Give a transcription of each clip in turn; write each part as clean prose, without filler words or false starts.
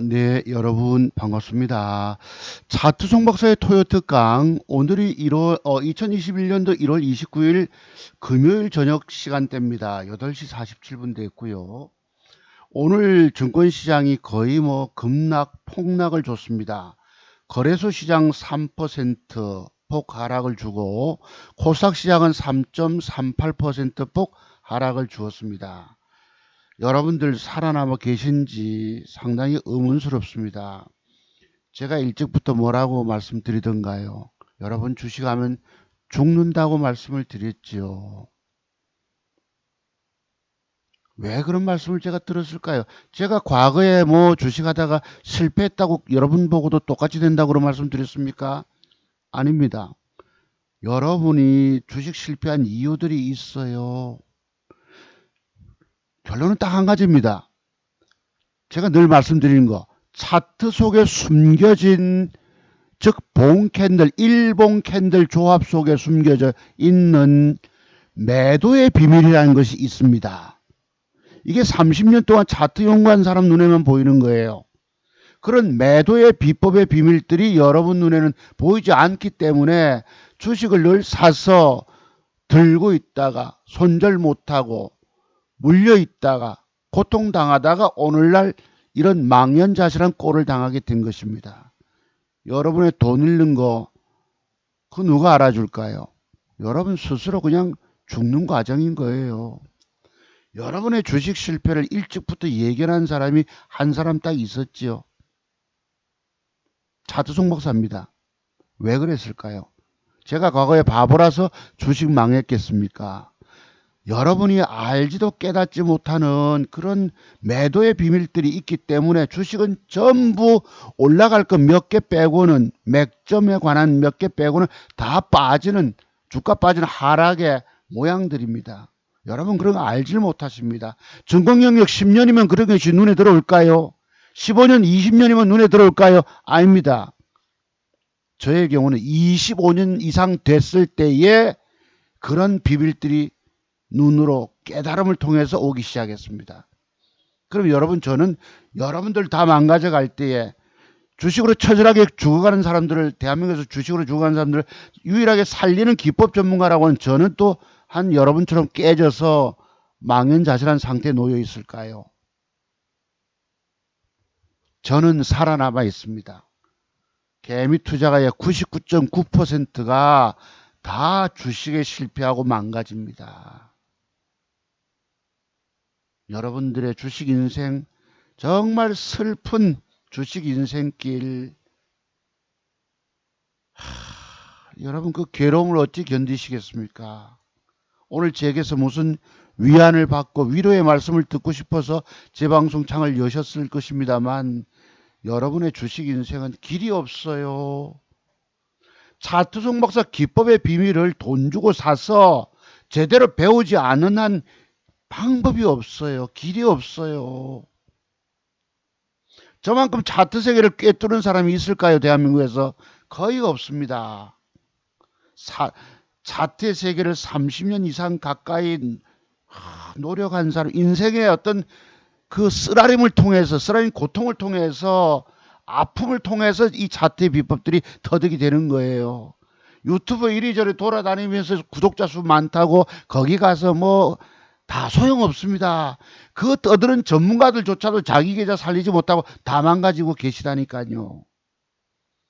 네, 여러분 반갑습니다. 차트 송박사의 토요 특강 오늘이 2021년도 1월 29일 금요일 저녁 시간대입니다. 8시 47분 됐고요. 오늘 증권시장이 거의 급락, 폭락을 줬습니다. 거래소 시장 3%폭 하락을 주고 코스닥 시장은 3.38%폭 하락을 주었습니다. 여러분들 살아남아 계신지 상당히 의문스럽습니다. 제가 일찍부터 뭐라고 말씀드리던가요? 여러분 주식하면 죽는다고 말씀을 드렸지요. 왜 그런 말씀을 제가 들었을까요? 제가 과거에 주식하다가 실패했다고 여러분 보고도 똑같이 된다고 그런 말씀 드렸습니까? 아닙니다. 여러분이 주식 실패한 이유들이 있어요. 결론은 딱 한 가지입니다. 제가 늘 말씀드리는 거, 차트 속에 숨겨진, 즉 봉 캔들, 일봉 캔들 조합 속에 숨겨져 있는 매도의 비밀이라는 것이 있습니다. 이게 30년 동안 차트 연구한 사람 눈에만 보이는 거예요. 그런 매도의 비법의 비밀들이 여러분 눈에는 보이지 않기 때문에 주식을 늘 사서 들고 있다가 손절 못하고 물려 있다가 고통당하다가 오늘날 이런 망연자실한 꼴을 당하게 된 것입니다. 여러분의 돈 잃는 거, 그 누가 알아줄까요? 여러분 스스로 그냥 죽는 과정인 거예요. 여러분의 주식 실패를 일찍부터 예견한 사람이 한 사람 딱 있었지요. 차트송 박사입니다. 왜 그랬을까요? 제가 과거에 바보라서 주식 망했겠습니까? 여러분이 알지도 깨닫지 못하는 그런 매도의 비밀들이 있기 때문에 주식은 전부 올라갈 것 몇 개 빼고는, 맥점에 관한 몇 개 빼고는 다 빠지는, 주가 빠지는 하락의 모양들입니다. 여러분 그런 거 알질 못하십니다. 증권 영역 10년이면 그런 것이 눈에 들어올까요? 15년, 20년이면 눈에 들어올까요? 아닙니다. 저의 경우는 25년 이상 됐을 때에 그런 비밀들이 눈으로 깨달음을 통해서 오기 시작했습니다. 그럼 여러분, 저는 여러분들 다 망가져 갈 때에 주식으로 처절하게 죽어가는 사람들을, 대한민국에서 주식으로 죽어가는 사람들을 유일하게 살리는 기법 전문가라고는 저는 또 한 여러분처럼 깨져서 망연자실한 상태에 놓여 있을까요? 저는 살아남아 있습니다. 개미 투자가의 99.9%가 다 주식에 실패하고 망가집니다. 여러분들의 주식 인생, 정말 슬픈 주식 인생길, 여러분 그 괴로움을 어찌 견디시겠습니까? 오늘 제게서 무슨 위안을 받고 위로의 말씀을 듣고 싶어서 제 방송 창을 여셨을 것입니다만, 여러분의 주식 인생은 길이 없어요. 차트송 박사 기법의 비밀을 돈 주고 사서 제대로 배우지 않은 한 방법이 없어요. 길이 없어요. 저만큼 차트 세계를 꿰뚫은 사람이 있을까요? 대한민국에서 거의 없습니다. 차트의 세계를 30년 이상 가까이 노력한 사람, 인생의 어떤 그 쓰라림을 통해서, 쓰라림 고통을 통해서, 아픔을 통해서 이 차트의 비법들이 터득이 되는 거예요. 유튜브 이리저리 돌아다니면서 구독자 수 많다고 거기 가서 다 소용없습니다. 그 떠드는 전문가들조차도 자기 계좌 살리지 못하고 다 망가지고 계시다니까요.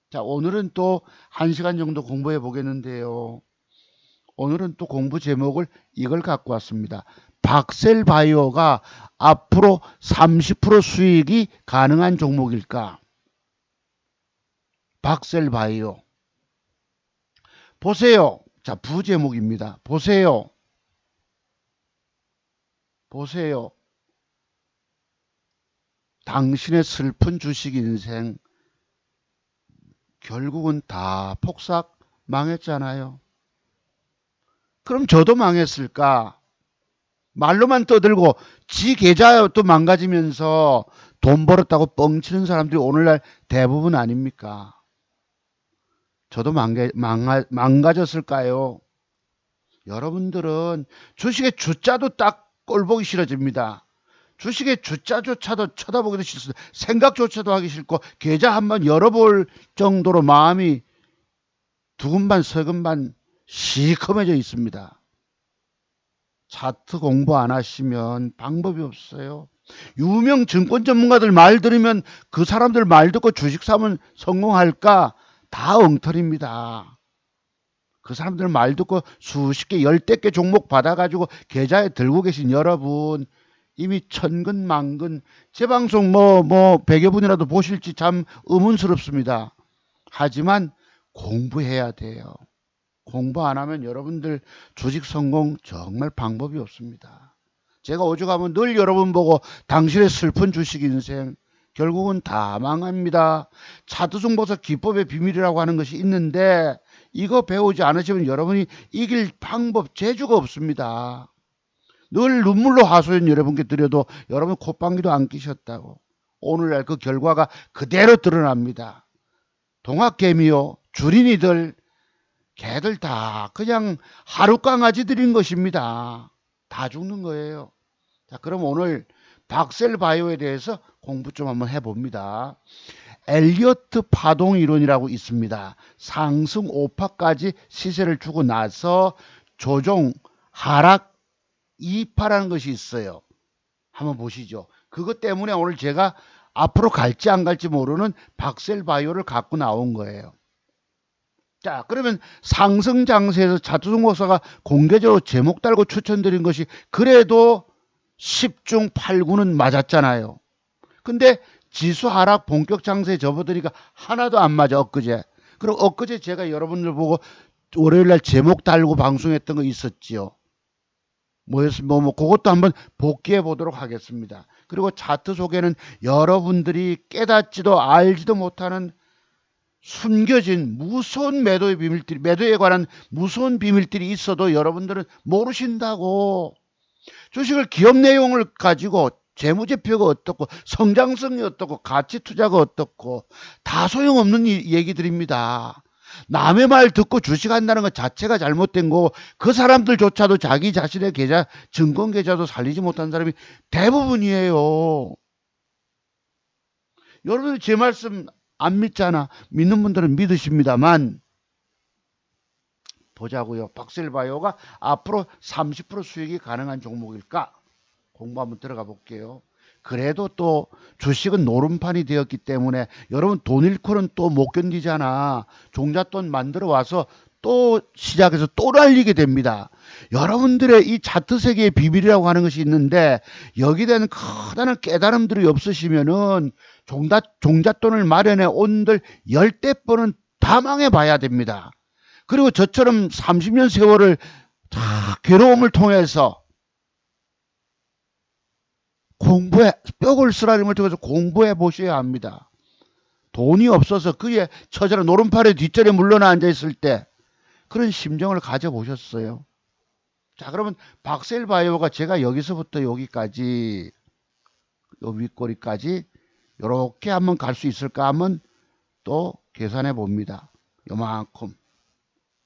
자, 오늘은 또 1시간 정도 공부해 보겠는데요. 오늘은 또 공부 제목을 이걸 갖고 왔습니다. 박셀바이오가 앞으로 30% 수익이 가능한 종목일까? 박셀바이오. 보세요. 자, 부제목입니다. 보세요. 보세요. 당신의 슬픈 주식 인생 결국은 다 폭삭 망했잖아요. 그럼 저도 망했을까? 말로만 떠들고 지 계좌도 망가지면서 돈 벌었다고 뻥치는 사람들이 오늘날 대부분 아닙니까? 저도 망가졌을까요? 여러분들은 주식의 주자도 딱 꼴보기 싫어집니다. 주식의 주자조차도 쳐다보기도 싫습니다. 생각조차도 하기 싫고 계좌 한번 열어볼 정도로 마음이 두근반 서근반 시커매져 있습니다. 차트 공부 안 하시면 방법이 없어요. 유명 증권 전문가들 말 들으면 그 사람들 말 듣고 주식 사면 성공할까? 다 엉터리입니다. 그 사람들 말 듣고 수십 개, 열댓 개 종목 받아가지고 계좌에 들고 계신 여러분, 이미 천근만근, 제 방송 100여 분이라도 보실지 참 의문스럽습니다. 하지만 공부해야 돼요. 공부 안 하면 여러분들 주식 성공 정말 방법이 없습니다. 제가 오죽하면 늘 여러분 보고 당신의 슬픈 주식 인생 결국은 다 망합니다. 차트중보사 기법의 비밀이라고 하는 것이 있는데 이거 배우지 않으시면 여러분이 이길 방법, 재주가 없습니다. 늘 눈물로 하소연 여러분께 드려도 여러분 콧방귀도 안 끼셨다고. 오늘날 그 결과가 그대로 드러납니다. 동학개미요, 주린이들, 걔들 다 그냥 하루 강아지들인 것입니다. 다 죽는 거예요. 자, 그럼 오늘 박셀 바이오에 대해서 공부 좀 한번 해봅니다. 엘리어트 파동 이론이라고 있습니다. 상승 5파까지 시세를 주고 나서 조정, 하락 2파라는 것이 있어요. 한번 보시죠. 그것 때문에 오늘 제가 앞으로 갈지 안 갈지 모르는 박셀 바이오를 갖고 나온 거예요. 자, 그러면 상승 장세에서 차트중목사가 공개적으로 제목 달고 추천드린 것이 그래도 10중 8구는 맞았잖아요. 근데 지수 하락 본격 장세에 접어드니까 하나도 안 맞아, 엊그제. 그리고 엊그제 제가 여러분들 보고 월요일날 제목 달고 방송했던 거 있었지요. 그것도 한번 복귀해 보도록 하겠습니다. 그리고 차트 속에는 여러분들이 깨닫지도 알지도 못하는 숨겨진 무서운 매도의 비밀들이, 매도에 관한 무서운 비밀들이 있어도 여러분들은 모르신다고. 주식을 기업 내용을 가지고 재무제표가 어떻고 성장성이 어떻고 가치 투자가 어떻고 다 소용없는 얘기들입니다. 남의 말 듣고 주식한다는 것 자체가 잘못된 거고 그 사람들조차도 자기 자신의 계좌, 증권 계좌도 살리지 못한 사람이 대부분이에요. 여러분들 제 말씀 안 믿잖아. 믿는 분들은 믿으십니다만 보자고요. 박셀바이오가 앞으로 30% 수익이 가능한 종목일까? 공부 한번 들어가 볼게요. 그래도 또 주식은 노름판이 되었기 때문에 여러분 돈 잃고는 또 못 견디잖아. 종잣돈 만들어 와서 또 시작해서 또 날리게 됩니다. 여러분들의 이 차트 세계의 비밀이라고 하는 것이 있는데 여기에 대한 커다란 깨달음들이 없으시면은 종잣돈을 마련해 온들 열대 번은 다 망해봐야 됩니다. 그리고 저처럼 30년 세월을 다 괴로움을 통해서 뼈골 쓰라림을 통해서 공부해 보셔야 합니다. 돈이 없어서 그의 처자로 노름팔의 뒷자리에 물러나 앉아 있을 때 그런 심정을 가져보셨어요. 자, 그러면 박셀 바이오가 제가 여기서부터 여기까지, 요 윗꼬리까지 이렇게 한번 갈 수 있을까 하면 또 계산해 봅니다. 요만큼.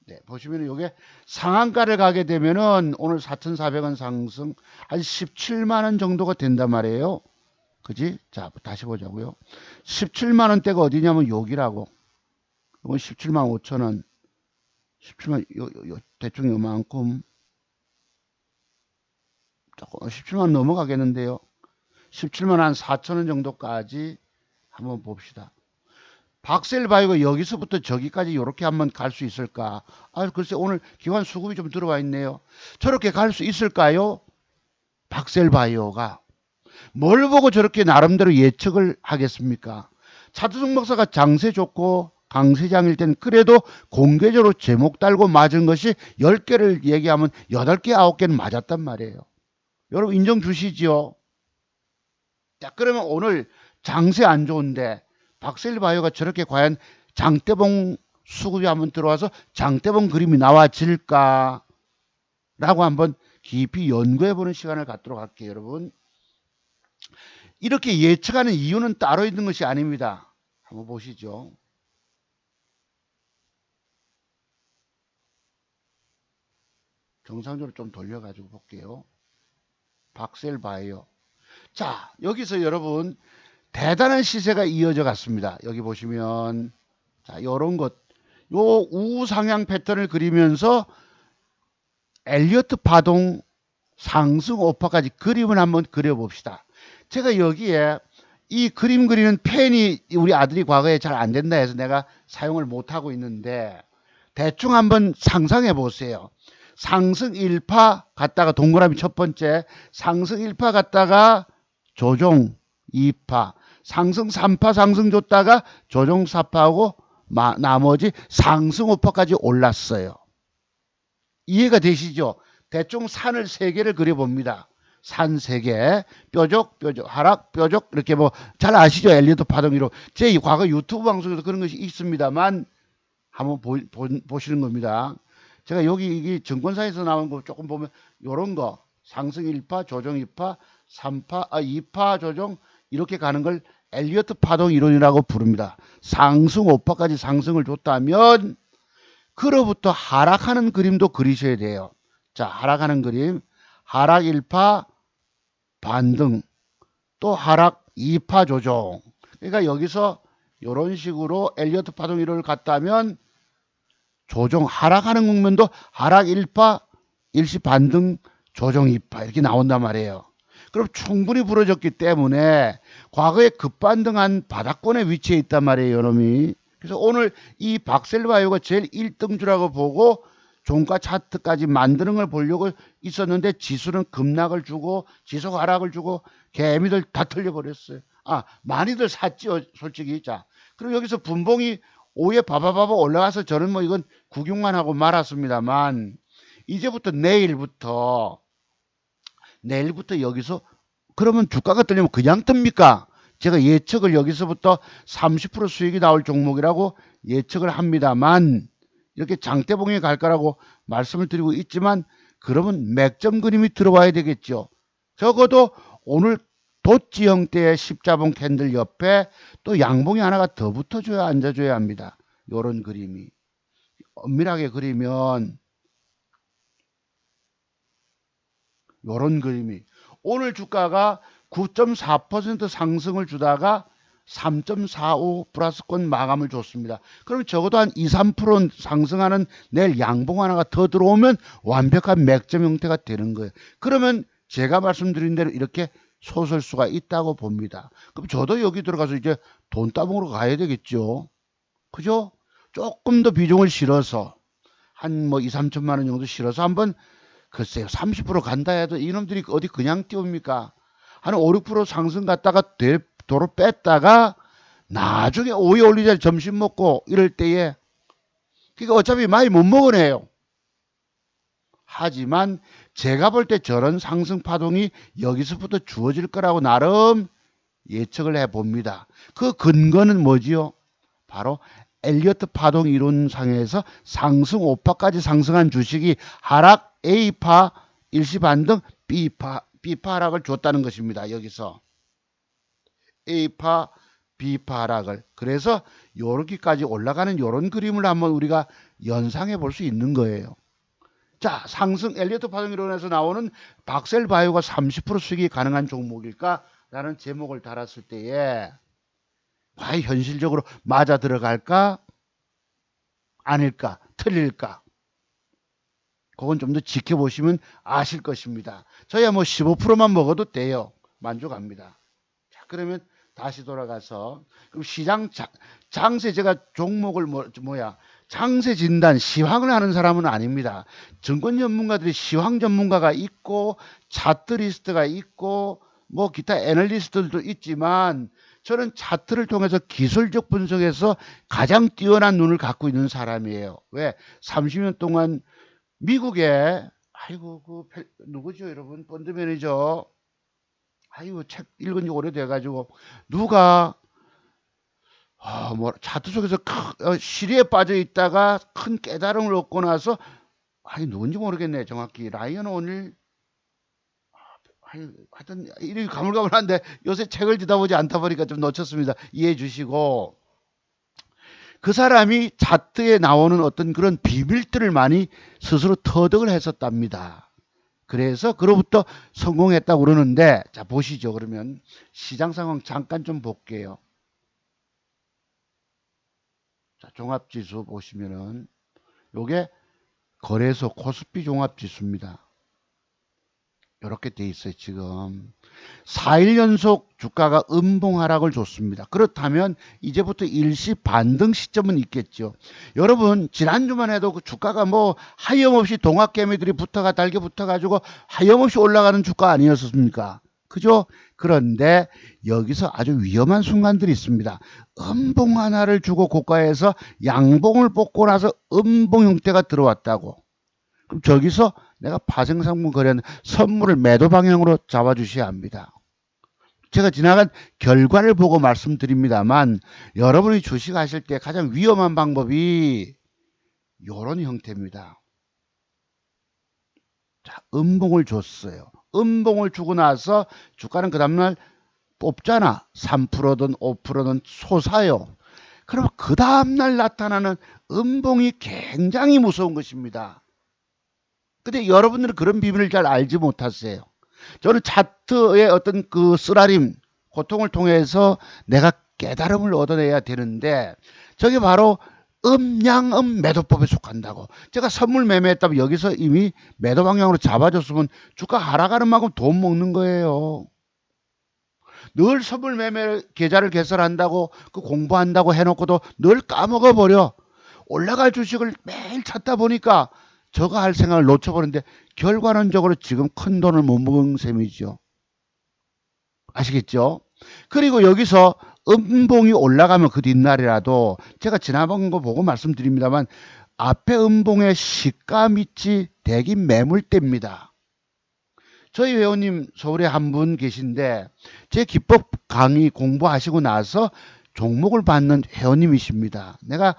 네, 보시면 이게 상한가를 가게 되면은 오늘 4,400원 상승 한 17만 원 정도가 된단 말이에요. 그지? 자, 다시 보자고요. 17만 원대가 어디냐면 여기라고. 이건 17만 5천 원. 17만 대충 요만큼. 17만 원 넘어가겠는데요. 17만 한 4천 원 정도까지 한번 봅시다. 박셀바이오가 여기서부터 저기까지 이렇게 한번 갈 수 있을까? 아, 글쎄 오늘 기관 수급이 좀 들어와 있네요. 저렇게 갈 수 있을까요? 박셀바이오가 뭘 보고 저렇게 나름대로 예측을 하겠습니까? 차트중 박사가 장세 좋고 강세장일 땐 그래도 공개적으로 제목 달고 맞은 것이 10개를 얘기하면 8개, 9개는 맞았단 말이에요. 여러분 인정 주시지요? 자, 그러면 오늘 장세 안 좋은데 박셀바이오가 저렇게 과연 장대봉 수급이 한번 들어와서 장대봉 그림이 나와질까? 라고 한번 깊이 연구해보는 시간을 갖도록 할게요, 여러분. 이렇게 예측하는 이유는 따로 있는 것이 아닙니다. 한번 보시죠. 정상적으로 좀 돌려가지고 볼게요. 박셀바이오. 자, 여기서 여러분 대단한 시세가 이어져 갔습니다. 여기 보시면 자, 요런 것, 요 우상향 패턴을 그리면서 엘리어트 파동 상승 오파까지 그림을 한번 그려봅시다. 제가 여기에 이 그림 그리는 펜이 우리 아들이 과거에 잘 안 된다 해서 내가 사용을 못 하고 있는데 대충 한번 상상해 보세요. 상승 1파 갔다가 동그라미 첫 번째, 상승 1파 갔다가 조정 2파, 상승 3파 상승 줬다가 조정 4파하고 나머지 상승 5파까지 올랐어요. 이해가 되시죠? 대충 산을 3개를 그려봅니다. 산 3개, 뾰족, 뾰족, 하락, 뾰족, 이렇게 뭐, 잘 아시죠? 엘리어트 파동이로. 제 과거 유튜브 방송에서 그런 것이 있습니다만, 한번 보시는 겁니다. 제가 여기 이게 증권사에서 나온 거 조금 보면, 요런 거, 상승 1파, 조정 2파, 2파 조정, 이렇게 가는 걸 엘리어트 파동 이론이라고 부릅니다. 상승 5파까지 상승을 줬다면, 그로부터 하락하는 그림도 그리셔야 돼요. 자, 하락하는 그림, 하락 1파 반등, 또 하락 2파 조정. 그러니까 여기서 이런 식으로 엘리어트 파동 이론을 갖다면 조정 하락하는 국면도 하락 1파 일시 반등 조정 2파 이렇게 나온단 말이에요. 그럼 충분히 부러졌기 때문에 과거에 급반등한 바닥권에 위치해 있단 말이에요, 여러분이. 그래서 오늘 이 박셀바이오가 제일 1등주라고 보고 종가 차트까지 만드는 걸 보려고 있었는데 지수는 급락을 주고 지속 하락을 주고 개미들 다 털려버렸어요. 아, 많이들 샀죠, 솔직히. 자, 그리고 여기서 분봉이 오에 바바바바 올라가서 저는 뭐 이건 구경만 하고 말았습니다만 이제부터 내일부터 여기서 그러면 주가가 떨리면 그냥 뜹니까? 제가 예측을 여기서부터 30% 수익이 나올 종목이라고 예측을 합니다만 이렇게 장대봉에 갈 거라고 말씀을 드리고 있지만 그러면 맥점 그림이 들어와야 되겠죠. 적어도 오늘 도치 형태의 십자봉 캔들 옆에 또 양봉이 하나가 더 붙어줘야 앉아줘야 합니다. 요런 그림이. 엄밀하게 그리면 요런 그림이 오늘 주가가 9.4% 상승을 주다가 3.45 플러스권 마감을 줬습니다. 그럼 적어도 한 2, 3% 상승하는 내일 양봉 하나가 더 들어오면 완벽한 맥점 형태가 되는 거예요. 그러면 제가 말씀드린 대로 이렇게 솟을 수가 있다고 봅니다. 그럼 저도 여기 들어가서 이제 돈 따봉으로 가야 되겠죠. 그죠? 조금 더 비중을 실어서 한 뭐 2, 3천만 원 정도 실어서 한번 글쎄요 30% 간다 해도 이놈들이 어디 그냥 띄웁니까? 한 5, 6% 상승 갔다가 도로 뺐다가 나중에 오이 올리자 점심 먹고 이럴 때에 그러니까 어차피 많이 못 먹으네요. 하지만 제가 볼 때 저런 상승 파동이 여기서부터 주어질 거라고 나름 예측을 해봅니다. 그 근거는 뭐지요? 바로 엘리어트 파동 이론상에서 상승 5파까지 상승한 주식이 하락 A파 일시 반등 B파 하락을 줬다는 것입니다. 여기서 A파 B파 하락을. 그래서 여기까지 올라가는 이런 그림을 한번 우리가 연상해 볼 수 있는 거예요. 자, 상승 엘리어트 파동 이론에서 나오는 박셀바이오가 30% 수익이 가능한 종목일까? 라는 제목을 달았을 때에 과연 현실적으로 맞아 들어갈까? 아닐까? 틀릴까? 그건 좀 더 지켜보시면 아실 것입니다. 저야 뭐 15%만 먹어도 돼요. 만족합니다. 자, 그러면 다시 돌아가서 그럼 시장 장세 제가 종목을 장세 진단 시황을 하는 사람은 아닙니다. 증권 전문가들이 시황 전문가가 있고 차트 리스트가 있고 뭐 기타 애널리스트들도 있지만 저는 차트를 통해서 기술적 분석에서 가장 뛰어난 눈을 갖고 있는 사람이에요. 왜? 30년 동안 미국에 누구죠 여러분? 펀드 매니저 책 읽은 지 오래돼가지고 누가 차트 속에서 시리에 빠져 있다가 큰 깨달음을 얻고 나서 누군지 모르겠네 정확히 라이언 오닐 하여튼 이름이 가물가물한데 요새 책을 듣다 보지 않다 보니까 좀 놓쳤습니다. 이해해 주시고 그 사람이 차트에 나오는 어떤 그런 비밀들을 많이 스스로 터득을 했었답니다. 그래서 그로부터 성공했다고 그러는데, 자, 보시죠. 그러면 시장 상황 잠깐 좀 볼게요. 자, 종합지수 보시면은 요게 거래소 코스피 종합지수입니다. 이렇게 돼 있어요, 지금. 4일 연속 주가가 음봉 하락을 줬습니다. 그렇다면 이제부터 일시 반등 시점은 있겠죠. 여러분, 지난주만 해도 그 주가가 뭐 하염없이 동학개미들이 붙어가 달게 붙어가지고 하염없이 올라가는 주가 아니었습니까? 그죠? 그런데 여기서 아주 위험한 순간들이 있습니다. 음봉 하나를 주고 고가에서 양봉을 뽑고 나서 음봉 형태가 들어왔다고. 그럼 저기서 내가 파생상품 거래하는 선물을 매도 방향으로 잡아주셔야 합니다. 제가 지나간 결과를 보고 말씀드립니다만 여러분이 주식하실 때 가장 위험한 방법이 이런 형태입니다. 자, 음봉을 줬어요. 음봉을 주고 나서 주가는 그 다음날 뽑잖아. 3%든 5%든 솟아요. 그럼 그 다음날 나타나는 음봉이 굉장히 무서운 것입니다. 근데 여러분들은 그런 비밀을 잘 알지 못하세요. 저는 차트의 어떤 그 쓰라림, 고통을 통해서 내가 깨달음을 얻어내야 되는데, 저게 바로 음양음 매도법에 속한다고. 제가 선물 매매했다면 여기서 이미 매도 방향으로 잡아줬으면 주가 하락하는 만큼 돈 먹는 거예요. 늘 선물 매매 계좌를 개설한다고 그 공부한다고 해놓고도 늘 까먹어 버려. 올라갈 주식을 매일 찾다 보니까 저거 할 생각을 놓쳐버리는데 결과론적으로 지금 큰 돈을 못 먹은 셈이죠. 아시겠죠? 그리고 여기서 음봉이 올라가면 그 뒷날이라도 제가 지나본 거 보고 말씀드립니다만 앞에 음봉의 시가 밑이 대기 매물대입니다. 저희 회원님 서울에 한 분 계신데 제 기법 강의 공부하시고 나서 종목을 받는 회원님이십니다. 내가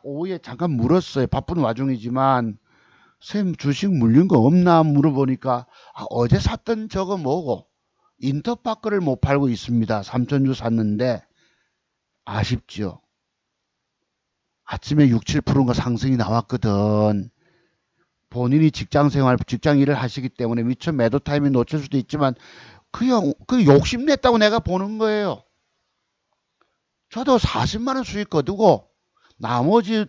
오후에 잠깐 물었어요. 바쁜 와중이지만 쌤 주식 물린 거 없나 물어보니까 어제 샀던 저거 뭐고 인터파크를 못 팔고 있습니다. 3천주 샀는데 아쉽죠. 아침에 6, 7%가 상승이 나왔거든. 본인이 직장 일을 하시기 때문에 미처 매도 타이밍 놓칠 수도 있지만 그 욕심냈다고 내가 보는 거예요. 저도 40만 원 수익 거두고 나머지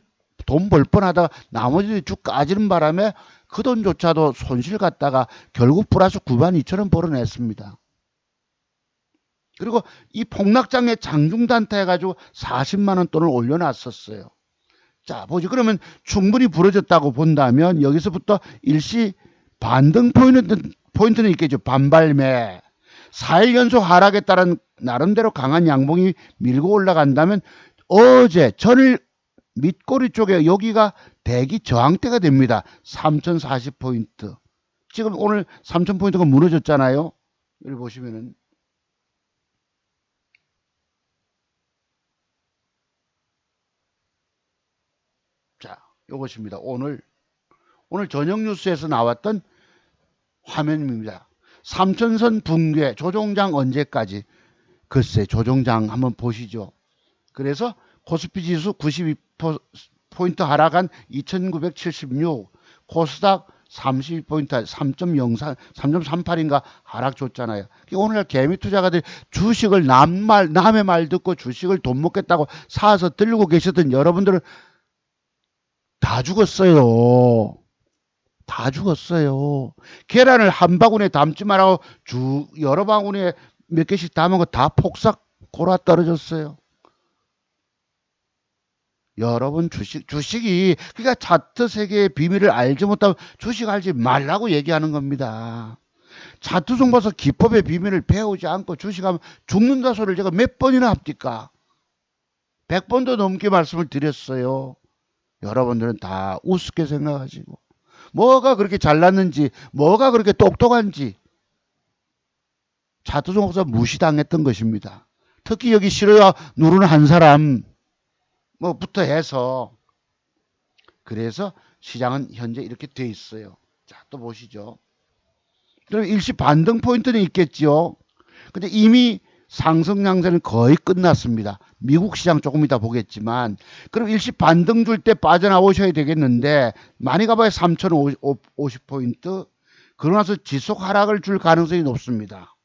돈 벌 뻔하다가 나머지 쭉 까지는 바람에 그 돈조차도 손실 갔다가 결국 플러스 9만 2천 원 벌어냈습니다. 그리고 이 폭락장에 장중단타 해가지고 40만 원 돈을 올려놨었어요. 자, 보죠. 그러면 충분히 부러졌다고 본다면 여기서부터 일시 반등 포인트는 있겠죠. 반발매. 4일 연속 하락에 따른 나름대로 강한 양봉이 밀고 올라간다면 어제 전일 밑꼬리 쪽에 여기가 대기 저항대가 됩니다. 3040포인트. 지금 오늘 3000포인트가 무너졌잖아요. 여기 보시면은. 자, 요것입니다. 오늘 저녁 뉴스에서 나왔던 화면입니다. 3000선 붕괴 조종장 언제까지? 글쎄 조종장 한번 보시죠. 그래서 코스피 지수 92포인트 하락한 2976, 코스닥 32포인트 3.03, 3.38인가 하락 줬잖아요. 오늘날 개미 투자가들이 주식을 남의 말 듣고 주식을 돈 먹겠다고 사서 들고 계셨던 여러분들은 다 죽었어요. 다 죽었어요. 계란을 한 바구니에 담지 말라고 여러 바구니에 몇 개씩 담은 거 다 폭삭 골아 떨어졌어요. 여러분 주식이 그러니까 차트 세계의 비밀을 알지 못하면 주식 알지 말라고 얘기하는 겁니다. 차트 종봐서 기법의 비밀을 배우지 않고 주식하면 죽는다 소리를 제가 몇 번이나 합니까? 100번도 넘게 말씀을 드렸어요. 여러분들은 다 우습게 생각하시고 뭐가 그렇게 잘났는지 뭐가 그렇게 똑똑한지 차트 종봐서 무시당했던 것입니다. 특히 여기 싫어요 누르는 한 사람 뭐부터 해서 그래서 시장은 현재 이렇게 돼 있어요. 자, 또 보시죠. 그럼 일시 반등 포인트는 있겠지요. 근데 이미 상승 양세는 거의 끝났습니다. 미국 시장 조금 이따 보겠지만 그럼 일시 반등 줄 때 빠져나오셔야 되겠는데 많이 가봐야 3050포인트 그러고 나서 지속 하락을 줄 가능성이 높습니다.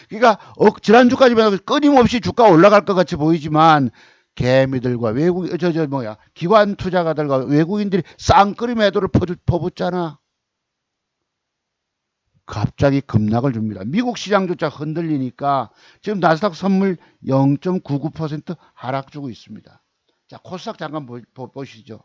그러니까 지난주까지만 끊임없이 주가 올라갈 것 같이 보이지만 개미들과 기관 투자가들과 외국인들이 쌍끌이 매도를 퍼붓잖아. 갑자기 급락을 줍니다. 미국 시장조차 흔들리니까 지금 나스닥 선물 0.99% 하락 주고 있습니다. 자, 코스닥 잠깐 보시죠.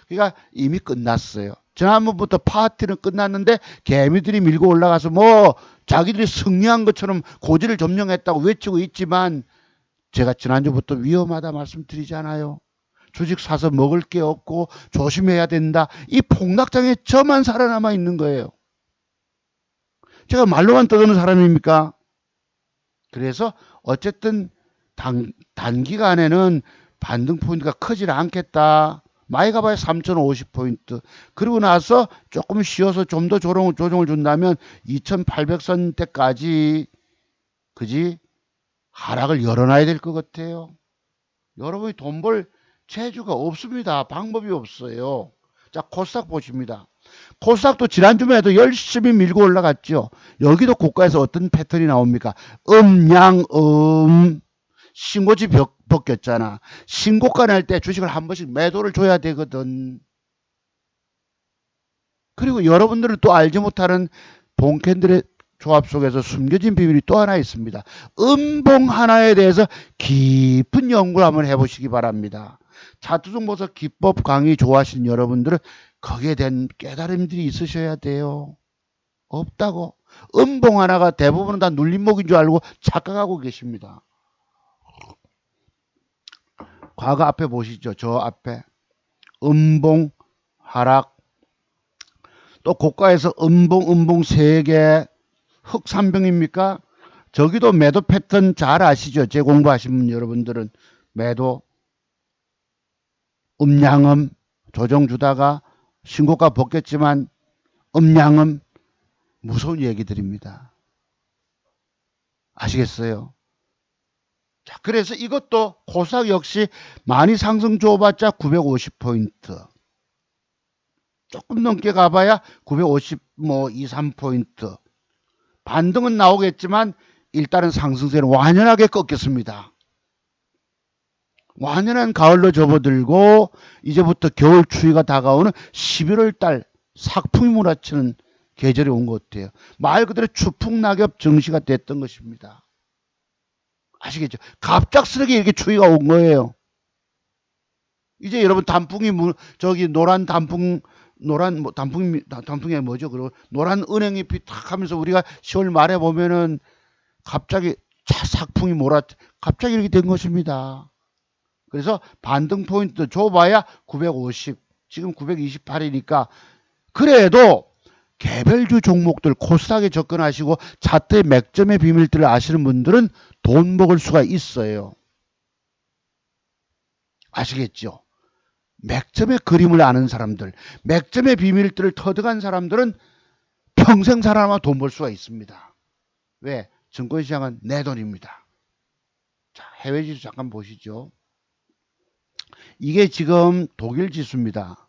그러니까 이미 끝났어요. 지난번부터 파티는 끝났는데 개미들이 밀고 올라가서 뭐 자기들이 승리한 것처럼 고지를 점령했다고 외치고 있지만 제가 지난주부터 위험하다 말씀드리잖아요. 주식 사서 먹을 게 없고 조심해야 된다. 이 폭락장에 저만 살아남아 있는 거예요. 제가 말로만 떠드는 사람입니까? 그래서 어쨌든 단기간에는 반등 포인트가 크질 않겠다. 많이 가봐야 3,050포인트. 그리고 나서 조금 쉬어서 좀 더 조정을 준다면 2,800선대까지 그지 하락을 열어놔야 될 것 같아요. 여러분이 돈 벌 재주가 없습니다. 방법이 없어요. 자, 코스닥 보십니다. 코스닥도 지난주만 해도 열심히 밀고 올라갔죠. 여기도 고가에서 어떤 패턴이 나옵니까? 신고지 벗겼잖아. 신고가 날 때 주식을 한 번씩 매도를 줘야 되거든. 그리고 여러분들은 또 알지 못하는 본캔들의 조합 속에서 숨겨진 비밀이 또 하나 있습니다. 음봉 하나에 대해서 깊은 연구를 한번 해보시기 바랍니다. 차트중보서 기법 강의 좋아하시는 여러분들은 거기에 대한 깨달음들이 있으셔야 돼요. 없다고. 음봉 하나가 대부분은 다 눌림목인 줄 알고 착각하고 계십니다. 과거 앞에 보시죠. 저 앞에 음봉 하락, 또 고가에서 음봉 3개, 흑삼병입니까? 저기도 매도 패턴 잘 아시죠? 제 공부하신 분 여러분들은 매도 음양음 조정 주다가 신고가 벗겼지만 음양음 무서운 얘기들입니다. 아시겠어요? 자, 그래서 이것도 코스닥 역시 많이 상승 줘봤자 950포인트. 조금 넘게 가봐야 950, 2, 3포인트. 반등은 나오겠지만 일단은 상승세는 완연하게 꺾였습니다. 완연한 가을로 접어들고 이제부터 겨울 추위가 다가오는 11월 달 삭풍이 몰아치는 계절이 온 것 같아요. 말 그대로 추풍낙엽 정시가 됐던 것입니다. 아시겠죠? 갑작스럽게 이렇게 추위가 온 거예요. 이제 여러분 단풍이 노란 단풍 단풍이 뭐죠? 그리고 노란 은행잎이 탁 하면서 우리가 10월 말에 보면은 갑자기 삭풍이 갑자기 이렇게 된 것입니다. 그래서 반등 포인트 줘봐야 950, 지금 928이니까 그래도 개별주 종목들 코스닥에 접근하시고 차트의 맥점의 비밀들을 아시는 분들은 돈 먹을 수가 있어요. 아시겠죠? 맥점의 그림을 아는 사람들, 맥점의 비밀들을 터득한 사람들은 평생 살아남아 돈 벌 수가 있습니다. 왜? 증권시장은 내 돈입니다. 자, 해외 지수 잠깐 보시죠. 이게 지금 독일 지수입니다.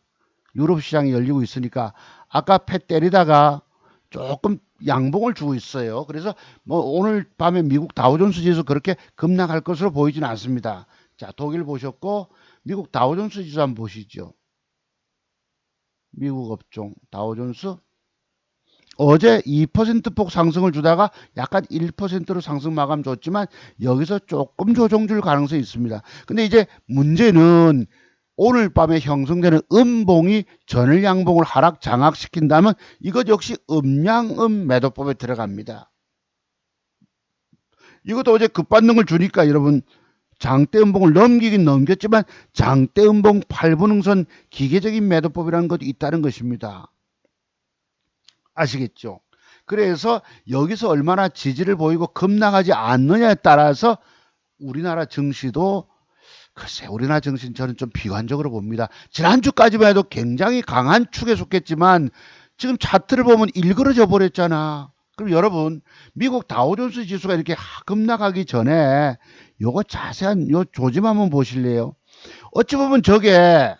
유럽 시장이 열리고 있으니까 아까 패 때리다가 조금 양봉을 주고 있어요. 그래서 뭐 오늘 밤에 미국 다우존스 지수 그렇게 급락할 것으로 보이지는 않습니다. 자, 독일 보셨고 미국 다우존스 지수 한번 보시죠. 미국 업종 다우존스 어제 2%폭 상승을 주다가 약간 1%로 상승 마감 줬지만 여기서 조금 조정 줄 가능성이 있습니다. 근데 이제 문제는 오늘 밤에 형성되는 음봉이 전일 양봉을 하락 장악시킨다면 이것 역시 음양음 매도법에 들어갑니다. 이것도 어제 급반등을 주니까 여러분 장대 음봉을 넘기긴 넘겼지만 장대 음봉 8분응선 기계적인 매도법이라는 것도 있다는 것입니다. 아시겠죠? 그래서 여기서 얼마나 지지를 보이고 급락하지 않느냐에 따라서 우리나라 증시도 글쎄 우리나라 증시는 저는 좀 비관적으로 봅니다. 지난주까지만 해도 굉장히 강한 축에 속했지만 지금 차트를 보면 일그러져 버렸잖아. 그럼 여러분 미국 다우존스 지수가 이렇게 급락하기 전에 요거 자세한 요 조짐 한번 보실래요? 어찌 보면 저게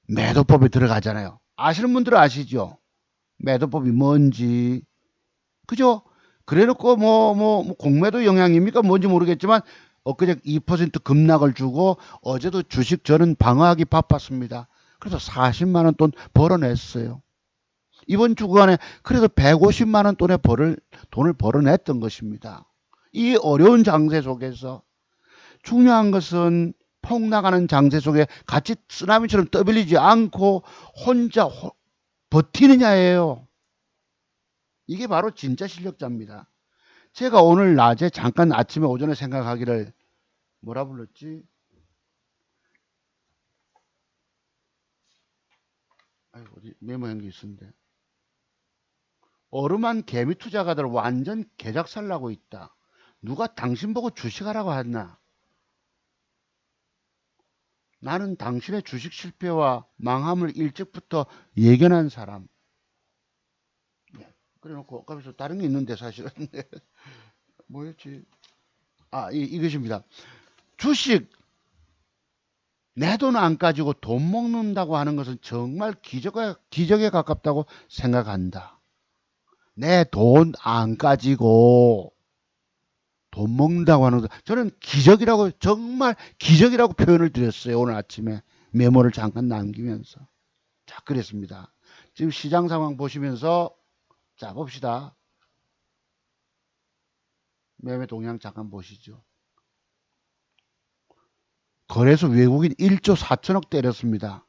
매도법에 들어가잖아요. 아시는 분들은 아시죠? 매도법이 뭔지. 그죠? 그래놓고 공매도 영향입니까? 뭔지 모르겠지만 엊그제 2% 급락을 주고 어제도 주식 저는 방어하기 바빴습니다. 그래서 40만 원 돈 벌어냈어요. 이번 주간에 그래도 150만 원 돈을 벌어냈던 것입니다. 이 어려운 장세 속에서 중요한 것은 폭락하는 장세 속에 같이 쓰나미처럼 떠밀리지 않고 혼자 버티느냐예요. 이게 바로 진짜 실력자입니다. 제가 오늘 낮에 잠깐 아침에 오전에 생각하기를 뭐라 불렀지? 아이고, 어디 메모한 게 있었는데. 어름한 개미 투자가들 완전 개작살 나고 있다. 누가 당신 보고 주식하라고 했나? 나는 당신의 주식 실패와 망함을 일찍부터 예견한 사람. 그래 놓고 거기서 다른 게 있는데 사실은 뭐였지? 이것입니다. 주식 내 돈 안 가지고 돈 먹는다고 하는 것은 정말 기적에 가깝다고 생각한다. 내 돈 안 가지고 돈 먹는다고 하는 것, 저는 기적이라고, 정말 기적이라고 표현을 드렸어요. 오늘 아침에 메모를 잠깐 남기면서. 자, 그랬습니다. 지금 시장 상황 보시면서, 자, 봅시다. 매매 동향 잠깐 보시죠. 거래소 외국인 1조 4천억 때렸습니다.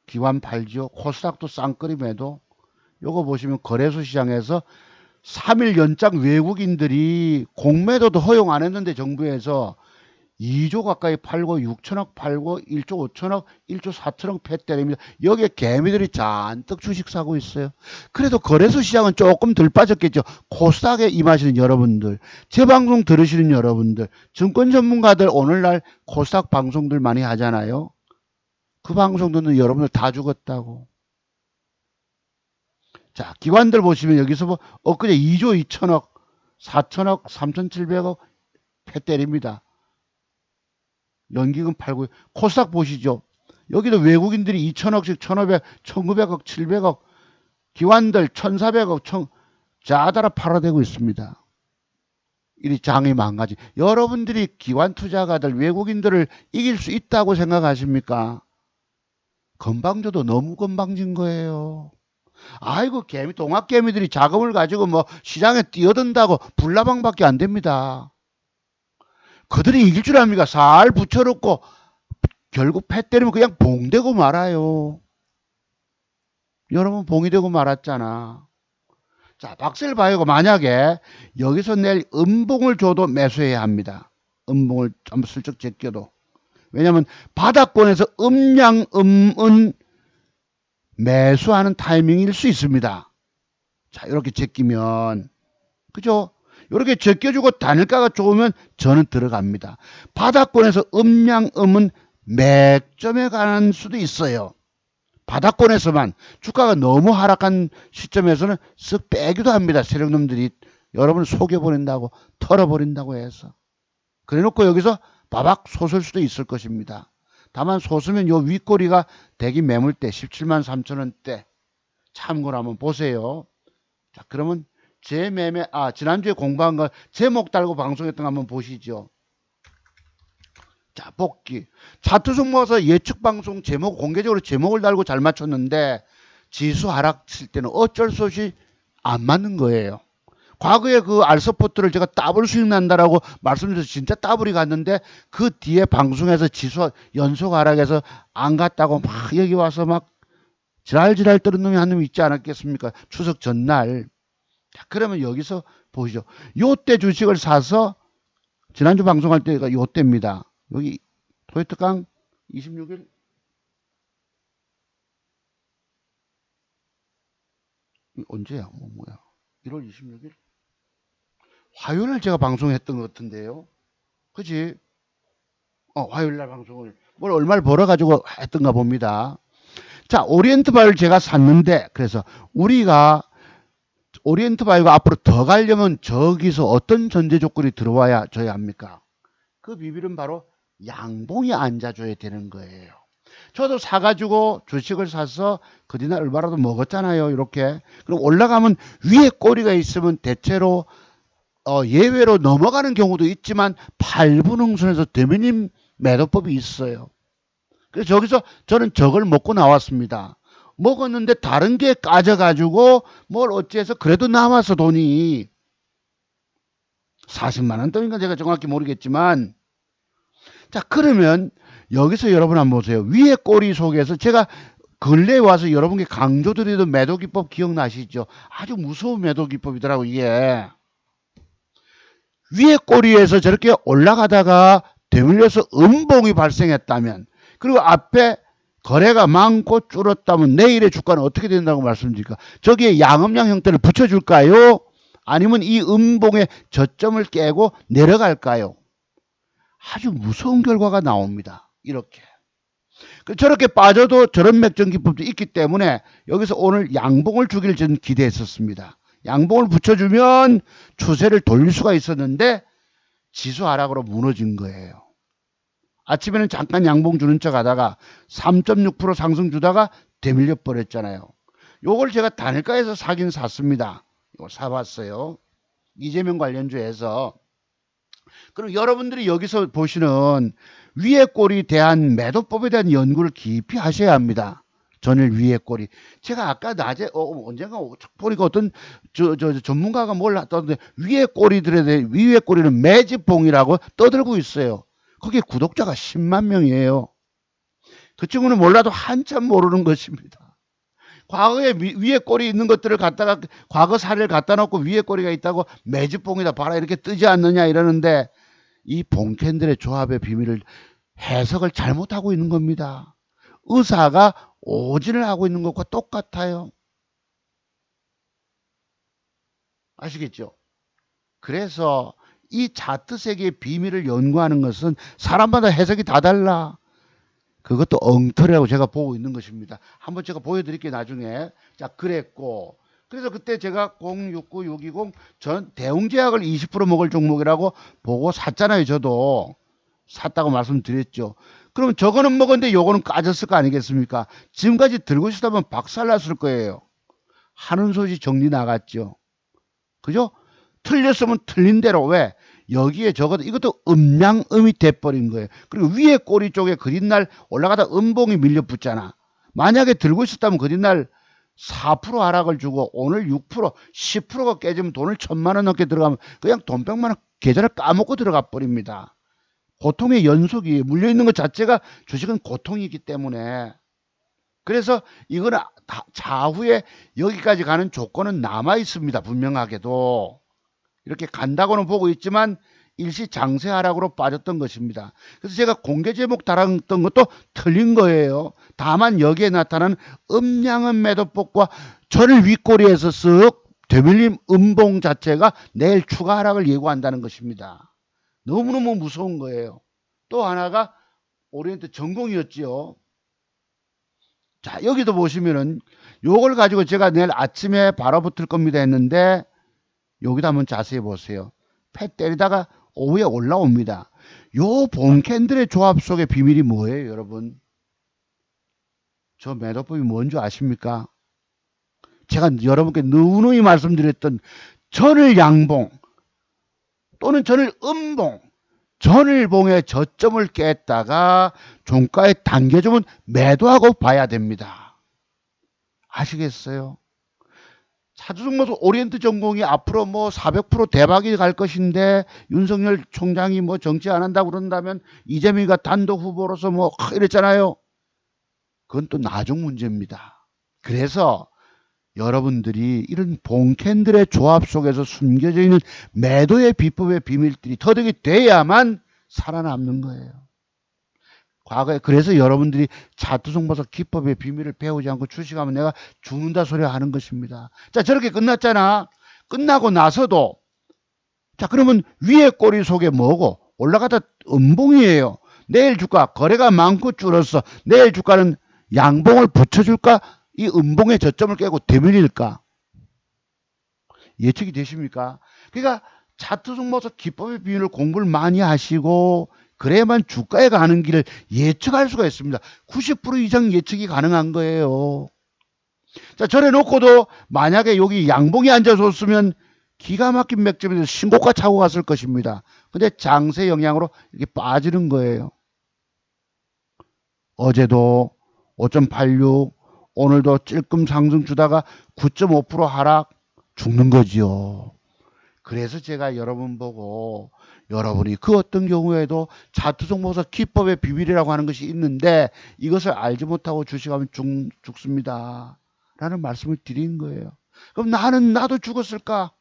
기관 팔죠. 코스닥도 쌍끌이 매도. 요거 보시면 거래소 시장에서 3일 연장 외국인들이 공매도도 허용 안 했는데 정부에서 2조 가까이 팔고 6천억 팔고 1조 5천억 1조 4천억 패 때립니다. 여기에 개미들이 잔뜩 주식 사고 있어요. 그래도 거래소 시장은 조금 덜 빠졌겠죠. 코스닥에 임하시는 여러분들, 제 방송 들으시는 여러분들, 증권 전문가들 오늘날 코스닥 방송들 많이 하잖아요. 그 방송 듣는 여러분들 다 죽었다고. 자, 기관들 보시면 여기서 엊그제 2조 2천억, 4천억, 3,700억 패 때립니다. 연기금 팔고, 코스닥 보시죠. 여기도 외국인들이 2천억씩 1,500, 1,900억, 700억, 기관들 1,400억, 자다라 팔아대고 있습니다. 이 장이 망가지. 여러분들이 기관 투자가들, 외국인들을 이길 수 있다고 생각하십니까? 건방져도 너무 건방진 거예요. 아이고, 동학개미들이 자금을 가지고 시장에 뛰어든다고 불나방밖에 안 됩니다. 그들이 이길 줄 압니까? 살 붙여놓고 결국 패 때리면 그냥 봉되고 말아요. 여러분 봉이 되고 말았잖아. 자, 박셀바이오가 만약에 여기서 내일 음봉을 줘도 매수해야 합니다. 음봉을 한번 슬쩍 제껴도. 왜냐하면 바닥권에서 음양 음은 매수하는 타이밍일 수 있습니다. 자, 이렇게 제끼면, 그죠? 이렇게 제껴주고 단일가가 좋으면 저는 들어갑니다. 바닥권에서 음양 음은 맥점에 가는 수도 있어요. 바닥권에서만. 주가가 너무 하락한 시점에서는 쓱 빼기도 합니다. 세력놈들이 여러분을 속여버린다고, 털어버린다고 해서. 그래놓고 여기서 바박 솟을 수도 있을 것입니다. 다만 솟으면 요 윗꼬리가 대기 매물대 17만 3천 원대 참고로 한번 보세요. 자, 그러면 제 매매, 지난주에 공부한 거 제목 달고 방송했던 거 한번 보시죠. 자, 복귀. 차트 종목에서 예측 방송 제목, 공개적으로 제목을 달고 잘 맞췄는데 지수 하락 칠 때는 어쩔 수 없이 안 맞는 거예요. 과거에 그 알서포트를 제가 더블 수익 난다라고 말씀드려서 진짜 더블이 갔는데 그 뒤에 방송에서 지수 연속 하락해서 안 갔다고 막 여기 와서 막 지랄지랄 떨은 놈이 한 놈 있지 않았겠습니까? 추석 전날. 자, 그러면 여기서 보시죠. 요때 주식을 사서 지난주 방송할 때가 요때입니다. 여기 토요특강 26일 언제야? 뭐야? 1월 26일? 화요일날 제가 방송했던 것 같은데요. 그지? 화요일날 방송을 뭘 얼마를 벌어가지고 했던가 봅니다. 자, 오리엔트바이오를 제가 샀는데 그래서 우리가 오리엔트바이오가 앞으로 더 가려면 저기서 어떤 전제 조건이 들어와야 줘야 합니까? 그 비밀은 바로 양봉이 앉아줘야 되는 거예요. 저도 사가지고 주식을 사서 그 뒤날 얼마라도 먹었잖아요. 이렇게. 그럼 올라가면 위에 꼬리가 있으면 대체로 예외로 넘어가는 경우도 있지만 8분응선에서 대면님 매도법이 있어요. 그래서 저기서 저는 저걸 먹고 나왔습니다. 먹었는데 다른 게 까져가지고 뭘 어찌해서 그래도 남아서 돈이 40만 원 돈인가 제가 정확히 모르겠지만, 자 그러면 여기서 여러분 한번 보세요. 위에 꼬리 속에서 제가 근래에 와서 여러분께 강조드리던 매도기법 기억나시죠? 아주 무서운 매도기법이더라고 이게. 위에 꼬리에서 저렇게 올라가다가 되물려서 음봉이 발생했다면, 그리고 앞에 거래가 많고 줄었다면 내일의 주가는 어떻게 된다고 말씀드릴까? 저기에 양음양 형태를 붙여줄까요? 아니면 이 음봉의 저점을 깨고 내려갈까요? 아주 무서운 결과가 나옵니다. 이렇게. 저렇게 빠져도 저런 맥점 기법도 있기 때문에 여기서 오늘 양봉을 주기를 저는 기대했었습니다. 양봉을 붙여주면 추세를 돌릴 수가 있었는데 지수 하락으로 무너진 거예요. 아침에는 잠깐 양봉 주는 척 하다가 3.6% 상승 주다가 되밀려 버렸잖아요. 요걸 제가 단일가에서 사긴 샀습니다. 이거 사봤어요. 이재명 관련주에서. 그럼 여러분들이 여기서 보시는 위에 꼬리 대한 매도법에 대한 연구를 깊이 하셔야 합니다. 전일 위에 꼬리. 제가 아까 낮에 언젠가 보니까 어떤 전문가가 뭘 떠드는데 위에 꼬리들에 대해 위에 꼬리는 매집봉이라고 떠들고 있어요. 거기에 구독자가 10만 명이에요. 그 친구는 몰라도 한참 모르는 것입니다. 과거에 위에 꼬리 있는 것들을 갖다가 과거 사례를 갖다 놓고 위에 꼬리가 있다고 매집봉이다 봐라 이렇게 뜨지 않느냐 이러는데, 이 봉캔들의 조합의 비밀을 해석을 잘못하고 있는 겁니다. 의사가 오진을 하고 있는 것과 똑같아요. 아시겠죠? 그래서 이 차트 세계의 비밀을 연구하는 것은 사람마다 해석이 다 달라. 그것도 엉터리라고 제가 보고 있는 것입니다. 한번 제가 보여드릴게요 나중에. 자 그랬고, 그래서 그때 제가 069620 전 대웅제약을 20% 먹을 종목이라고 보고 샀잖아요. 저도 샀다고 말씀드렸죠. 그럼 저거는 먹었는데 요거는 까졌을 거 아니겠습니까? 지금까지 들고 있었다면 박살났을 거예요. 하는 소리 정리 나갔죠. 그죠? 틀렸으면 틀린 대로. 왜? 여기에 적어도 이것도 음양음이 돼버린 거예요. 그리고 위에 꼬리 쪽에 그린날 올라가다 음봉이 밀려붙잖아. 만약에 들고 있었다면 그린날 4% 하락을 주고 오늘 6%, 10%가 깨지면 돈을 1,000만 원 넘게 들어가면 그냥 돈 100만 원 계좌를 까먹고 들어가 버립니다. 고통의 연속이 물려있는 것 자체가 주식은 고통이기 때문에. 그래서 이거는 차후에 여기까지 가는 조건은 남아 있습니다. 분명하게도. 이렇게 간다고는 보고 있지만 일시 장세 하락으로 빠졌던 것입니다. 그래서 제가 공개 제목 달았던 것도 틀린 거예요. 다만 여기에 나타난 음양은 매도법과 저를 윗꼬리에서 쓱 되밀림 음봉 자체가 내일 추가 하락을 예고한다는 것입니다. 너무너무 무서운 거예요. 또 하나가 오리엔트 전공이었지요. 자 여기도 보시면은 요걸 가지고 제가 내일 아침에 바로 붙을 겁니다 했는데, 여기다 한번 자세히 보세요. 패 때리다가 오후에 올라옵니다. 요 봉캔들의 조합 속의 비밀이 뭐예요 여러분? 저 매도법이 뭔지 아십니까? 제가 여러분께 누누이 말씀드렸던 전일 양봉 또는 전일 음봉, 전일봉의 저점을 깼다가 종가에 당겨주면 매도하고 봐야 됩니다. 아시겠어요? 차주승모도 오리엔트 전공이 앞으로 뭐 400% 대박이 갈 것인데 윤석열 총장이 뭐 정치 안 한다고 그런다면 이재명이가 단독 후보로서 뭐 이랬잖아요. 그건 또 나중 문제입니다. 그래서 여러분들이 이런 봉캔들의 조합 속에서 숨겨져 있는 매도의 비법의 비밀들이 터득이 돼야만 살아남는 거예요. 과거에 그래서 여러분들이 차트송보서 기법의 비밀을 배우지 않고 주식하면 내가 죽는다 소리 하는 것입니다. 자 저렇게 끝났잖아. 끝나고 나서도 자 그러면 위에 꼬리 속에 뭐고 올라가다 음봉이에요. 내일 주가 거래가 많고 줄었어. 내일 주가는 양봉을 붙여줄까? 이 음봉의 저점을 깨고 되밀릴까? 예측이 되십니까? 그러니까 차트 송보서 기법의 비밀을 공부를 많이 하시고 그래야만 주가에 가는 길을 예측할 수가 있습니다. 90% 이상 예측이 가능한 거예요. 자, 저래 놓고도 만약에 여기 양봉이 앉아줬으면 기가 막힌 맥점에서 신고가 차고 갔을 것입니다. 근데 장세 영향으로 이렇게 빠지는 거예요. 어제도 5.86, 오늘도 찔끔 상승 주다가 9.5% 하락 죽는 거지요. 그래서 제가 여러분 보고 여러분이 그 어떤 경우에도 차트 종목에서 기법의 비밀이라고 하는 것이 있는데 이것을 알지 못하고 주식하면 죽습니다. 라는 말씀을 드린 거예요. 그럼 나도 죽었을까?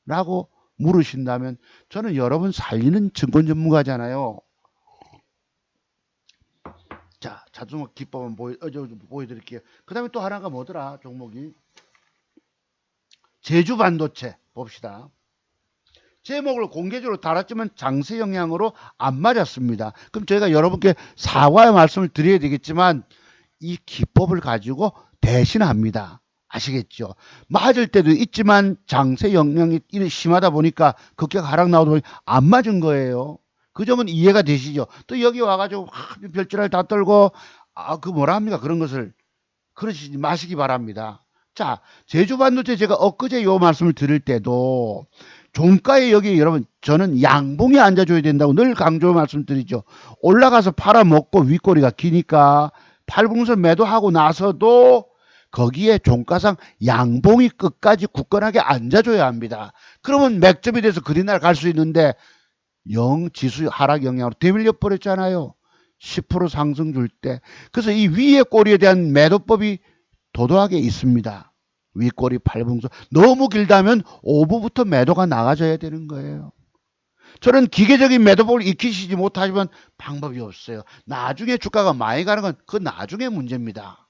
라고 물으신다면 저는 여러분 살리는 증권 전문가잖아요. 자, 차트종목 기법은 보여드릴게요. 그 다음에 또 하나가 뭐더라, 종목이? 제주반도체 봅시다. 제목을 공개적으로 달았지만 장세 영향으로 안 맞았습니다. 그럼 저희가 여러분께 사과의 말씀을 드려야 되겠지만 이 기법을 가지고 대신합니다. 아시겠죠? 맞을 때도 있지만 장세 영향이 심하다 보니까 급격 하락 나오다 보니 안 맞은 거예요. 그 점은 이해가 되시죠? 또 여기 와가지고 별지랄 다 떨고 그 뭐라 합니까? 그런 것을 그러시지 마시기 바랍니다. 자, 제주반도체 제가 엊그제 요 말씀을 드릴 때도 종가에 여기 여러분 저는 양봉에 앉아줘야 된다고 늘 강조 말씀드리죠. 올라가서 팔아먹고 윗꼬리가 기니까 팔봉선 매도하고 나서도 거기에 종가상 양봉이 끝까지 굳건하게 앉아줘야 합니다. 그러면 맥점이 돼서 그리날 갈 수 있는데 지수 하락 영향으로 되밀려 버렸잖아요. 10% 상승 줄 때. 그래서 이 위의 꼬리에 대한 매도법이 도도하게 있습니다. 윗꼬리 팔봉선 너무 길다면 오부부터 매도가 나가져야 되는 거예요. 저는 기계적인 매도법을 익히시지 못하지만 방법이 없어요. 나중에 주가가 많이 가는 건 그 나중에 문제입니다.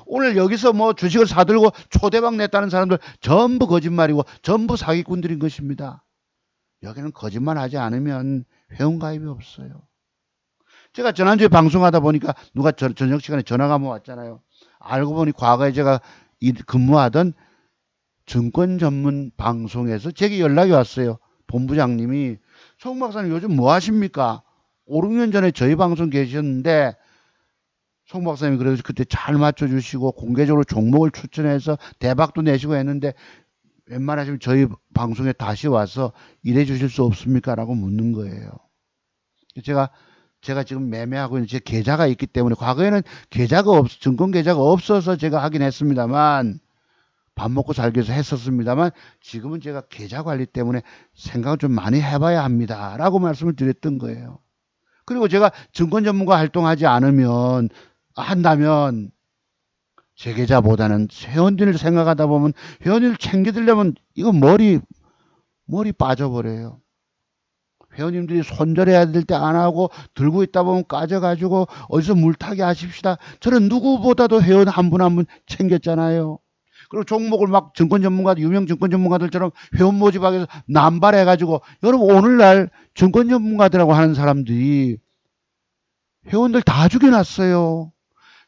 오늘 여기서 뭐 주식을 사들고 초대박 냈다는 사람들 전부 거짓말이고 전부 사기꾼들인 것입니다. 여기는 거짓말하지 않으면 회원가입이 없어요. 제가 지난주에 방송하다 보니까 누가 저녁 시간에 전화가 한번 왔잖아요. 알고 보니 과거에 제가 근무하던 증권 전문 방송에서 제게 연락이 왔어요. 본부장님이 송 박사님 요즘 뭐 하십니까? 5, 6년 전에 저희 방송 계셨는데 송 박사님이 그래서 그때 잘 맞춰주시고 공개적으로 종목을 추천해서 대박도 내시고 했는데 웬만하시면 저희 방송에 다시 와서 일해 주실 수 없습니까? 라고 묻는 거예요. 제가 지금 매매하고 있는 제 계좌가 있기 때문에 과거에는 증권 계좌가 없어서 제가 하긴 했습니다만 밥 먹고 살기 위해서 했었습니다만 지금은 제가 계좌 관리 때문에 생각을 좀 많이 해봐야 합니다. 라고 말씀을 드렸던 거예요. 그리고 제가 증권 전문가 활동하지 한다면 제 계좌보다는 회원들을 생각하다 보면 회원들을 챙겨드리려면 이거 머리 빠져버려요. 회원님들이 손절해야 될 때 안 하고 들고 있다 보면 까져가지고 어디서 물타기 하십시다. 저는 누구보다도 회원 한 분 한 분 챙겼잖아요. 그리고 종목을 막 유명 증권 전문가들처럼 회원 모집하기 위해서 남발해가지고 여러분 오늘날 증권 전문가들하고 하는 사람들이 회원들 다 죽여놨어요.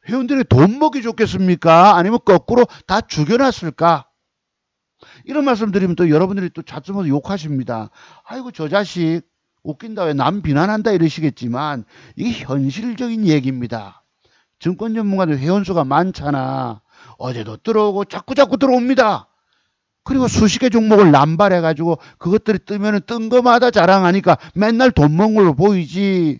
회원들이 돈 먹이 좋겠습니까? 아니면 거꾸로 다 죽여놨을까? 이런 말씀 드리면 또 여러분들이 또 자칫해서 욕하십니다. 아이고 저 자식 웃긴다 왜 남 비난한다 이러시겠지만 이게 현실적인 얘기입니다. 증권 전문가들 회원수가 많잖아. 어제도 들어오고 자꾸 들어옵니다. 그리고 수십 개 종목을 남발해가지고 그것들이 뜨면은 뜬 거마다 자랑하니까 맨날 돈 먹는 걸로 보이지.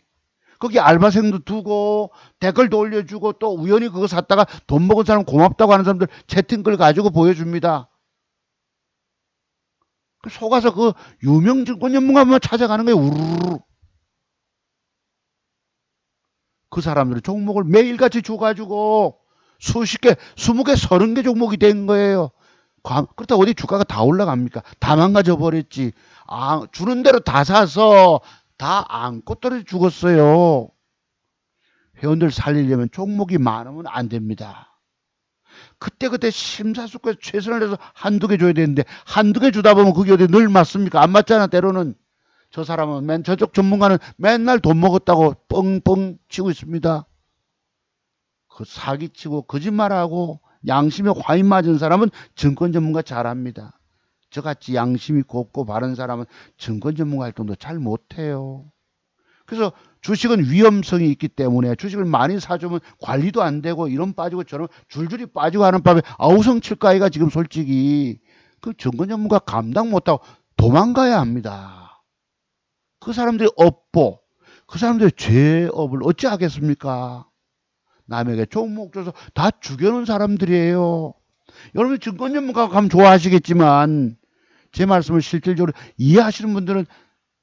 거기 알바생도 두고 댓글도 올려주고 또 우연히 그거 샀다가 돈 먹은 사람 고맙다고 하는 사람들 채팅글 가지고 보여줍니다. 속아서 그 유명 증권 전문가만 찾아가는 거예요. 우르르. 그 사람들이 종목을 매일같이 줘가지고 수십 개, 20개, 30개 종목이 된 거예요. 그렇다고 어디 주가가 다 올라갑니까? 다 망가져 버렸지. 주는 대로 다 사서 다 안고 떨어져 죽었어요. 회원들 살리려면 종목이 많으면 안 됩니다. 그때 심사숙고해서 최선을 다해서 한두 개 줘야 되는데 한두 개 주다 보면 그게 어디 늘 맞습니까? 안 맞잖아. 때로는 저 사람은 저쪽 전문가는 맨날 돈 먹었다고 뻥뻥 치고 있습니다. 그 사기치고 거짓말하고 양심에 화인 맞은 사람은 증권 전문가 잘합니다. 저같이 양심이 곱고 바른 사람은 증권 전문가 활동도 잘 못해요. 그래서 주식은 위험성이 있기 때문에 주식을 많이 사주면 관리도 안 되고 이런 빠지고 저런 줄줄이 빠지고 하는 바람에 아우성칠까이가 지금 솔직히 그 증권 전문가 감당 못하고 도망가야 합니다. 그 사람들이 업보, 그 사람들이 죄업을 어찌 하겠습니까? 남에게 종목 줘서 다 죽여놓은 사람들이에요. 여러분 증권 전문가 가면 좋아하시겠지만 제 말씀을 실질적으로 이해하시는 분들은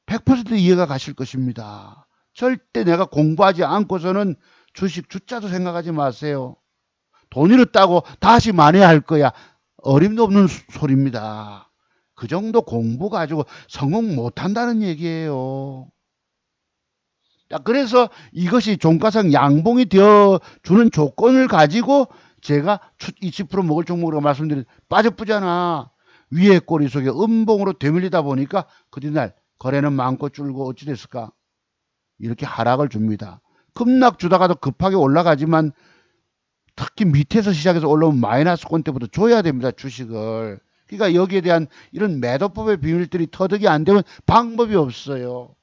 100% 이해가 가실 것입니다. 절대 내가 공부하지 않고서는 주식 주자도 생각하지 마세요. 돈 잃었다고 다시 만회할 거야. 어림도 없는 소리입니다. 그 정도 공부 가지고 성공 못한다는 얘기예요. 그래서 이것이 종가상 양봉이 되어 주는 조건을 가지고 제가 20% 먹을 종목으로 말씀드린 빠져쁘잖아. 위에 꼬리 속에 음봉으로 되밀리다 보니까 그 뒤날 거래는 많고 줄고 어찌 됐을까? 이렇게 하락을 줍니다. 급락 주다가도 급하게 올라가지만 특히 밑에서 시작해서 올라오면 마이너스권 때부터 줘야 됩니다. 주식을. 그러니까 여기에 대한 이런 매도법의 비밀들이 터득이 안 되면 방법이 없어요.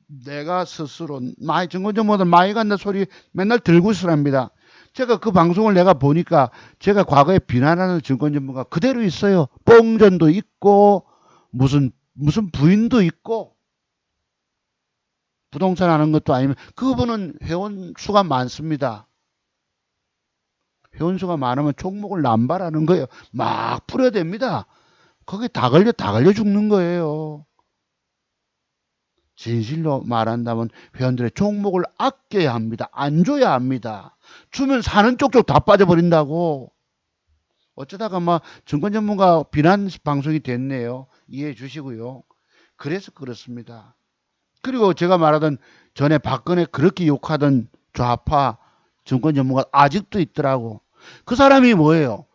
내가 스스로 많이 증권정보들 많이 간다 소리 맨날 들고 있으랍니다. 제가 그 방송을 내가 보니까 제가 과거에 비난하는 증권전문가 그대로 있어요. 뻥전도 있고 무슨 부인도 있고 부동산 하는 것도 아니면 그분은 회원 수가 많습니다. 회원 수가 많으면 종목을 남발하는 거예요. 막 뿌려댑니다. 거기 다 걸려 죽는 거예요. 진실로 말한다면 회원들의 종목을 아껴야 합니다. 안 줘야 합니다. 주면 사는 쪽쪽 다 빠져버린다고. 어쩌다가 막 증권 전문가 비난 방송이 됐네요. 이해해 주시고요. 그래서 그렇습니다. 그리고 제가 말하던 전에 박근혜 그렇게 욕하던 좌파 증권 전문가 아직도 있더라고. 그 사람이 뭐예요?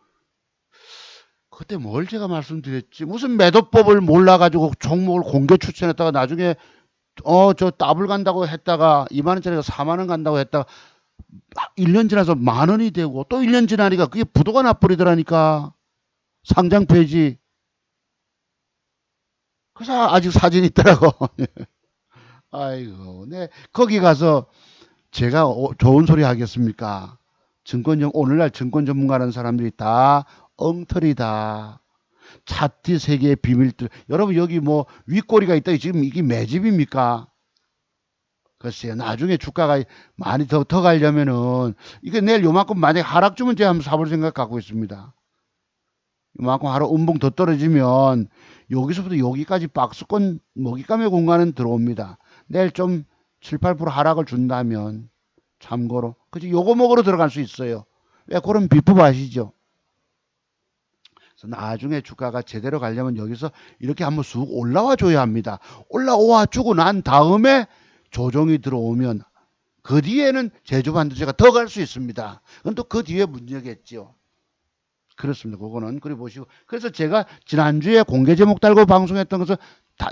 그때 뭘 제가 말씀드렸지? 무슨 매도법을 몰라가지고 종목을 공개 추천했다가 나중에 저 더블 간다고 했다가 2만 원짜리가 4만 원 간다고 했다가 1년 지나서 만 원이 되고 또 1년 지나니까 그게 부도가 나버리더라니까. 상장 폐지. 그래서 아직 사진이 있더라고. 아이고, 네. 거기 가서 제가 좋은 소리 하겠습니까? 오늘날 증권 전문가라는 사람들이 다 엉터리다. 차트 세계의 비밀들. 여러분 여기 뭐 윗꼬리가 있다. 지금 이게 매집입니까? 글쎄요. 나중에 주가가 많이 더 가려면은 이게 내일 요만큼 만약에 하락 주면 제가 한번 사볼 생각 갖고 있습니다. 요만큼 하루 음봉 더 떨어지면 여기서부터 여기까지 박스권 먹잇감의 공간은 들어옵니다. 내일 좀 7, 8% 하락을 준다면 참고로 그치 요거 먹으러 들어갈 수 있어요. 왜 그런 비법 아시죠? 그래서 나중에 주가가 제대로 가려면 여기서 이렇게 한번 쑥 올라와 줘야 합니다. 올라와 주고 난 다음에 조정이 들어오면 그 뒤에는 제주 반도체가 더 갈 수 있습니다. 그건 또 그 뒤에 문제겠죠. 그렇습니다. 그거는 그리 보시고 그래서 제가 지난주에 공개 제목 달고 방송했던 것은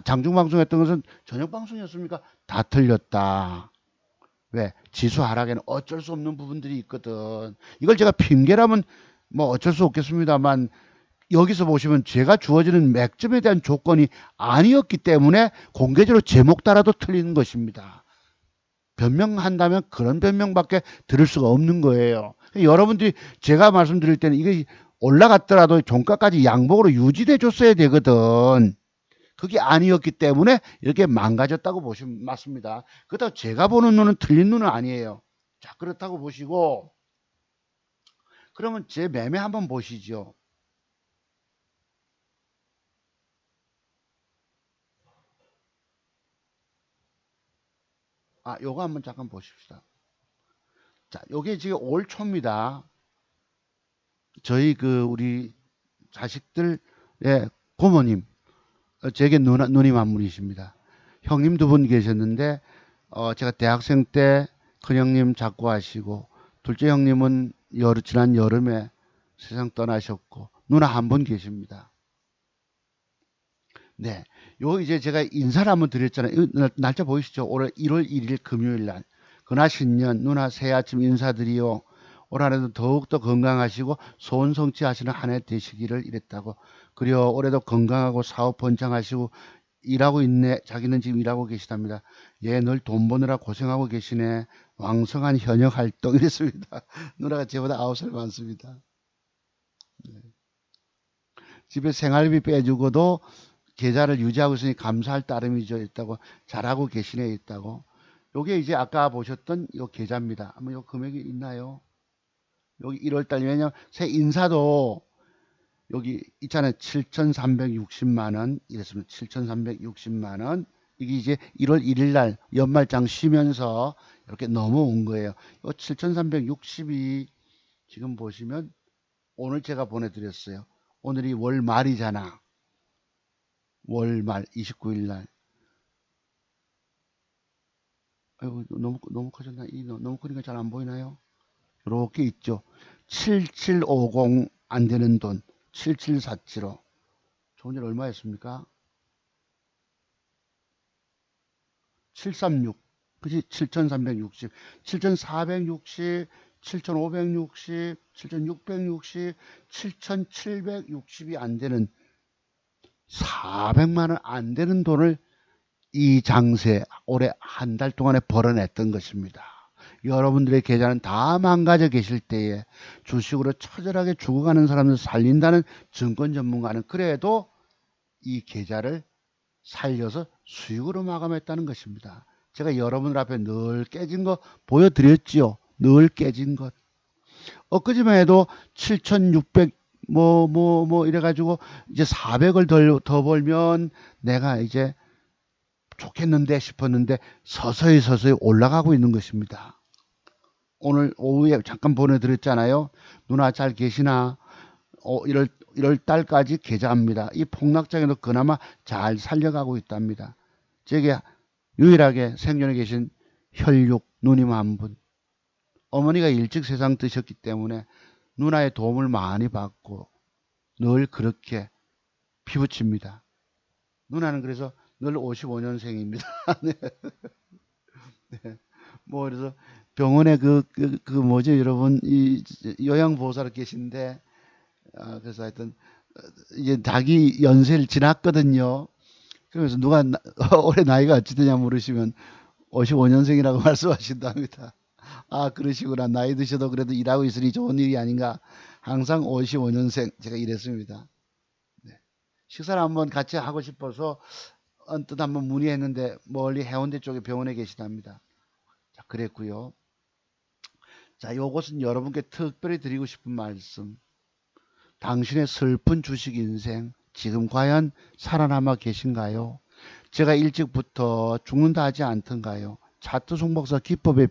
장중 방송했던 것은 저녁 방송이었습니까? 다 틀렸다. 왜? 지수 하락에는 어쩔 수 없는 부분들이 있거든. 이걸 제가 핑계라면 뭐 어쩔 수 없겠습니다만 여기서 보시면 제가 주어지는 맥점에 대한 조건이 아니었기 때문에 공개적으로 제목 따라도 틀리는 것입니다. 변명한다면 그런 변명밖에 들을 수가 없는 거예요. 여러분들이 제가 말씀드릴 때는 이게 올라갔더라도 종가까지 양봉으로 유지돼 줬어야 되거든. 그게 아니었기 때문에 이렇게 망가졌다고 보시면 맞습니다. 그렇다고 제가 보는 눈은 틀린 눈은 아니에요. 자, 그렇다고 보시고 그러면 제 매매 한번 보시죠. 요거 한번 잠깐 보십시다. 자, 요게 지금 올 초입니다. 저희 우리 자식들의 고모님, 제게 누님 한 분이십니다. 형님 두 분 계셨는데, 제가 대학생 때 큰형님 잡고 하시고, 둘째 형님은 지난 여름에 세상 떠나셨고, 누나 한 분 계십니다. 네. 이제 제가 인사를 한번 드렸잖아요. 날짜 보이시죠? 올해 1월 1일 금요일 날. 그나 신년, 누나 새 아침 인사드리요. 올 한해도 더욱더 건강하시고 소원성취하시는 한 해 되시기를 이랬다고. 그리고 올해도 건강하고 사업 번창하시고 일하고 있네. 자기는 지금 일하고 계시답니다. 얘 늘 돈 버느라 고생하고 계시네. 왕성한 현역 활동 이랬습니다. 누나가 저보다 9살 많습니다. 집에 생활비 빼주고도 계좌를 유지하고 있으니 감사할 따름이죠. 있다고 잘하고 계시네 있다고. 요게 이제 아까 보셨던 요 계좌입니다. 한번 요 금액이 있나요? 여기 1월달 왜냐면 새 인사도 여기 있잖아요. 7,360만 원 이랬습니다. 7,360만 원. 이게 이제 1월 1일 날 연말장 쉬면서 이렇게 넘어온 거예요. 요 7,360이 지금 보시면 오늘 제가 보내드렸어요. 오늘이 월 말이잖아. 월 말 29일 날. 아이고 너무 커졌나? 너무 크니까 잘 안 보이나요? 이렇게 있죠. 7750 안 되는 돈. 7747호. 조금 전에 얼마였습니까? 736. 그지? 7360, 7460, 7560, 7660, 7760이 안 되는 400만 원 안 되는 돈을 이 장세 올해 한 달 동안에 벌어냈던 것입니다. 여러분들의 계좌는 다 망가져 계실 때에 주식으로 처절하게 죽어가는 사람을 살린다는 증권 전문가는 그래도 이 계좌를 살려서 수익으로 마감했다는 것입니다. 제가 여러분들 앞에 늘 깨진 거 보여드렸지요. 늘 깨진 것. 엊그제만 해도 7,600 이래가지고 이제 400을 더 벌면 내가 이제 좋겠는데 싶었는데 서서히 올라가고 있는 것입니다. 오늘 오후에 잠깐 보내드렸잖아요. 누나 잘 계시나? 1월 달까지 계좌입니다. 이 폭락장에도 그나마 잘 살려가고 있답니다. 제게 유일하게 생존해 계신 혈육 누님 한 분. 어머니가 일찍 세상 뜨셨기 때문에 누나의 도움을 많이 받고 늘 그렇게 피부칩니다. 누나는 그래서 늘 55년생입니다. 네. 네. 뭐 그래서 병원에 뭐죠 여러분 이 요양보호사로 계신데 그래서 하여튼 이제 자기 연세를 지났거든요. 그러면서 누가 올해 나이가 어찌 되냐 물으시면 55년생이라고 말씀하신답니다. 아 그러시구나. 나이 드셔도 그래도 일하고 있으니 좋은 일이 아닌가. 항상 55년생 제가 이랬습니다. 네. 식사를 한번 같이 하고 싶어서 언뜻 한번 문의했는데 멀리 해운대 쪽에 병원에 계시답니다. 자 그랬고요. 자 요것은 여러분께 특별히 드리고 싶은 말씀. 당신의 슬픈 주식 인생 지금 과연 살아남아 계신가요? 제가 일찍부터 죽는다 하지 않던가요? 차트 송박사 기법의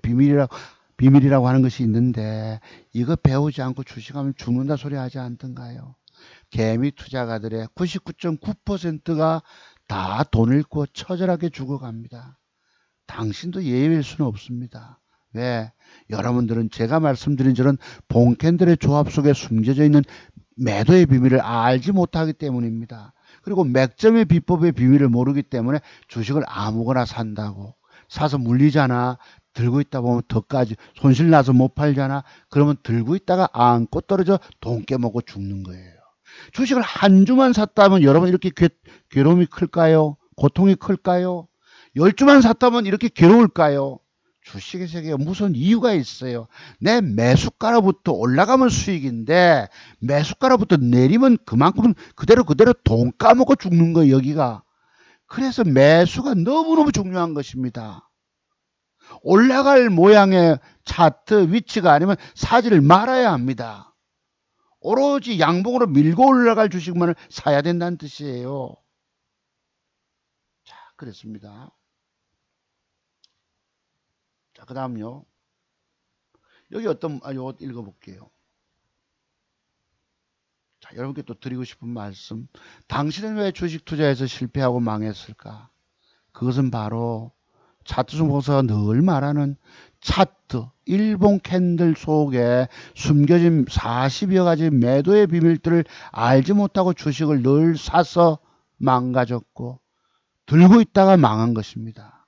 비밀이라고 하는 것이 있는데 이거 배우지 않고 주식하면 죽는다 소리 하지 않던가요? 개미 투자가들의 99.9%가 다 돈 잃고 처절하게 죽어갑니다. 당신도 예외일 수는 없습니다. 왜? 여러분들은 제가 말씀드린 저런 봉캔들의 조합 속에 숨겨져 있는 매도의 비밀을 알지 못하기 때문입니다. 그리고 맥점의 비법의 비밀을 모르기 때문에 주식을 아무거나 산다고. 사서 물리잖아. 들고 있다 보면 더까지 손실 나서 못 팔잖아. 그러면 들고 있다가 안고 떨어져 돈 깨먹고 죽는 거예요. 주식을 한 주만 샀다면 여러분 이렇게 괴로움이 클까요? 고통이 클까요? 10주만 샀다면 이렇게 괴로울까요? 주식의 세계가 무슨 이유가 있어요. 내 매수가로부터 올라가면 수익인데 매수가로부터 내리면 그만큼 그대로 돈 까먹고 죽는 거예요. 여기가. 그래서 매수가 너무너무 중요한 것입니다. 올라갈 모양의 차트 위치가 아니면 사지를 말아야 합니다. 오로지 양봉으로 밀고 올라갈 주식만을 사야 된다는 뜻이에요. 자, 그렇습니다. 자, 그 다음요. 여기 요거 읽어볼게요. 자, 여러분께 또 드리고 싶은 말씀. 당신은 왜 주식 투자에서 실패하고 망했을까? 그것은 바로 차트 중공사가 늘 말하는 차트, 일본 캔들 속에 숨겨진 40여 가지 매도의 비밀들을 알지 못하고 주식을 늘 사서 망가졌고 들고 있다가 망한 것입니다.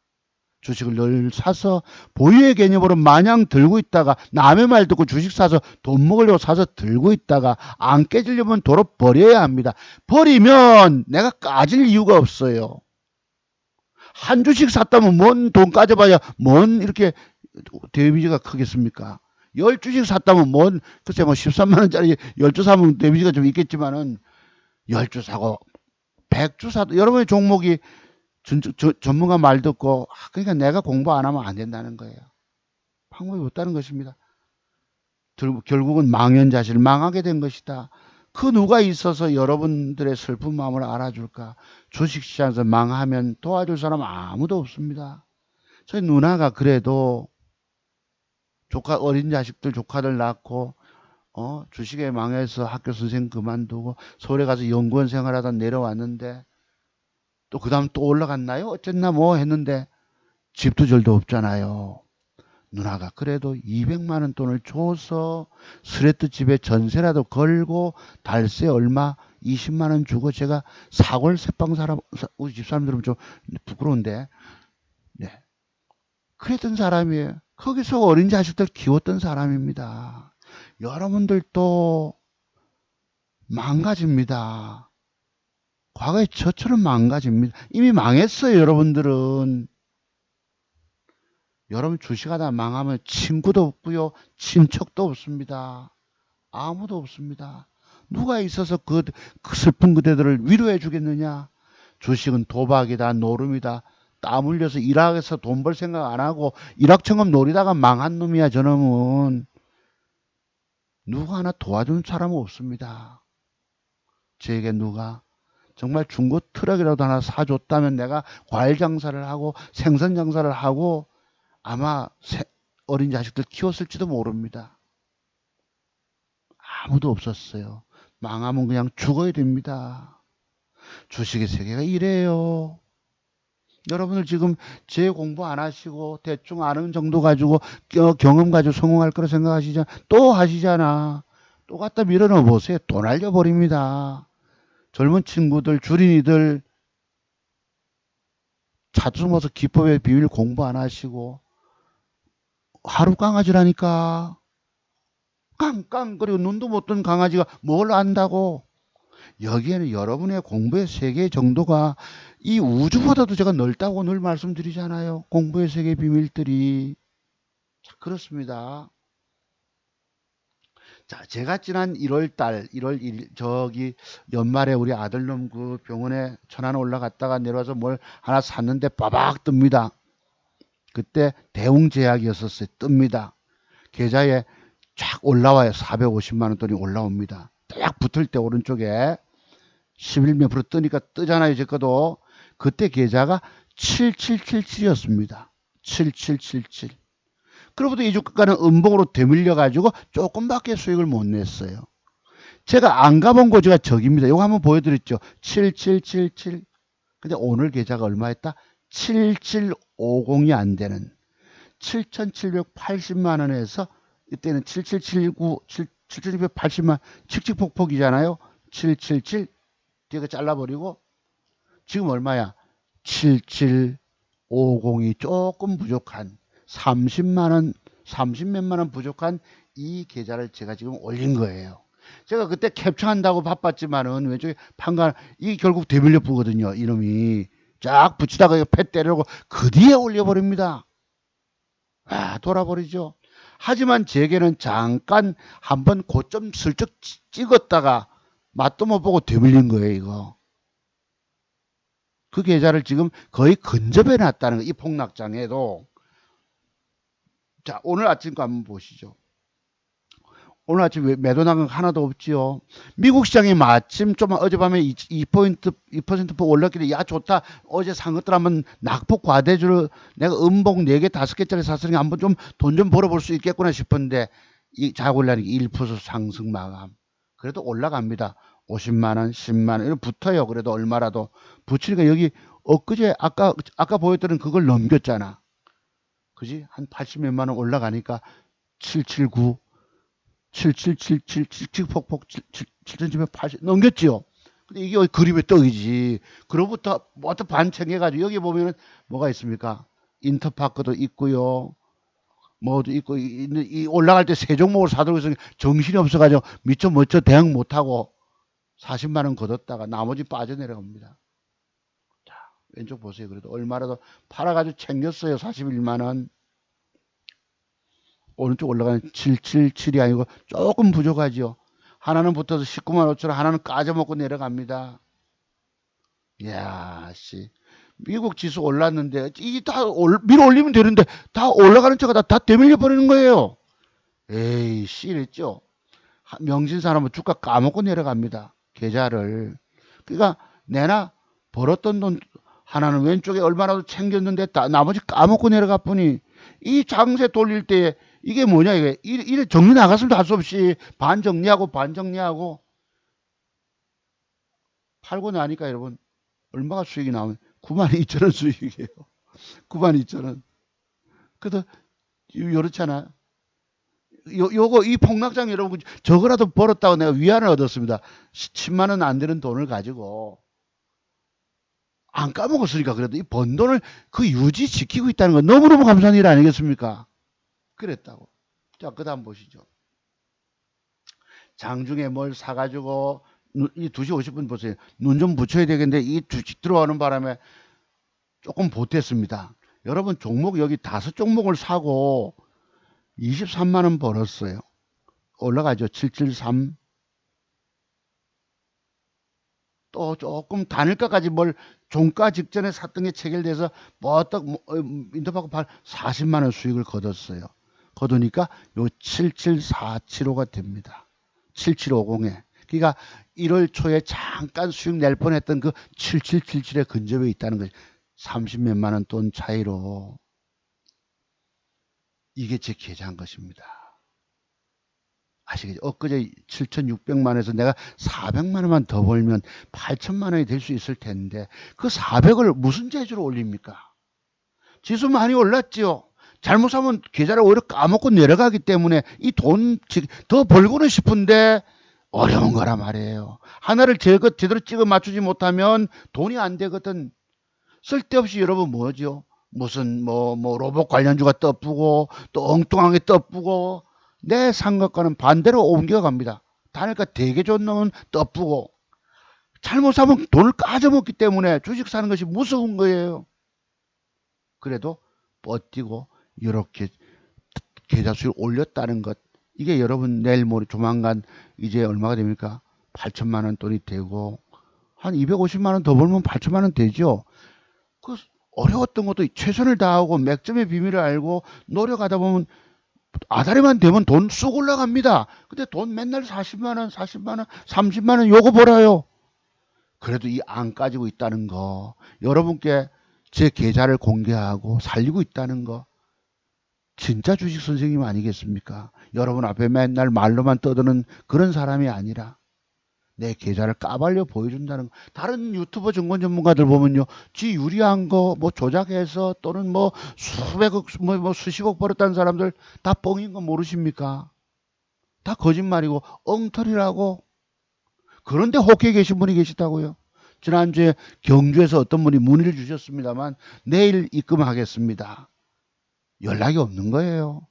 주식을 늘 사서 보유의 개념으로 마냥 들고 있다가 남의 말 듣고 주식 사서 돈 먹으려고 사서 들고 있다가 안 깨지려면 도로 버려야 합니다. 버리면 내가 까질 이유가 없어요. 한 주씩 샀다면 뭔 돈 까져봐야 뭔 이렇게 데미지가 크겠습니까? 10주씩 샀다면 뭔 글쎄 뭐 13만 원짜리 10주 사면 데미지가 좀 있겠지만은 10주 사고 100주 사도 여러분의 종목이 전문가 말 듣고 그러니까 내가 공부 안 하면 안 된다는 거예요. 방법이 없다는 것입니다. 결국은 망연자실 망하게 된 것이다. 그 누가 있어서 여러분들의 슬픈 마음을 알아줄까? 주식시장에서 망하면 도와줄 사람 아무도 없습니다. 저희 누나가 그래도 어린 자식들 조카들 낳고 주식에 망해서 학교 선생 그만두고 서울에 가서 연구원 생활하다 내려왔는데 또 그 다음 또 올라갔나요? 어쨌나 뭐 했는데 집도 절도 없잖아요. 누나가 그래도 200만 원 돈을 줘서 스레트 집에 전세라도 걸고 달세 얼마 20만 원 주고 제가 사골 새빵 사람 우리 집사람들은 좀 부끄러운데 네. 그랬던 사람이에요. 거기서 어린 자식들 키웠던 사람입니다. 여러분들도 망가집니다. 과거에 저처럼 망가집니다. 이미 망했어요, 여러분들은. 여러분 주식하다 망하면 친구도 없고요. 친척도 없습니다. 아무도 없습니다. 누가 있어서 그 슬픈 그대들을 위로해 주겠느냐? 주식은 도박이다, 노름이다. 땀 흘려서 일하면서 돈 벌 생각 안 하고 일확천금 노리다가 망한 놈이야, 저놈은. 누가 하나 도와주는 사람은 없습니다. 저에게 누가 정말 중고 트럭이라도 하나 사줬다면 내가 과일 장사를 하고 생선 장사를 하고 아마 어린 자식들 키웠을지도 모릅니다. 아무도 없었어요. 망하면 그냥 죽어야 됩니다. 주식의 세계가 이래요. 여러분들 지금 제 공부 안 하시고 대충 아는 정도 가지고 경험 가지고 성공할 거라 생각하시잖아. 또 하시잖아. 또 갖다 밀어넣어 보세요. 또 날려버립니다. 젊은 친구들, 주린이들 차츰어서 기법의 비밀 공부 안 하시고 하루 강아지라니까. 깡깡 그리고 눈도 못 뜬 강아지가 뭘 안다고. 여기에는 여러분의 공부의 세계 정도가 이 우주보다도 제가 넓다고 늘 말씀드리잖아요. 공부의 세계 비밀들이. 자, 그렇습니다. 자, 제가 지난 1월 1일, 연말에 우리 아들놈 그 병원에 천안 올라갔다가 내려와서 뭘 하나 샀는데 빠박 뜹니다. 그때 대웅제약이었었어요. 뜹니다. 계좌에 쫙 올라와요. 450만 원 돈이 올라옵니다. 딱 붙을 때 오른쪽에 11몇 프로 뜨니까 뜨잖아요. 제 거도. 그때 계좌가 7777이었습니다. 7777. 그로부터 이 주가는 음봉으로 되밀려가지고 조금밖에 수익을 못 냈어요. 제가 안 가본 고지가 저기입니다. 이거 한번 보여드렸죠. 7777. 근데 오늘 계좌가 얼마였다? 7750이 안 되는 7780만 원에서 이때는 7779, 7780만 칙칙폭폭이잖아요. 777 뒤에 잘라버리고 지금 얼마야? 7750이 조금 부족한 30만 원, 30몇만 원 부족한 이 계좌를 제가 지금 올린 거예요. 제가 그때 캡처한다고 바빴지만은 왼쪽에 판관 이 결국 되밀려 보거든요. 이놈이 쫙 붙이다가 패 때리고 그 뒤에 올려버립니다. 아, 돌아버리죠. 하지만 제게는 잠깐 한번 고점 슬쩍 찍었다가 맛도 못 보고 되밀린 거예요, 이거. 그 계좌를 지금 거의 근접해 놨다는 거예요, 이 폭락장에도. 자, 오늘 아침 거 한번 보시죠. 오늘 아침 매도 나간 거 하나도 없지요. 미국 시장이 마침 좀 어젯밤에 2% 올랐길래 야 좋다. 어제 산 것들 한번 낙폭 과대주를 내가 음봉 4개 5개짜리 샀으니까 한번 좀 돈 좀 벌어볼 수 있겠구나 싶었는데 이 자골라니까 1% 상승 마감. 그래도 올라갑니다. 50만 원, 10만 원 이런 붙어요. 그래도 얼마라도 붙이니까 여기 엊그제 아까 보였던 그걸 넘겼잖아. 그지? 한 80몇만 원 올라가니까 779 7777 칙칙폭폭 7780 넘겼지요. 근데 이게 그림의 떡이지. 그로부터 뭐또 반챙해가지고 여기 보면은 뭐가 있습니까? 인터파크도 있고요. 뭐도 있고 이 올라갈 때 세 종목을 사들고 있으니 정신이 없어가지고 미처 멋져 대응 못하고 40만 원 걷었다가 나머지 빠져내려갑니다. 자, 왼쪽 보세요. 그래도 얼마라도 팔아가지고 챙겼어요. 41만 원. 오른쪽 올라가는 777이 아니고 조금 부족하죠. 하나는 붙어서 19만 5천 원, 하나는 까져먹고 내려갑니다. 이야, 씨. 미국 지수 올랐는데, 이게 밀어 올리면 되는데, 다 올라가는 차가 다 되밀려 버리는 거예요. 에이, 씨, 이랬죠. 명신 사람은 주가 까먹고 내려갑니다. 계좌를. 그러니까, 내나 벌었던 돈, 하나는 왼쪽에 얼마라도 챙겼는데, 나머지 까먹고 내려가 보니, 이 장세 돌릴 때, 이게 뭐냐, 이게. 이래 정리 나갔으면 할 수 없이, 반 정리하고, 반 정리하고, 팔고 나니까 여러분, 얼마가 수익이 나오면 92,000원 수익이에요. 92,000원. 그래도 요렇잖아. 요거 이 폭락장 여러분 저거라도 벌었다고 내가 위안을 얻었습니다. 10만 원 안 되는 돈을 가지고 안 까먹었으니까 그래도 이 번 돈을 그 유지 지키고 있다는 건 너무너무 감사한 일 아니겠습니까? 그랬다고. 자, 그다음 보시죠. 장중에 뭘 사가지고 이 2시 50분 보세요. 눈 좀 붙여야 되겠는데 이 주식 들어가는 바람에 조금 보탰습니다. 여러분 종목 여기 5종목을 사고 23만 원 벌었어요. 올라가죠. 773. 또 조금 단일가까지 뭘 종가 직전에 샀던 게 체결돼서 뭐떡 인터받고 40만 원 수익을 거뒀어요. 거두니까 요 77475가 됩니다. 7750에. 그러니까 1월 초에 잠깐 수익 낼 뻔했던 그 7777에 근접해 있다는 거죠. 30몇만 원 돈 차이로. 이게 제 계좌인 것입니다. 아시겠죠? 엊그제 7,600만원에서 내가 400만 원만 더 벌면 8천만 원이 될 수 있을 텐데 그 400을 무슨 재주로 올립니까? 지수 많이 올랐지요. 잘못 사면 계좌를 오히려 까먹고 내려가기 때문에 이 돈 더 벌고는 싶은데 어려운 거란 말이에요. 하나를 제대로 찍어 맞추지 못하면 돈이 안 되거든. 쓸데없이 여러분 뭐죠? 무슨 뭐 로봇 관련주가 떠쁘고 또 엉뚱하게 떠쁘고 내 생각과는 반대로 옮겨갑니다. 단일가 되게 좋은 놈은 떠쁘고 잘못 사면 돈을 까져먹기 때문에 주식 사는 것이 무서운 거예요. 그래도 버티고 이렇게 계좌 수익을 올렸다는 것, 이게 여러분 내일 모레 조만간 이제 얼마가 됩니까? 8천만 원 돈이 되고 한 250만 원 더 벌면 8천만 원 되죠. 그 어려웠던 것도 최선을 다하고 맥점의 비밀을 알고 노력하다 보면 아다리만 되면 돈 쑥 올라갑니다. 근데 돈 맨날 40만 원, 40만 원, 30만 원 요거 벌어요. 그래도 이 안 까지고 있다는 거, 여러분께 제 계좌를 공개하고 살리고 있다는 거, 진짜 주식 선생님 아니겠습니까? 여러분 앞에 맨날 말로만 떠드는 그런 사람이 아니라 내 계좌를 까발려 보여준다는 거. 다른 유튜버 증권 전문가들 보면요, 지 유리한 거 뭐 조작해서 또는 뭐 수백억 뭐 수십억 벌었다는 사람들 다 뻥인 거 모르십니까? 다 거짓말이고 엉터리라고. 그런데 혹해 계신 분이 계시다고요. 지난주에 경주에서 어떤 분이 문의를 주셨습니다만 내일 입금하겠습니다. 연락이 없는 거예요.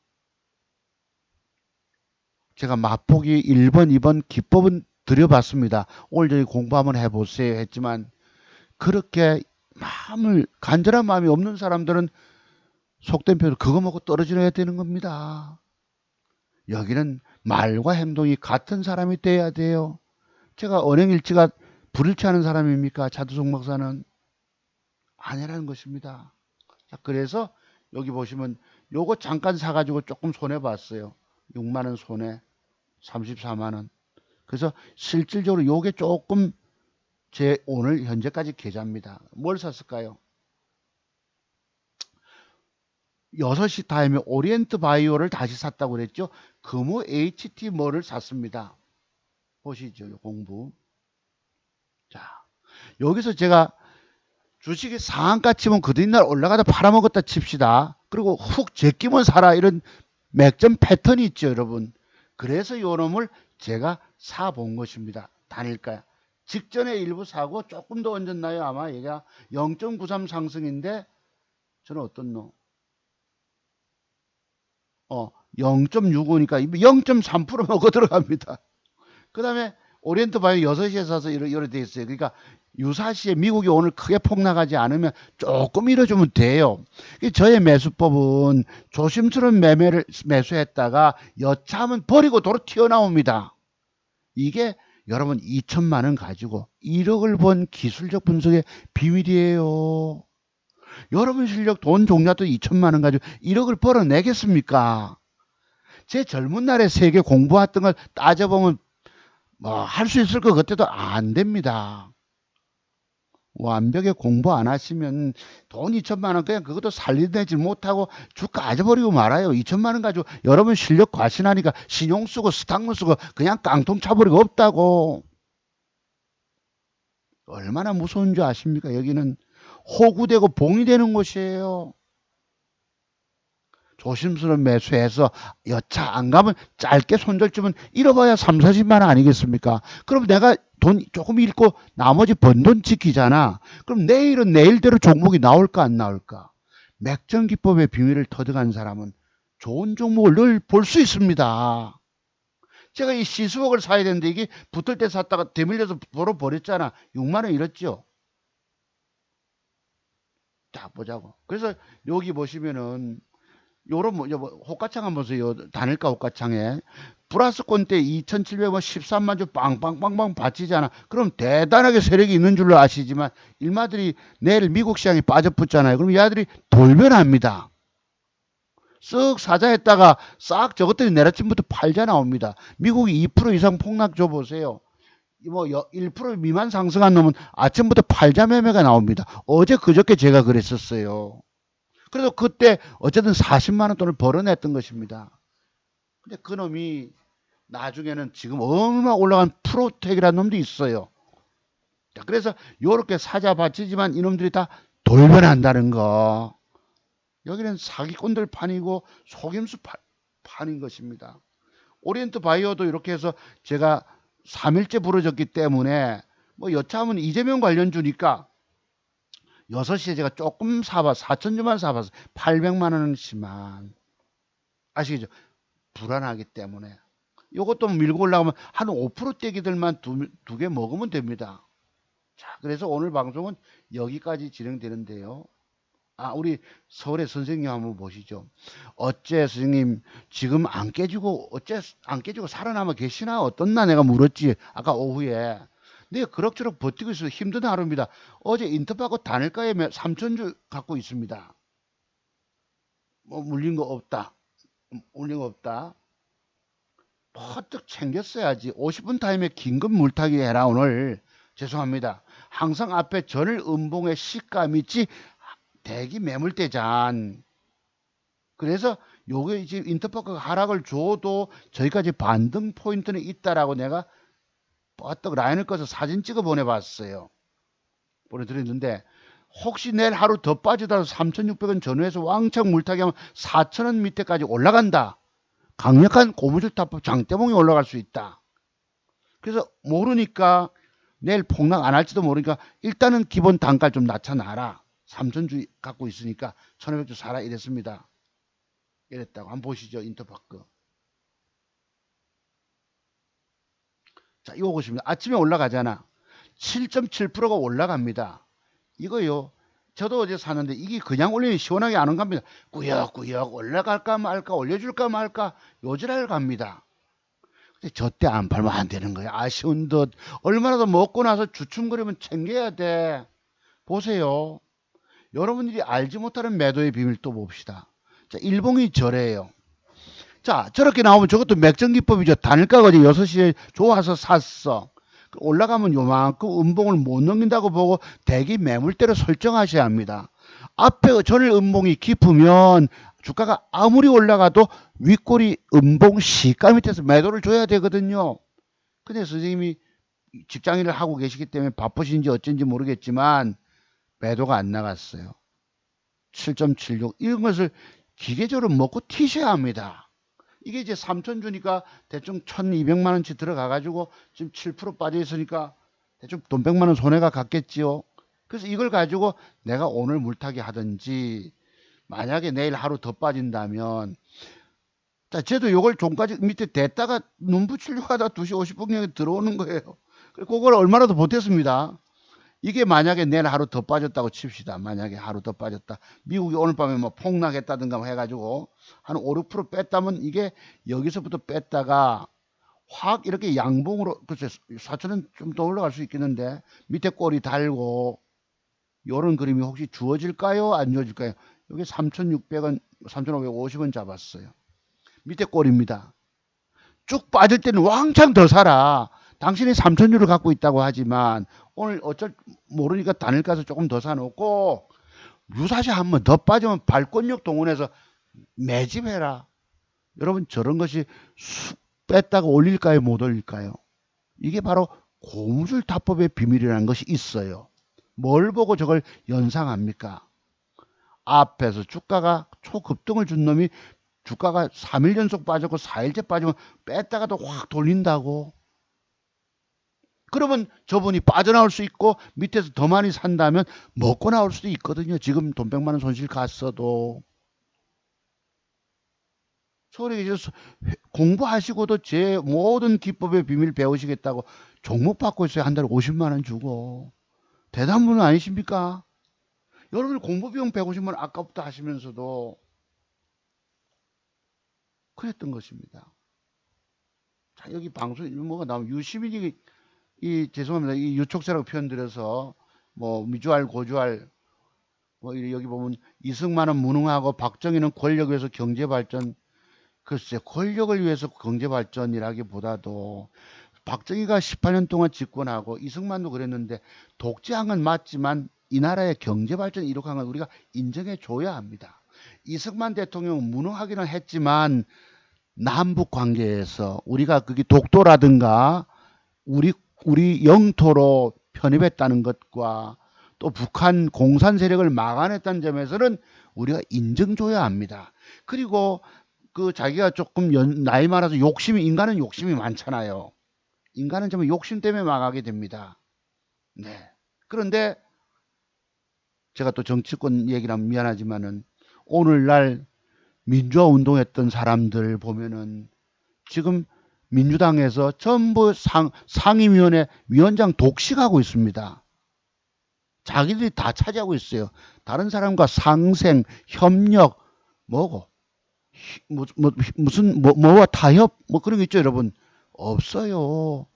제가 맛보기 1번, 2번 기법은 드려봤습니다. 오늘 저희 공부 한번 해보세요 했지만 그렇게 간절한 마음이 없는 사람들은 속된 표현으로 그거 먹고 떨어져야 되는 겁니다. 여기는 말과 행동이 같은 사람이 돼야 돼요. 제가 언행일치가 불일치하는 사람입니까? 차두석 목사는 아니라는 것입니다. 자, 그래서 여기 보시면 요거 잠깐 사가지고 조금 손해봤어요. 6만 원 손해, 34만 원. 그래서 실질적으로 요게 조금 제 오늘 현재까지 계좌입니다. 뭘 샀을까요? 6시 타임에 오리엔트 바이오를 다시 샀다고 그랬죠. 금호 HT 뭐를 샀습니다. 보시죠. 요 공부. 자, 여기서 제가 주식이 상한가 치면 그 뒷날 올라가다 팔아먹었다 칩시다. 그리고 훅 제끼면 사라, 이런 맥점 패턴이 있죠, 여러분. 그래서 요 놈을 제가 사본 것입니다. 단일가 직전에 일부 사고 조금 더 얹었나요? 아마 얘가 0.93 상승인데 저는 어떤 놈? 0.65니까 0.3% 먹어 들어갑니다. 그 다음에 오리엔트 바이오 6시에 사서 이렇게 돼 있어요. 그러니까 유사시에 미국이 오늘 크게 폭락하지 않으면 조금 밀어주면 돼요. 저의 매수법은 조심스러운 매매를 매수했다가 여차하면 버리고 도로 튀어나옵니다. 이게 여러분 2천만 원 가지고 1억을 번 기술적 분석의 비밀이에요. 여러분 실력 돈 종잣돈 2천만 원 가지고 1억을 벌어내겠습니까? 제 젊은 날에 세계 공부했던 걸 따져보면 뭐 할 수 있을 것 같아도 안 됩니다. 완벽하게 공부 안 하시면 돈 2천만 원 그냥 그것도 살리내지 못하고 주가 까져버리고 말아요. 2천만 원 가지고 여러분 실력 과신하니까 신용 쓰고 스탁물 쓰고 그냥 깡통 차버리고 없다고. 얼마나 무서운 줄 아십니까? 여기는 호구되고 봉이 되는 곳이에요. 조심스러운 매수해서 여차 안 가면 짧게 손절주면 잃어봐야 3, 40만 원 아니겠습니까? 그럼 내가 돈 조금 잃고 나머지 번 돈 지키잖아. 그럼 내일은 내일대로 종목이 나올까 안 나올까? 맥전기법의 비밀을 터득한 사람은 좋은 종목을 늘 볼 수 있습니다. 제가 이 시스웍을 사야 되는데 이게 붙을 때 샀다가 대밀려서 보러 버렸잖아. 6만 원 잃었죠. 자 보자고. 그래서 여기 보시면은 요런 뭐 호가창 한번 보세요. 단일가 호가창에 플러스권 때 2,700원 13만 주 빵빵빵빵 받치잖아. 그럼 대단하게 세력이 있는 줄로 아시지만 일마들이 내일 미국 시장에 빠져붙잖아요. 그럼 얘들이 돌변합니다. 쓱 사자 했다가 싹 저것들이 내려침부터 팔자 나옵니다. 미국이 2% 이상 폭락 줘 보세요. 뭐 1% 미만 상승한 놈은 아침부터 팔자 매매가 나옵니다. 어제 그저께 제가 그랬었어요. 그래도 그때 어쨌든 40만 원 돈을 벌어냈던 것입니다. 근데 그 놈이 나중에는 지금 얼마 올라간 프로텍이라는 놈도 있어요. 자, 그래서 요렇게 사자 받치지만 이놈들이 다 돌변한다는 거. 여기는 사기꾼들 판이고 속임수 판인 것입니다. 오리엔트 바이오도 이렇게 해서 제가 3일째 부러졌기 때문에 뭐 여차하면 이재명 관련주니까 6시에 제가 조금 사봤어. 4천주만 사봤어. 800만 원씩만. 아시겠죠? 불안하기 때문에. 요것도 밀고 올라가면 한 5%대기들만 두 개 먹으면 됩니다. 자, 그래서 오늘 방송은 여기까지 진행되는데요. 아, 우리 서울의 선생님 한번 보시죠. 어째 선생님 지금 안 깨지고 어째 안 깨지고 살아남아 계시나 어떻나 내가 물었지. 아까 오후에. 네, 그럭저럭 버티고 있어서 힘든 하루입니다. 어제 인터파크 단일가에 3천주 갖고 있습니다. 뭐 물린 거 없다. 물린 거 없다. 퍼뜩 챙겼어야지. 50분 타임에 긴급 물타기 해라 오늘. 죄송합니다. 항상 앞에 전을 음봉의 시가 있지 대기 매물대잔. 그래서 요게 지금 인터파크가 하락을 줘도 저희까지 반등 포인트는 있다라고 내가 뻗떡 라인을 꺼서 사진 찍어 보내봤어요. 보내드렸는데 혹시 내일 하루 더 빠지더라도 3,600원 전후에서 왕창 물타기 하면 4,000원 밑에까지 올라간다. 강력한 고무줄 타법 장대봉이 올라갈 수 있다. 그래서 모르니까 내일 폭락 안 할지도 모르니까 일단은 기본 단가를 좀 낮춰놔라. 3,000주 갖고 있으니까 1,500주 사라 이랬습니다. 이랬다고. 한번 보시죠. 인터파크. 자, 이거 보십니다. 아침에 올라가잖아. 7.7%가 올라갑니다. 이거요. 저도 어제 샀는데 이게 그냥 올리면 시원하게 안 갑니다. 꾸역꾸역 올라갈까 말까 올려줄까 말까 요지랄 갑니다. 근데 저때 안 팔면 안 되는 거야. 아쉬운 듯. 얼마나 더 먹고 나서 주춤거리면 챙겨야 돼. 보세요. 여러분들이 알지 못하는 매도의 비밀 또 봅시다. 자, 일봉이 저래요. 자, 저렇게 나오면 저것도 맥전기법이죠. 단일가가 어제 6시에 좋아서 샀어. 올라가면 요만큼 음봉을 못 넘긴다고 보고 대기 매물대로 설정하셔야 합니다. 앞에 전일 음봉이 깊으면 주가가 아무리 올라가도 윗꼬리 음봉 시가 밑에서 매도를 줘야 되거든요. 근데 선생님이 직장인을 하고 계시기 때문에 바쁘신지 어쩐지 모르겠지만 매도가 안 나갔어요. 7.76 이런 것을 기계적으로 먹고 튀셔야 합니다. 이게 이제 3천 주니까 대충 1,200만 원치 들어가 가지고 지금 7% 빠져 있으니까 대충 돈 100만 원 손해가 갔겠지요. 그래서 이걸 가지고 내가 오늘 물타기 하든지 만약에 내일 하루 더 빠진다면 자, 쟤도 요걸 종까지 밑에 댔다가 눈 붙이려고 하다 2시 50분경에 들어오는 거예요. 그걸 얼마나 더 버텼습니다. 이게 만약에 내일 하루 더 빠졌다고 칩시다. 만약에 하루 더 빠졌다. 미국이 오늘 밤에 뭐 폭락했다든가 뭐 해가지고 한 5, 6% 뺐다면 이게 여기서부터 뺐다가 확 이렇게 양봉으로, 그렇죠. 4천원 좀 더 올라갈 수 있겠는데 밑에 꼬리 달고 요런 그림이 혹시 주어질까요? 안 주어질까요? 여기 3,600원, 3,550원 잡았어요. 밑에 꼬리입니다. 쭉 빠질 때는 왕창 더 사라. 당신이 3,000유를 갖고 있다고 하지만 오늘 어쩔 모르니까 단일 가서 조금 더 사놓고 유사시 한 번 더 빠지면 발권력 동원해서 매집해라. 여러분 저런 것이 뺐다가 올릴까요? 못 올릴까요? 이게 바로 고무줄 타법의 비밀이라는 것이 있어요. 뭘 보고 저걸 연상합니까? 앞에서 주가가 초급등을 준 놈이 주가가 3일 연속 빠졌고 4일째 빠지면 뺐다가도 확 돌린다고. 그러면 저분이 빠져나올 수 있고 밑에서 더 많이 산다면 먹고 나올 수도 있거든요. 지금 돈 100만 원 손실 갔어도. 서울에 계셔서 공부하시고도 제 모든 기법의 비밀 배우시겠다고 종목 받고 있어요. 한 달에 50만 원 주고. 대단한 분은 아니십니까? 여러분 공부 비용 150만 원 아깝다 하시면서도 그랬던 것입니다. 자, 여기 방송 뭐가 나오면 유시민이 죄송합니다. 이 유촉세라고 표현드려서 뭐 미주알 고주알 뭐 여기 보면 이승만은 무능하고 박정희는 권력을 위해서 경제발전. 글쎄 권력을 위해서 경제발전이라기보다도 박정희가 18년 동안 집권하고 이승만도 그랬는데 독재한 건 맞지만 이 나라의 경제발전 이룩한 건 우리가 인정해 줘야 합니다. 이승만 대통령은 무능하기는 했지만 남북 관계에서 우리가 그게 독도라든가 우리 영토로 편입했다는 것과 또 북한 공산 세력을 막아냈다는 점에서는 우리가 인정줘야 합니다. 그리고 그 자기가 조금 나이 많아서 인간은 욕심이 많잖아요. 인간은 정말 욕심 때문에 망하게 됩니다. 네. 그런데 제가 또 정치권 얘기를 하면 미안하지만은 오늘날 민주화 운동했던 사람들 보면은 지금 민주당에서 전부 상임위원회 위원장 독식하고 있습니다. 자기들이 다 차지하고 있어요. 다른 사람과 상생, 협력, 뭐와 타협, 뭐 그런 거 있죠, 여러분. 없어요.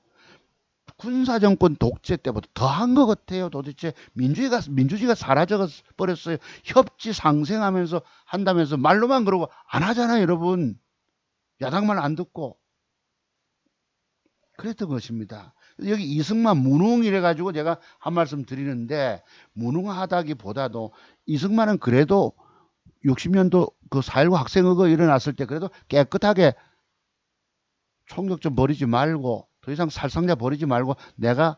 군사정권 독재 때보다 더한 것 같아요. 도대체 민주주의가 사라져 버렸어요. 협치 상생하면서 한다면서 말로만 그러고 안 하잖아요, 여러분. 야당만 안 듣고. 그랬던 것입니다. 여기 이승만 무능이래 가지고 제가 한 말씀 드리는데 무능하다기보다도 이승만은 그래도 60년도 그 4.19 학생의거 일어났을 때 그래도 깨끗하게 총력 좀 버리지 말고 더 이상 살상자 버리지 말고 내가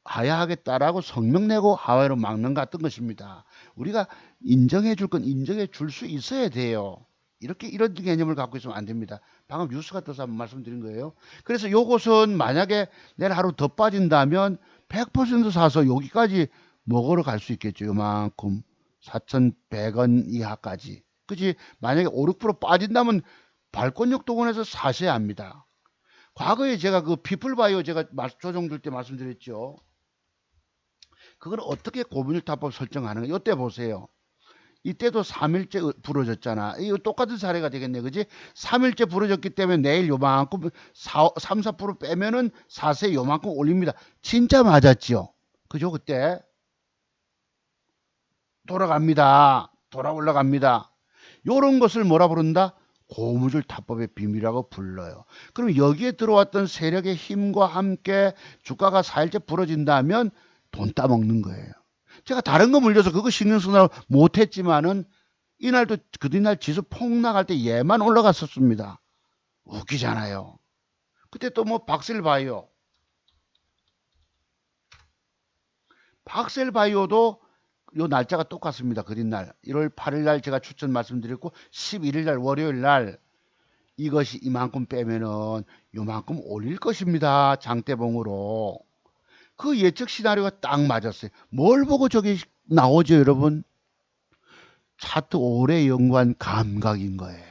하야하겠다라고 성명 내고 하와이로 막는 것 같은 것입니다. 우리가 인정해 줄 건 인정해 줄 수 있어야 돼요. 이런 개념을 갖고 있으면 안 됩니다. 방금 뉴스가 떠서 한번 말씀드린 거예요. 그래서 요것은 만약에 내일 하루 더 빠진다면 100% 사서 여기까지 먹으러 갈 수 있겠죠. 요만큼 4,100원 이하까지. 그치? 만약에 5, 6% 빠진다면 발권력 동원해서 사셔야 합니다. 과거에 제가 그 피플바이오 제가 조정 줄 때 말씀드렸죠. 그걸 어떻게 고분율 타법 설정하는 거 이때 보세요. 이때도 3일째 부러졌잖아. 이거 똑같은 사례가 되겠네. 그지? 3일째 부러졌기 때문에 내일 요만큼 3, 4% 빼면은 4세 요만큼 올립니다. 진짜 맞았지요. 그죠? 그때 돌아갑니다. 돌아 올라갑니다. 요런 것을 뭐라 부른다? 고무줄 타법의 비밀이라고 불러요. 그럼 여기에 들어왔던 세력의 힘과 함께 주가가 4일째 부러진다면 돈 따먹는 거예요. 제가 다른 거 물려서 그거 신경 쓰느라 못했지만은 이날도 그날 지수 폭락할 때 얘만 올라갔었습니다. 웃기잖아요. 그때 또 뭐 박셀바이오도 요 날짜가 똑같습니다. 그린 날 1월 8일 날 제가 추천 말씀드렸고 11일 날 월요일 날 이것이 이만큼 빼면은 요만큼 올릴 것입니다. 장대봉으로. 그 예측 시나리오가 딱 맞았어요. 뭘 보고 저게 나오죠, 여러분? 차트 오래 연구한 감각인 거예요.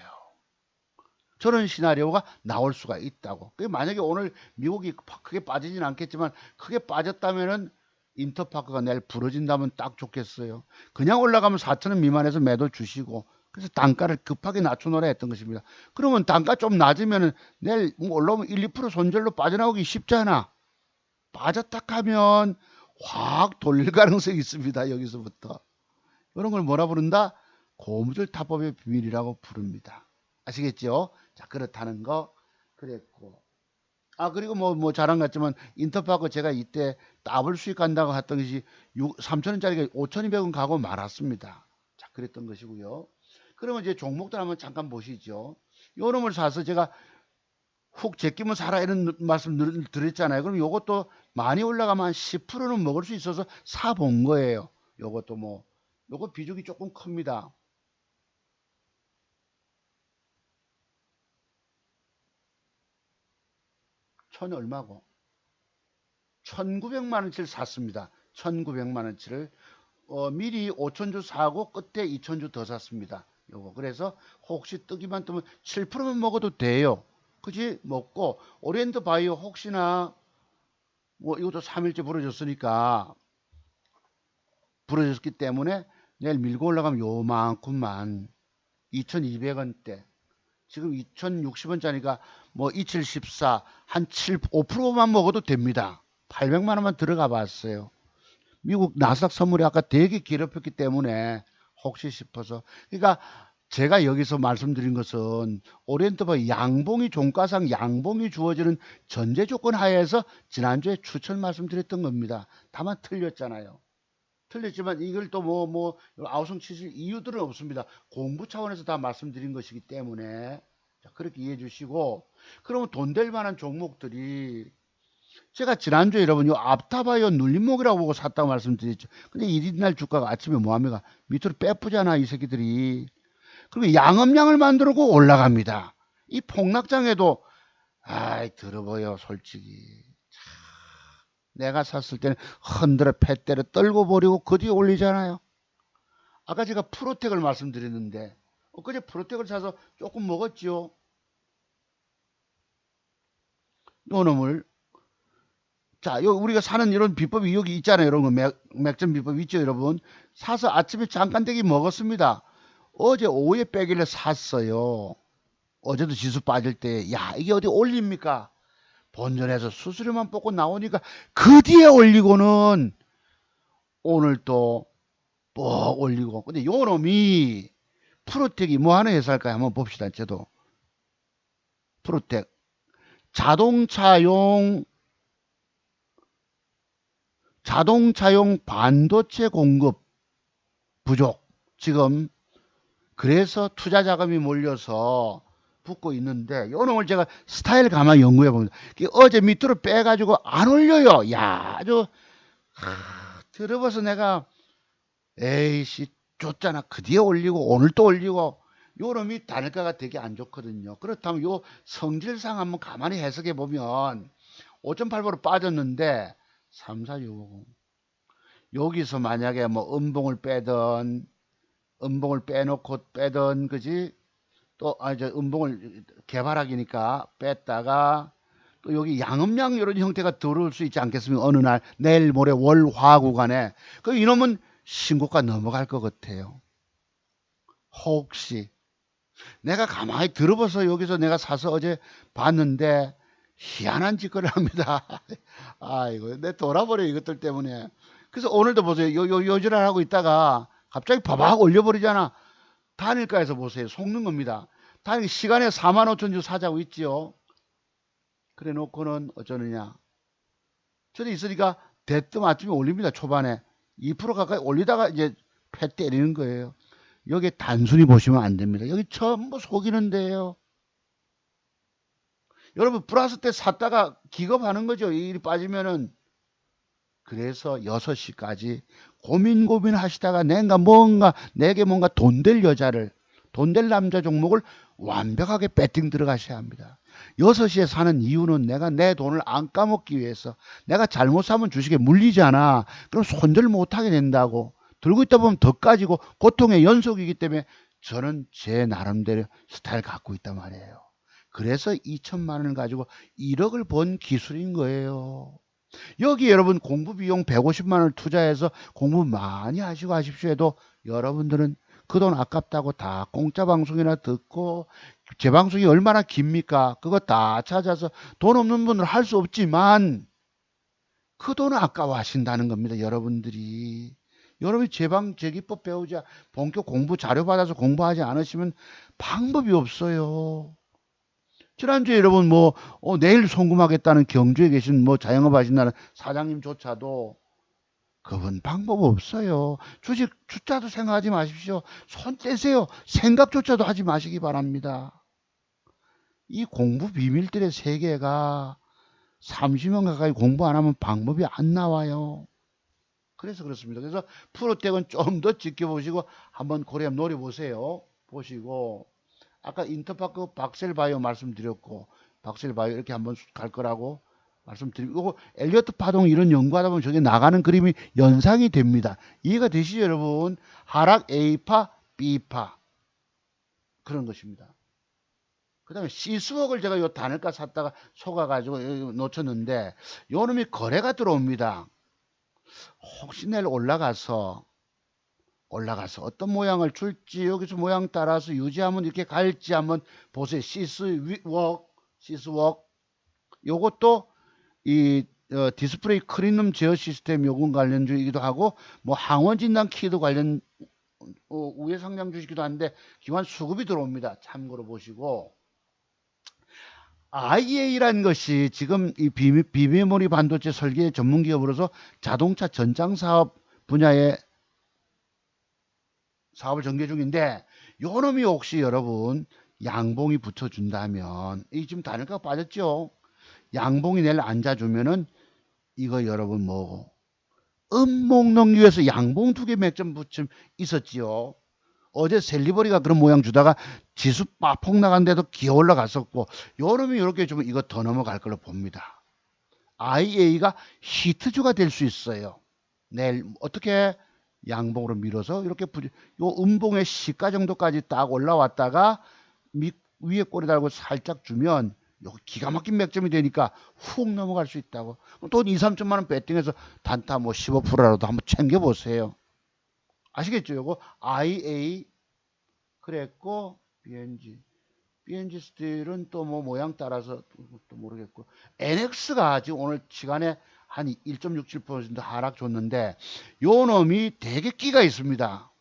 저런 시나리오가 나올 수가 있다고. 만약에 오늘 미국이 크게 빠지진 않겠지만 크게 빠졌다면은 인터파크가 내일 부러진다면 딱 좋겠어요. 그냥 올라가면 4,000원 미만에서 매도 주시고 그래서 단가를 급하게 낮춰놓으라 했던 것입니다. 그러면 단가 좀 낮으면 내일 올라오면 1, 2% 손절로 빠져나오기 쉽잖아. 빠졌다 하면 확 돌릴 가능성이 있습니다. 여기서부터. 이런 걸 뭐라 부른다? 고무줄 타법의 비밀이라고 부릅니다. 아시겠죠? 자, 그렇다는 거 그랬고. 그리고 뭐 자랑 같지만 인터파크 제가 이때 더블 수익 간다고 했던 것이 3,000원짜리가 5,200원 가고 말았습니다. 자, 그랬던 것이고요. 그러면 이제 종목들 한번 잠깐 보시죠. 요 놈을 사서 제가 훅 제끼면 사라 이런 말씀 드렸잖아요. 그럼 요것도 많이 올라가면 한 10%는 먹을 수 있어서 사 본 거예요. 요것도 요거 비중이 조금 큽니다. 천 얼마고? 1,900만 원치를 샀습니다. 1,900만 원치를 미리 5,000주 사고 끝에 2,000주 더 샀습니다. 요거 그래서 혹시 뜨기만 뜨면 7%만 먹어도 돼요. 그지? 먹고 오리엔트 바이오 혹시나 이것도 3일째 부러졌으니까 부러졌기 때문에 내일 밀고 올라가면 요만큼만 2,200원대 지금 2,060원짜리가 2714, 한 7, 5%만 먹어도 됩니다. 800만 원만 들어가 봤어요. 미국 나스닥 선물이 아까 되게 길었기 때문에 혹시 싶어서. 그러니까 제가 여기서 말씀드린 것은 오리엔트바 양봉이 종가상 양봉이 주어지는 전제 조건 하에서 지난주에 추천 말씀드렸던 겁니다. 다만 틀렸잖아요. 틀렸지만 이걸 또 아우성 치실 이유들은 없습니다. 공부 차원에서 다 말씀드린 것이기 때문에 자, 그렇게 이해해 주시고 그러면 돈 될 만한 종목들이 제가 지난주에 여러분 요 앞타바이오 눌림목이라고 보고 샀다고 말씀드렸죠. 근데 이날 주가가 아침에 뭐합니까? 밑으로 빼쁘잖아 이 새끼들이. 그리고 양음량을 만들고 올라갑니다. 이 폭락장에도 들어보여 솔직히. 내가 샀을 때는 흔들어 팻대로 떨고 버리고 그 뒤에 올리잖아요. 아까 제가 프로텍을 말씀드렸는데 엊그제 프로텍을 사서 조금 먹었죠. 요 놈을 자, 우리가 사는 이런 비법이 여기 있잖아요. 이런 거 맥점 비법 있죠, 여러분. 사서 아침에 잠깐 되기 먹었습니다. 어제 오후에 빼길래 샀어요. 어제도 지수 빠질 때, 야, 이게 어디 올립니까? 본전에서 수수료만 뽑고 나오니까 그 뒤에 올리고는 오늘 또 올리고. 근데 요 놈이 프로텍이 뭐 하는 회사일까요? 한번 봅시다. 저도. 프로텍. 자동차용 반도체 공급 부족. 지금 그래서 투자 자금이 몰려서 붙고 있는데 요 놈을 제가 스타일 가만히 연구해 봅니다. 어제 밑으로 빼가지고 안 올려요. 야, 아주 들어봐서 내가 에이씨 줬잖아. 그 뒤에 올리고 오늘 또 올리고 요 놈이 단일가가 되게 안 좋거든요. 그렇다면 요 성질상 한번 가만히 해석해 보면 5.8% 빠졌는데 3, 4, 6, 5, 0 여기서 만약에 음봉을 빼던 음봉을 빼놓고 빼던 그지 또 음봉을 개발하기니까 뺐다가 또 여기 양음량 이런 형태가 들어올 수 있지 않겠습니까? 어느 날 내일 모레 월화 구간에 그 이놈은 신고가 넘어갈 것 같아요. 혹시 내가 가만히 들어봐서 여기서 내가 사서 어제 봤는데 희한한 짓거리를 합니다. 아이고 내 돌아버려 이것들 때문에. 그래서 오늘도 보세요. 요지랄 하고 있다가 갑자기 바박 올려버리잖아. 단일가에서 보세요. 속는 겁니다. 단일 시간에 45,000주 사자고 있지요. 그래 놓고는 어쩌느냐. 저는 있으니까 대뜸 아침에 올립니다. 초반에 2% 가까이 올리다가 이제 패 때리는 거예요. 여기 단순히 보시면 안 됩니다. 여기 전부 속이는데요. 여러분 플러스 때 샀다가 기겁하는 거죠. 이 일이 빠지면은. 그래서 6시까지 고민 하시다가 내게 뭔가 돈 될 여자를 돈 될 남자 종목을 완벽하게 배팅 들어가셔야 합니다. 6시에 사는 이유는 내가 내 돈을 안 까먹기 위해서. 내가 잘못 사면 주식에 물리잖아. 그럼 손절 못하게 된다고. 들고 있다 보면 더 까지고 고통의 연속이기 때문에 저는 제 나름대로 스타일 갖고 있단 말이에요. 그래서 2천만 원을 가지고 1억을 번 기술인 거예요. 여기 여러분 공부 비용 150만 원을 투자해서 공부 많이 하시고 하십시오 해도 여러분들은 그 돈 아깝다고 다 공짜 방송이나 듣고 제 방송이 얼마나 깁니까? 그거 다 찾아서 돈 없는 분은 할 수 없지만 그 돈을 아까워하신다는 겁니다. 여러분들이. 여러분이 제기법 배우자 본격 공부 자료 받아서 공부하지 않으시면 방법이 없어요. 지난주에 여러분 내일 송금하겠다는 경주에 계신 자영업 하신다는 사장님조차도 그분 방법 없어요. 주식 숫자도 생각하지 마십시오. 손 떼세요. 생각조차도 하지 마시기 바랍니다. 이 공부 비밀들의 세계가 30년 가까이 공부 안 하면 방법이 안 나와요. 그래서 그렇습니다. 그래서 프로텍은 좀 더 지켜보시고 한번 고려 노려보세요. 보시고 아까 인터파크 박셀바이오 말씀드렸고 박셀바이오 이렇게 한번 갈 거라고 말씀드리고 엘리어트 파동 이런 연구하다 보면 저게 나가는 그림이 연상이 됩니다. 이해가 되시죠 여러분? 하락 A파 B파 그런 것입니다. 그 다음에 C수억을 제가 요 단일가 샀다가 속아가지고 놓쳤는데 요 놈이 거래가 들어옵니다. 혹시 내일 올라가서 어떤 모양을 줄지 여기서 모양 따라서 유지하면 이렇게 갈지 한번 보세요. 시스웍 요것도 이 디스플레이 크리눔 제어 시스템 요금 관련주이기도 하고 항원 진단 키도 관련 우회 상장 주시기도 한데 기관 수급이 들어옵니다. 참고로 보시고 IA라는 것이 지금 이 비메모리 반도체 설계 전문 기업으로서 자동차 전장 사업 분야의 사업을 전개 중인데 요 놈이 혹시 여러분 양봉이 붙여준다면 이 지금 단일가가 빠졌죠. 양봉이 내일 앉아주면은 이거 여러분 음목농유에서 양봉 2개 맥점 붙임 있었지요. 어제 셀리버리가 그런 모양 주다가 지수 빠폭 나간데도 기어 올라갔었고 요놈이 이렇게 주면 이거 더 넘어갈 걸로 봅니다. IA가 히트주가 될 수 있어요. 내일 어떻게 양봉으로 밀어서 이렇게 요 음봉의 시가 정도까지 딱 올라왔다가 위에 꼬리 달고 살짝 주면 요 기가 막힌 맥점이 되니까 훅 넘어갈 수 있다고. 돈 2, 3천만 원 배팅해서 단타 15%라도 한번 챙겨보세요. 아시겠죠? 요거 IA 그랬고 BNG 스틸은 또 모양 따라서 또 모르겠고 NX가 지금 오늘 시간에 한 1.67% 하락 줬는데 요 놈이 되게 끼가 있습니다.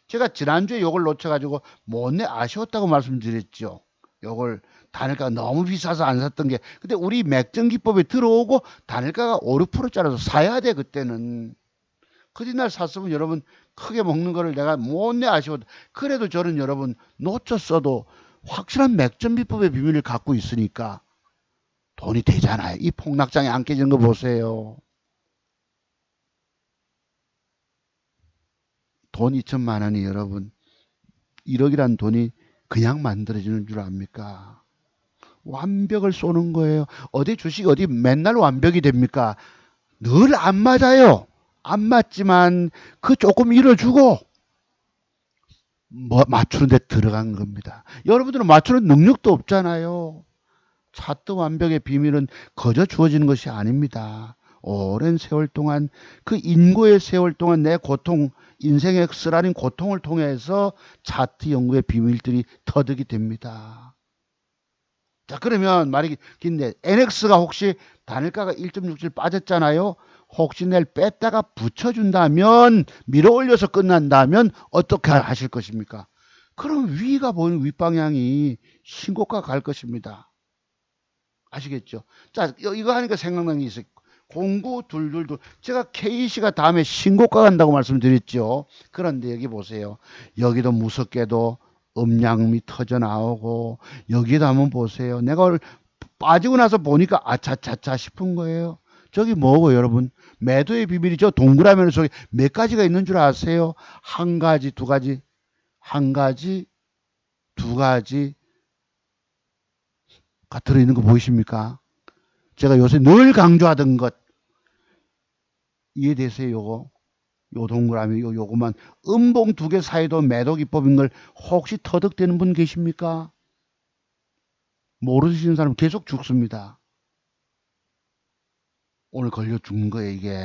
제가 지난주에 요걸 놓쳐가지고 못내 아쉬웠다고 말씀드렸죠. 요걸 단일가가 너무 비싸서 안 샀던 게 근데 우리 맥정기법에 들어오고 단일가가 5, 6%짜리라서 사야 돼 그때는. 그 뒷날 샀으면 여러분 크게 먹는 거를 내가 못내 아쉬웠다. 그래도 저는 여러분 놓쳤어도 확실한 맥정비법의 비밀을 갖고 있으니까 돈이 되잖아요. 이 폭락장에 안 깨지는 거 보세요. 돈 2천만 원이 여러분 1억이란 돈이 그냥 만들어지는 줄 압니까? 완벽을 쏘는 거예요. 어디 주식 어디 맨날 완벽이 됩니까? 늘 안 맞아요. 안 맞지만 그 조금 잃어주고 맞추는 데 들어간 겁니다. 여러분들은 맞추는 능력도 없잖아요. 차트 완벽의 비밀은 거저 주어지는 것이 아닙니다. 오랜 세월 동안 그 인고의 세월 동안 내 고통 인생의 쓰라린 고통을 통해서 차트 연구의 비밀들이 터득이 됩니다. 자 그러면 말이 긴데 NX가 혹시 단일가가 1.67 빠졌잖아요. 혹시 내일 뺐다가 붙여준다면 밀어 올려서 끝난다면 어떻게 하실 것입니까? 그럼 위가 보이는 윗방향이 신고가 갈 것입니다. 아시겠죠? 자 이거 하니까 생각나는 게 있어요. 09222 제가 KC가 다음에 신고가 간다고 말씀드렸죠. 그런데 여기 보세요. 여기도 무섭게도 음량이 터져 나오고 여기도 한번 보세요. 내가 빠지고 나서 보니까 아차차차 싶은 거예요. 저기 뭐고 여러분 매도의 비밀이죠. 동그라미는 저기 몇 가지가 있는 줄 아세요? 한 가지, 두 가지, 한 가지, 두 가지가 들어있는 거 보이십니까? 제가 요새 늘 강조하던 것 이해되세요? 요거 요 동그라미 요거만 음봉 2개 사이도 매도 기법인 걸 혹시 터득되는 분 계십니까? 모르시는 사람 계속 죽습니다. 오늘 걸려 죽는 거예요, 이게.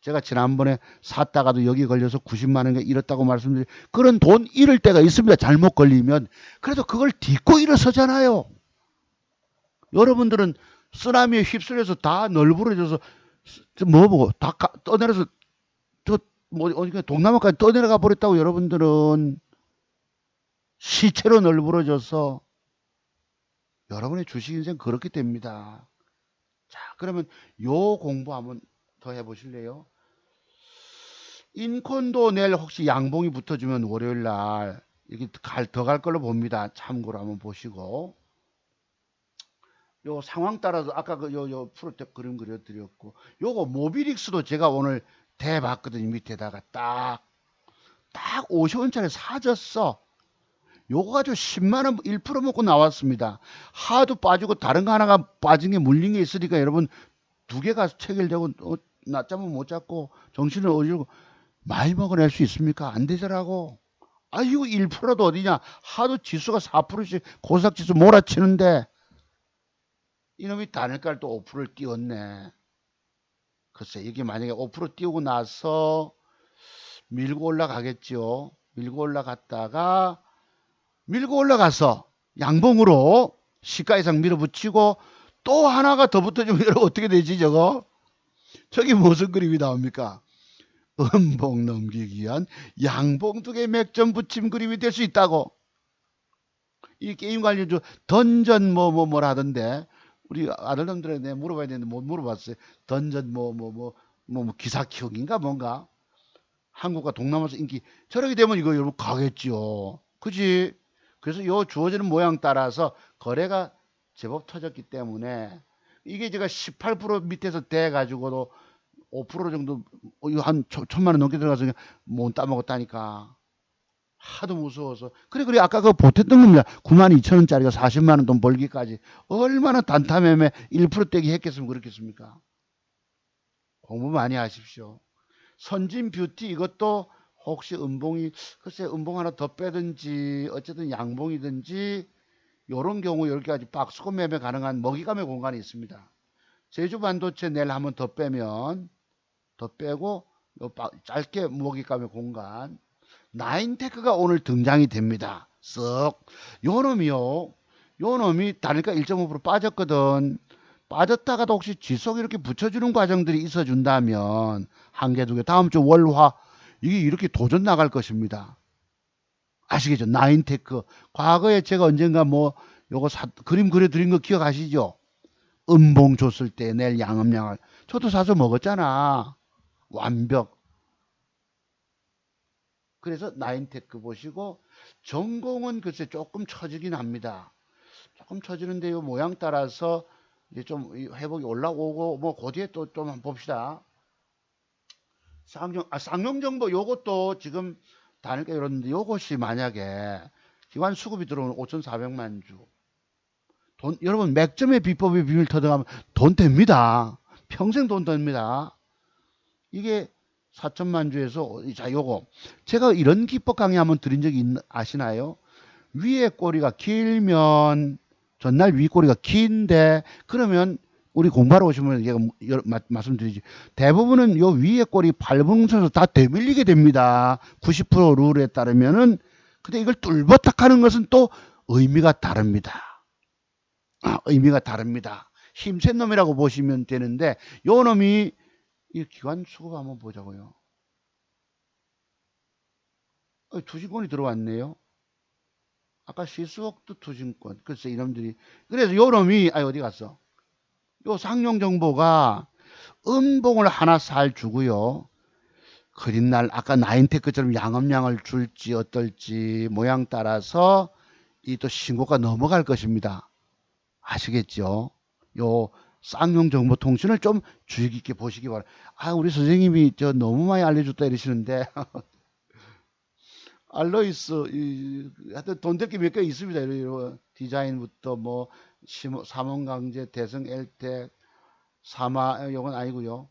제가 지난번에 샀다가도 여기 걸려서 90만 원인가 잃었다고 말씀드린 그런 돈 잃을 때가 있습니다. 잘못 걸리면. 그래도 그걸 딛고 일어서잖아요. 여러분들은 쓰나미에 휩쓸려서 다 널브러져서 뭐 보고 다 떠내려서 뭐 어디가 동남아까지 떠내려가 버렸다고. 여러분들은 시체로 널브러져서 여러분의 주식 인생 그렇게 됩니다. 자, 그러면 요 공부 한번 더 해보실래요? 인콘도 내일 혹시 양봉이 붙어주면 월요일 날 이렇게 더 갈 걸로 봅니다. 참고로 한번 보시고. 요 상황 따라서 아까 요 프로 때 그림 그려드렸고, 요거 모비릭스도 제가 오늘 대봤거든요. 밑에다가 딱 50원짜리 사줬어. 요거 가지고 10만원 1% 먹고 나왔습니다. 하도 빠지고 다른 거 하나가 빠진 게 물린 게 있으니까 여러분 두 개가 체결되고 낮잠은 못 잡고 정신을 어지르고 많이 먹어낼 수 있습니까? 안 되더라고. 아, 이거 1%도 어디냐? 하도 지수가 4%씩 고삭지수 몰아치는데 이놈이 단일가를 또 5%를 띄웠네. 글쎄, 이게 만약에 5% 띄우고 나서 밀고 올라가겠죠. 밀고 올라가서 양봉으로 시가 이상 밀어붙이고 또 하나가 더 붙어주면 여러분 어떻게 되지 저거? 저기 무슨 그림이 나옵니까? 음봉 넘기기 위한 양봉 두 개 맥점 붙임 그림이 될 수 있다고. 이 게임 관련 던전 뭐라 하던데 우리 아들놈들한테 내가 물어봐야 되는데 못 물어봤어요. 던전 뭐 기사 키우기인가 뭔가. 한국과 동남아에서 인기 저렇게 되면 이거 여러분 가겠죠. 그지? 그래서 요 주어지는 모양 따라서 거래가 제법 터졌기 때문에 이게 제가 18% 밑에서 돼 가지고도 5% 정도 이거 한 1,000만 원 넘게 들어가서 못 따먹었다니까. 하도 무서워서. 그래 아까 그 보탰던 겁니다. 92,000원짜리가 40만 원 돈 벌기까지 얼마나 단타매매 1% 떼기 했겠으면 그렇겠습니까? 공부 많이 하십시오. 선진 뷰티 이것도 혹시 음봉이 글쎄 음봉 하나 더 빼든지 어쨌든 양봉이든지 요런 경우 여기까지 박스권 매매 가능한 먹이감의 공간이 있습니다. 제주 반도체 내일 한번 더 빼면 더 빼고 짧게 먹이감의 공간 나인테크가 오늘 등장이 됩니다. 쓱. 요 놈이 단일가 1.5% 빠졌거든. 빠졌다가도 혹시 지속 이렇게 붙여주는 과정들이 있어 준다면 한 개, 두 개, 다음 주 월화 이게 이렇게 도전 나갈 것입니다. 아시겠죠? 나인테크. 과거에 제가 언젠가 뭐 요거 그림 그려드린 거 기억하시죠? 음봉 줬을 때 내일 양음양을 저도 사서 먹었잖아. 완벽. 그래서 나인테크 보시고 전공은 글쎄 조금 처지긴 합니다. 조금 처지는데 요 모양 따라서 이제 좀 회복이 올라오고 뭐 그 뒤에 또 좀 봅시다. 쌍용정보 요것도 지금 단일가 이러는데 요것이 만약에 기관 수급이 들어오는 5,400만 주. 여러분 맥점의 비법의 비밀 터득하면 돈 됩니다. 평생 돈 됩니다. 이게 4천만 주에서 자 요거 제가 이런 기법 강의 한번 드린 적이 아시나요? 위에 꼬리가 길면 전날 위 꼬리가 긴데 그러면 우리 공부하러 오시면 제가 말씀드리지 대부분은 요 위에 꼬리 발봉선에서 다 되밀리게 됩니다. 90% 룰에 따르면은. 근데 이걸 뚫버탁 하는 것은 또 의미가 다릅니다. 의미가 다릅니다. 힘센 놈이라고 보시면 되는데 요 놈이 이 기관 수급 한번 보자고요. 투신권이 들어왔네요. 아까 시스웍도 투신권. 글쎄 이놈들이 그래서 요 놈이 어디 갔어? 요 상용 정보가 음봉을 하나 살 주고요. 그린 날 아까 나인테크처럼 양음양을 줄지 어떨지 모양 따라서 이 또 신고가 넘어갈 것입니다. 아시겠죠? 요 쌍용 정보 통신을 좀 주의 깊게 보시기 바랍니다. 우리 선생님이 저 너무 많이 알려줬다 이러시는데 알로이스 하여튼 돈 될 게 몇 개 있습니다. 이런 디자인부터 뭐 삼원강제, 대성 엘텍, 사마 이건 아니고요.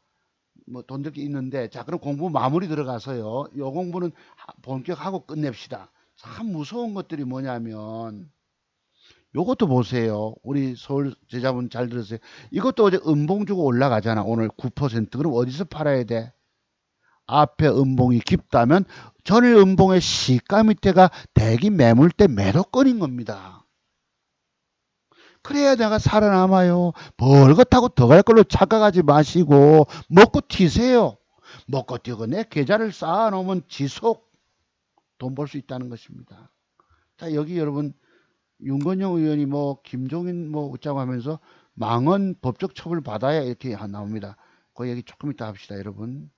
뭐 돈 될 게 있는데 자 그럼 공부 마무리 들어가서요. 요 공부는 본격하고 끝냅시다. 참 무서운 것들이 뭐냐면 요것도 보세요. 우리 서울 제자분 잘 들으세요. 이것도 어제 음봉 주고 올라가잖아. 오늘 9%. 그럼 어디서 팔아야 돼? 앞에 음봉이 깊다면 전일 음봉의 시가 밑에가 대기 매물대 매도권인 겁니다. 그래야 내가 살아남아요. 벌겋다고 더 갈 걸로 착각하지 마시고 먹고 튀세요. 먹고 뛰고 내 계좌를 쌓아놓으면 지속 돈 벌 수 있다는 것입니다. 자, 여기 여러분 윤건영 의원이 뭐 김종인 뭐 어쩌고 하면서 망언 법적 처벌 받아야 이렇게 나옵니다. 그 얘기 조금 이따 합시다, 여러분.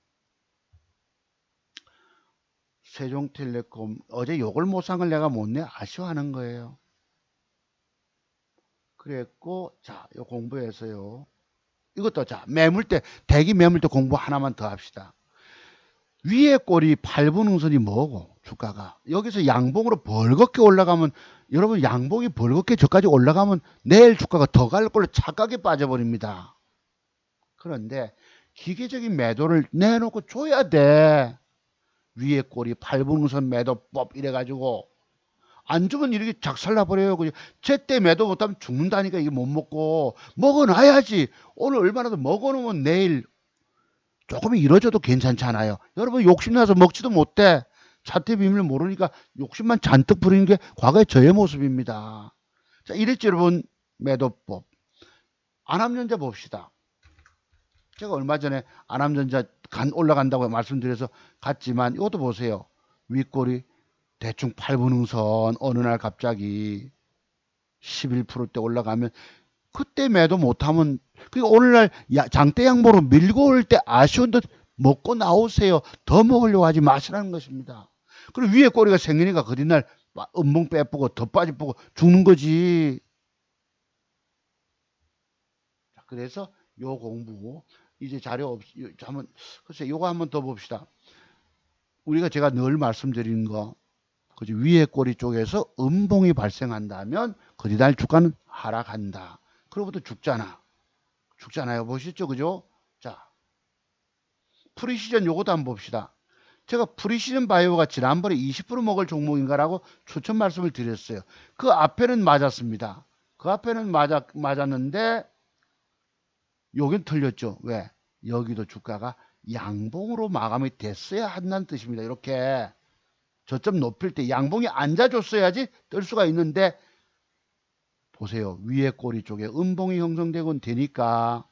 세종텔레콤 어제 요걸 못 산 걸 내가 못 내 아쉬워하는 거예요. 그랬고 자, 요 공부해서요. 이것도 자, 매물대 대기 매물대 공부 하나만 더 합시다. 위에 꼬리 8분 응선이 뭐고 주가가 여기서 양봉으로 벌겋게 올라가면 여러분 양봉이 벌겋게 저까지 올라가면 내일 주가가 더 갈 걸로 착각에 빠져버립니다. 그런데 기계적인 매도를 내놓고 줘야 돼. 위에 꼬리 8분 응선 매도법 이래가지고 안 주면 이렇게 작살나버려요. 제때 매도 못하면 죽는다니까. 이게 못 먹고 먹어놔야지. 오늘 얼마나 더 먹어놓으면 내일 조금 이뤄져도 괜찮잖아요. 여러분 욕심나서 먹지도 못해. 차트 비밀을 모르니까 욕심만 잔뜩 부리는 게 과거의 저의 모습입니다. 자, 이랬죠 여러분. 매도법. 안암전자 봅시다. 제가 얼마 전에 안암전자 올라간다고 말씀드려서 갔지만 이것도 보세요. 윗꼬리 대충 8분 응선 어느 날 갑자기 11%대 올라가면 그때 매도 못하면 오늘날 장대 양보로 밀고 올 때 아쉬운 듯 먹고 나오세요. 더 먹으려고 하지 마시라는 것입니다. 그리고 위에 꼬리가 생기니까 그뒷날 음봉 빼쁘고 더 빠지쁘고 죽는 거지. 그래서 요 공부 이제 자료 없 한번 글쎄 요거 한번 더 봅시다. 우리가 제가 늘 말씀드리는 거 그지 위에 꼬리 쪽에서 음봉이 발생한다면 그뒤날 주가는 하락한다. 그로부터 죽잖아요. 보시죠, 그죠? 자, 프리시전 요것도 한번 봅시다. 제가 프리시전 바이오가 지난번에 20% 먹을 종목인가라고 추천 말씀을 드렸어요. 그 앞에는 맞았습니다. 그 앞에는 맞았는데 여긴 틀렸죠. 왜? 여기도 주가가 양봉으로 마감이 됐어야 한다는 뜻입니다. 이렇게 저점 높일 때 양봉이 앉아줬어야지 뜰 수가 있는데 보세요. 위에 꼬리 쪽에 음봉이 형성되곤 되니까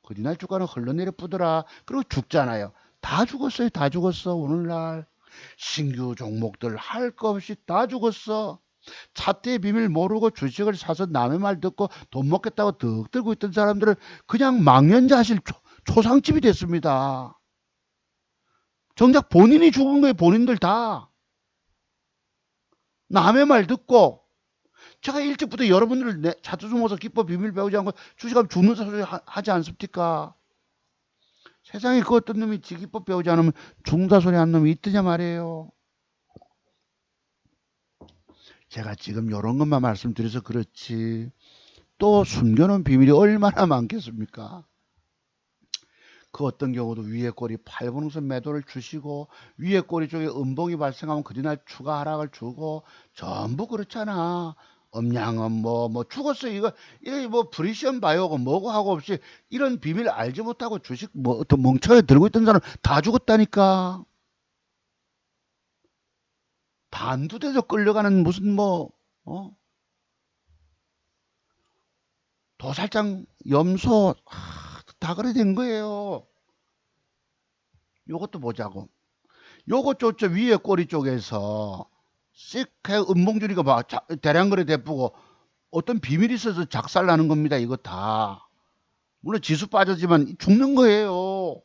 그날 주가는 흘러내려 뿌더라. 그리고 죽잖아요. 다 죽었어요. 다 죽었어. 오늘날 신규 종목들 할 거 없이 다 죽었어. 차트의 비밀 모르고 주식을 사서 남의 말 듣고 돈 먹겠다고 득 들고 있던 사람들은 그냥 망연자실 초상집이 됐습니다. 정작 본인이 죽은 거예요. 본인들 다. 남의 말 듣고 제가 일찍부터 여러분들을 차트 주모서 기법 비밀 배우지 않고 주식하면 죽는 소리 하지 않습니까? 세상에 그 어떤 놈이 지 기법 배우지 않으면 죽는다 소리 하는 놈이 있더냐 말이에요. 제가 지금 이런 것만 말씀드려서 그렇지 또 숨겨놓은 비밀이 얼마나 많겠습니까? 그 어떤 경우도 위에 꼬리 8분응선 매도를 주시고 위에 꼬리 쪽에 음봉이 발생하면 그날 추가 하락을 주고 전부 그렇잖아. 음양은 뭐 죽었어. 이거 뭐 프리시엄 바이오고 뭐고 하고 없이 이런 비밀 알지 못하고 주식 뭐 어떤 멍청하게 들고 있던 사람 다 죽었다니까. 단두대도 끌려가는 무슨 도살장 염소 다 그래 된 거예요. 요것도 보자고. 요것 저 위에 꼬리 쪽에서 쓱 음봉주리가 막 대량 거래 대쁘고 어떤 비밀이 있어서 작살나는 겁니다. 이거 다. 물론 지수 빠졌지만 죽는 거예요.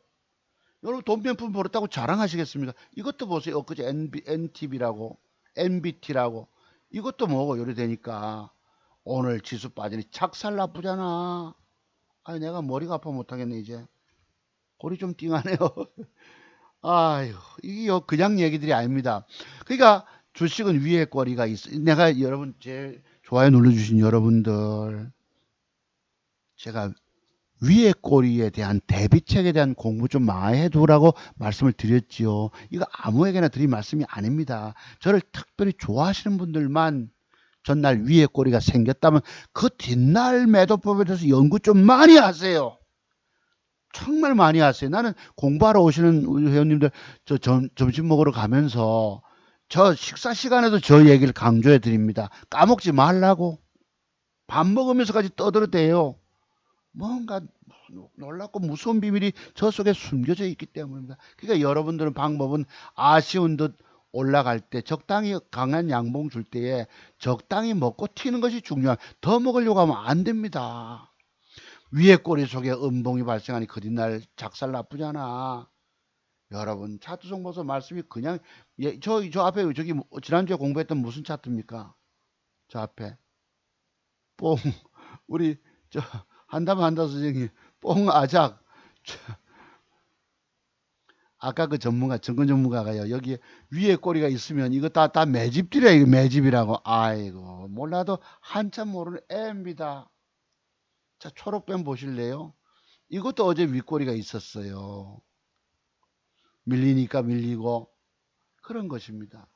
여러분 돈 몇 푼 벌었다고 자랑하시겠습니까? 이것도 보세요. 그제 NTB라고 NBT라고 이것도 뭐고 요래 되니까 오늘 지수 빠지니 작살 나쁘잖아. 아유 내가 머리가 아파 못하겠네 이제. 골이 좀 띵하네요. 아유 이게 그냥 얘기들이 아닙니다. 그러니까 주식은 위에 꼬리가 있어. 내가 여러분 제 좋아요 눌러주신 여러분들 제가 위에 꼬리에 대한 대비책에 대한 공부 좀 많이 해두라고 말씀을 드렸지요. 이거 아무에게나 드린 말씀이 아닙니다. 저를 특별히 좋아하시는 분들만 전날 위에 꼬리가 생겼다면 그 뒷날 매도법에 대해서 연구 좀 많이 하세요. 정말 많이 하세요. 나는 공부하러 오시는 우리 회원님들 저 점심 먹으러 가면서 저 식사 시간에도 저 얘기를 강조해 드립니다. 까먹지 말라고. 밥 먹으면서까지 떠들어대요. 뭔가 놀랍고 무서운 비밀이 저 속에 숨겨져 있기 때문입니다. 그러니까 여러분들은 방법은 아쉬운 듯 올라갈 때 적당히 강한 양봉 줄 때에 적당히 먹고 튀는 것이 중요한. 더 먹으려고 하면 안 됩니다. 위에 꼬리 속에 음봉이 발생하니 그 뒷날 작살 나쁘잖아. 여러분 차트 정보서 말씀이 그냥 저 앞에 저기 지난주에 공부했던 무슨 차트입니까? 저 앞에 뽕 우리 저 한담 선생님 뽕 아작 아까 그 전문가 정권 전문가가요 여기 위에 꼬리가 있으면 이거 다 매집들이야. 이거 매집이라고. 아이고 몰라도 한참 모르는 애입니다. 자 초록뱀 보실래요? 이것도 어제 윗꼬리가 있었어요. 밀리니까 밀리고 그런 것입니다.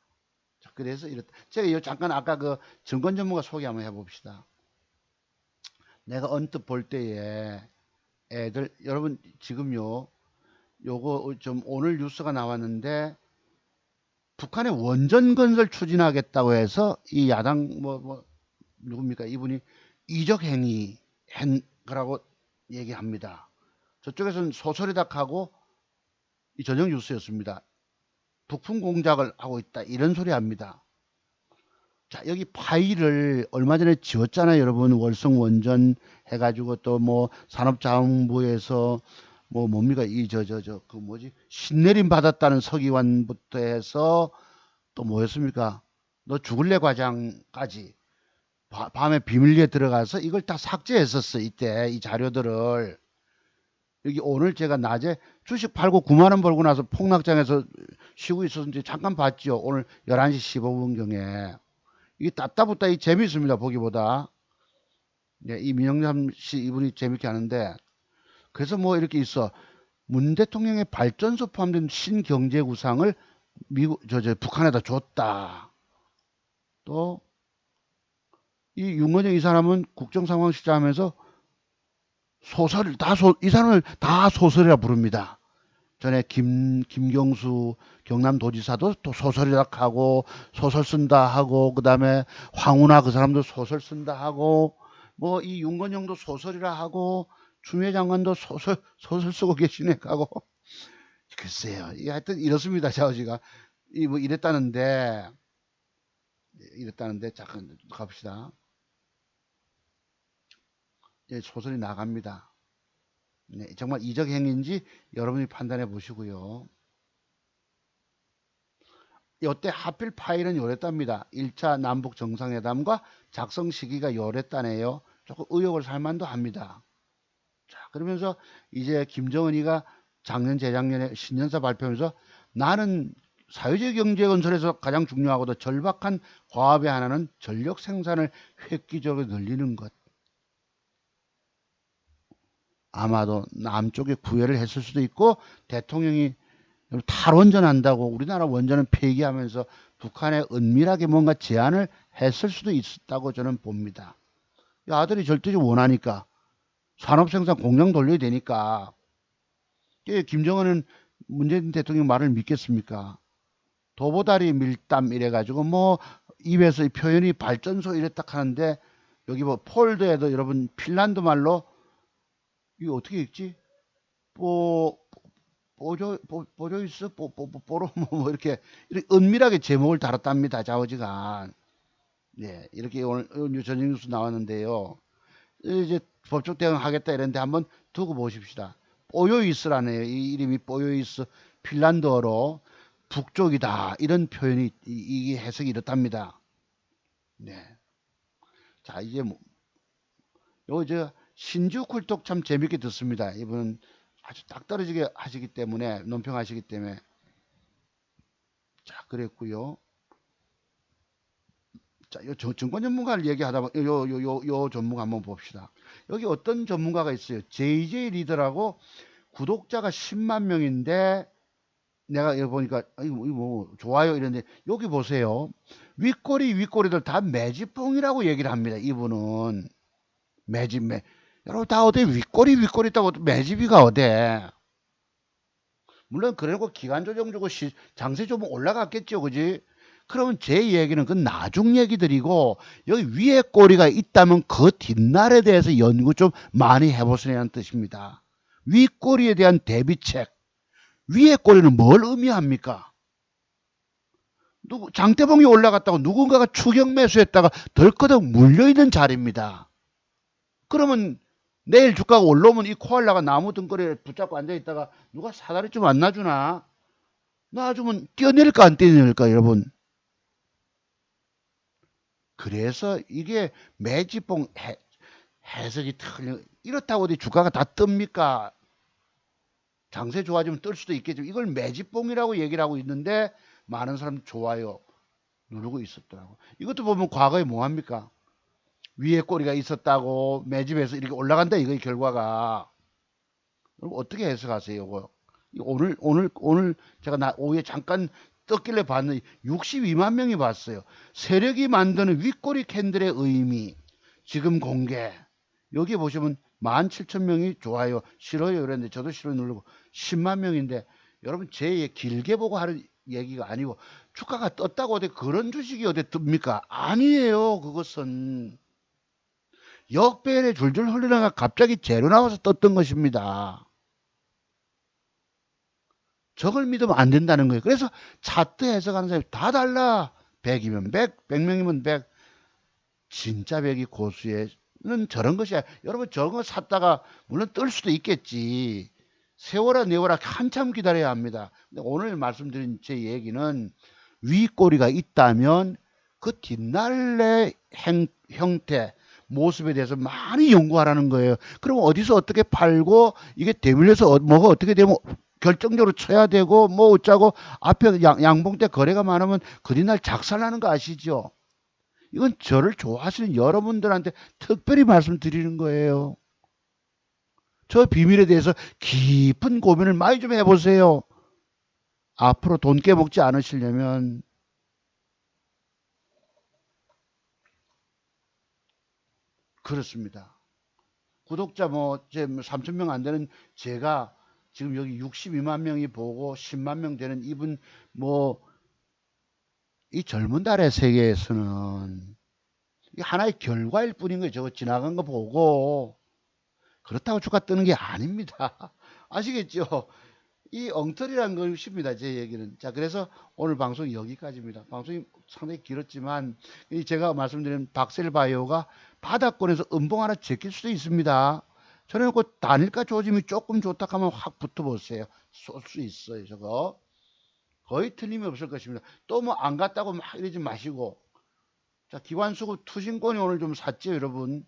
자, 그래서 이렇다. 제가 잠깐 아까 그 정권 전문가 소개 한번 해봅시다. 내가 언뜻 볼 때에 애들 여러분 지금요 요거 좀 오늘 뉴스가 나왔는데 북한의 원전 건설 추진하겠다고 해서 이 야당 누굽니까 이분이 이적 행위 한 거라고 얘기합니다. 저쪽에서는 소설이닥하고 이 저녁 뉴스였습니다. 북풍 공작을 하고 있다 이런 소리 합니다. 자 여기 파일을 얼마 전에 지웠잖아요 여러분. 월성 원전 해가지고 또 뭐 산업자원부에서 뭐 뭡니까 이 그 뭐지 신내림 받았다는 서기관부터 해서 또 뭐였습니까 너 죽을래 과장까지 밤에 비밀리에 들어가서 이걸 다 삭제했었어. 이때 이 자료들을 여기 오늘 제가 낮에 주식 팔고 9만원 벌고 나서 폭락장에서 쉬고 있었는데 잠깐 봤죠. 오늘 11시 15분경에 이게 따따붙다 이 재미있습니다. 보기보다. 네, 이 민영삼 씨 이분이 재밌게 하는데 그래서 뭐 이렇게 있어. 문 대통령의 발전소 포함된 신경제 구상을 미국 북한에다 줬다. 또 이 윤건영 이 사람은 국정상황실장하면서 소설을 이 사람을 다 소설이라 부릅니다. 전에 김경수 경남도지사도 또 소설이라 하고 소설 쓴다 하고 그다음에 황운하 그 사람도 소설 쓴다 하고 뭐 이 윤건영도 소설이라 하고 추미애 장관도 소설 쓰고 계시네 하고 글쎄요. 하여튼 이렇습니다. 자우지가 뭐 이랬다는데 잠깐 갑시다. 소설이 나갑니다. 네, 정말 이적 행위인지 여러분이 판단해 보시고요. 이때 하필 파일은 요랬답니다. 1차 남북 정상회담과 작성 시기가 요랬다네요. 조금 의혹을 살만도 합니다. 자, 그러면서 이제 김정은이가 작년 재작년에 신년사 발표하면서 나는 사회주의 경제 건설에서 가장 중요하고도 절박한 과업의 하나는 전력 생산을 획기적으로 늘리는 것. 아마도 남쪽에 구애를 했을 수도 있고 대통령이 탈원전한다고 우리나라 원전은 폐기하면서 북한에 은밀하게 뭔가 제안을 했을 수도 있었다고 저는 봅니다. 아들이 절대적으로 원하니까 산업생산 공장 돌려야 되니까 김정은은 문재인 대통령 말을 믿겠습니까? 도보다리 밀담 이래가지고 뭐 입에서 표현이 발전소 이랬다 하는데 여기 뭐 폴더에도 여러분 핀란드 말로 이거 어떻게 읽지? 보조이스 뽀로 뭐 이렇게 은밀하게 제목을 달았답니다. 자오지간. 네, 이렇게 오늘 저녁 뉴스 나왔는데요. 이제 법적 대응하겠다 이랬는데 한번 두고 보십시다. 뽀요이스라네요. 이 이름이 뽀요이스 핀란드어로 북쪽이다 이런 표현이 이게 해석이 이렇답니다. 네. 자 이제 뭐 저 신주 쿨톡 참 재밌게 듣습니다. 이분은 아주 딱 떨어지게 하시기 때문에 논평하시기 때문에 자 그랬고요. 자, 요 증권 전문가를 얘기하다 보면 요 전문가 한번 봅시다. 여기 어떤 전문가가 있어요. JJ 리더라고 구독자가 10만 명인데 내가 여기 보니까 이거 뭐 좋아요 이런데 여기 보세요. 윗꼬리들 다 매지뽕이라고 얘기를 합니다. 이분은 매집. 여러분 다 어디 윗꼬리 있다고 매집이가 어디? 물론 그러고 기간 조정 주고 장세 좀 올라갔겠죠, 그지? 그러면 제 얘기는 그 나중 얘기들이고 여기 위에 꼬리가 있다면 그 뒷날에 대해서 연구 좀 많이 해보시라는 뜻입니다. 윗꼬리에 대한 대비책. 위에 꼬리는 뭘 의미합니까? 장대봉이 올라갔다고 누군가가 추격 매수했다가 덜커덕 물려있는 자리입니다. 그러면 내일 주가가 올라오면 이 코알라가 나무 등거리에 붙잡고 앉아있다가 누가 사다리 좀 안 놔주나? 놔주면 뛰어내릴까 안 뛰어내릴까 여러분? 그래서 이게 매집봉 해석이 틀려. 이렇다고 어디 주가가 다 뜹니까? 장세 좋아지면 뜰 수도 있겠지만 이걸 매집봉이라고 얘기를 하고 있는데 많은 사람 좋아요 누르고 있었더라고. 이것도 보면 과거에 뭐합니까? 위에 꼬리가 있었다고 매집에서 이렇게 올라간다 이거의 결과가. 여러분 어떻게 해석하세요? 이거? 오늘 제가 오후에 잠깐 떴길래 봤는데 62만 명이 봤어요. 세력이 만드는 윗꼬리 캔들의 의미 지금 공개. 여기 보시면 17,000명이 좋아요 싫어요 그랬는데 저도 싫어 누르고 10만 명인데 여러분 제 길게 보고 하는 얘기가 아니고 주가가 떴다고 어디 그런 주식이 어디 뜹니까? 아니에요. 그것은 역배열에 줄줄 흘러나가 갑자기 재료 나와서 떴던 것입니다. 저걸 믿으면 안 된다는 거예요. 그래서 차트 해석하는 사람이 다 달라. 100이면 100, 100명이면 100. 진짜 100이 고수는 저런 것이야. 여러분 저런 거 샀다가 물론 뜰 수도 있겠지. 세워라 내워라 한참 기다려야 합니다. 근데 오늘 말씀드린 제 얘기는 윗꼬리가 있다면 그 뒷날의 형태, 모습에 대해서 많이 연구하라는 거예요. 그럼 어디서 어떻게 팔고 이게 대밀려서 뭐가 어떻게 되면 결정적으로 쳐야 되고 뭐 어쩌고 앞에 양봉 때 거래가 많으면 그 뒷날 작살나는 거 아시죠? 이건 저를 좋아하시는 여러분들한테 특별히 말씀드리는 거예요. 저 비밀에 대해서 깊은 고민을 많이 좀 해보세요. 앞으로 돈 깨먹지 않으시려면. 그렇습니다. 구독자 뭐 3,000명 안 되는 제가 지금 여기 62만 명이 보고 10만 명 되는 이분 뭐 이 젊은 달의 세계에서는 이 하나의 결과일 뿐인 거예요. 저거 지나간 거 보고 그렇다고 주가 뜨는 게 아닙니다. 아시겠죠? 이 엉터리란 것입니다. 제 얘기는. 자, 그래서 오늘 방송 여기까지입니다. 방송이 상당히 길었지만 제가 말씀드린 박셀바이오가 바닥권에서 음봉 하나 제낄 수도 있습니다. 저는 그 단일가 조짐이 조금 좋다 하면 확 붙어보세요. 쏠 수 있어요. 저거. 거의 틀림이 없을 것입니다. 또 뭐 안 갔다고 막 이러지 마시고. 자, 기관수급 투신권이 오늘 좀 샀죠, 여러분.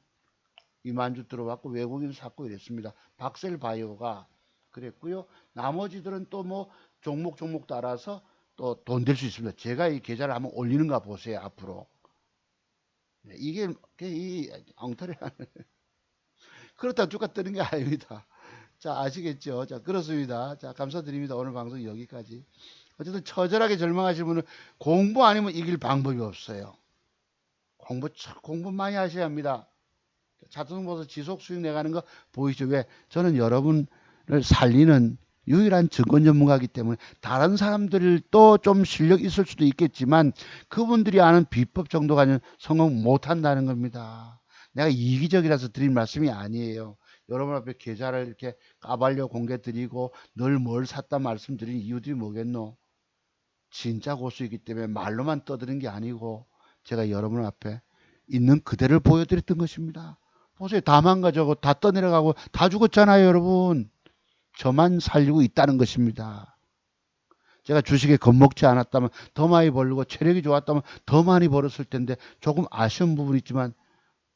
2만 주 들어왔고 외국인 샀고 이랬습니다. 박셀바이오가 그랬고요. 나머지들은 또 뭐 종목 따라서 또 돈 될 수 있습니다. 제가 이 계좌를 한번 올리는가 보세요. 앞으로. 이게 이 엉터리라는 그렇다 주가 뜨는 게 아닙니다. 자, 아시겠죠? 자, 그렇습니다. 자, 감사드립니다. 오늘 방송 여기까지. 어쨌든 처절하게 절망하시는 분은 공부 아니면 이길 방법이 없어요. 공부 많이 하셔야 합니다. 차트등 보서 지속 수익 내가는 거 보이죠? 왜? 저는 여러분을 살리는 유일한 증권 전문가이기 때문에 다른 사람들도 좀 실력 있을 수도 있겠지만 그분들이 아는 비법 정도가 아니면 성공 못한다는 겁니다. 내가 이기적이라서 드린 말씀이 아니에요. 여러분 앞에 계좌를 이렇게 까발려 공개 드리고 늘 뭘 샀다 말씀드린 이유들이 뭐겠노? 진짜 고수이기 때문에 말로만 떠드는 게 아니고 제가 여러분 앞에 있는 그대를 보여드렸던 것입니다. 보세요. 다 망가져고 다 떠내려가고 다 죽었잖아요, 여러분. 저만 살리고 있다는 것입니다. 제가 주식에 겁먹지 않았다면 더 많이 벌고 체력이 좋았다면 더 많이 벌었을 텐데 조금 아쉬운 부분이 있지만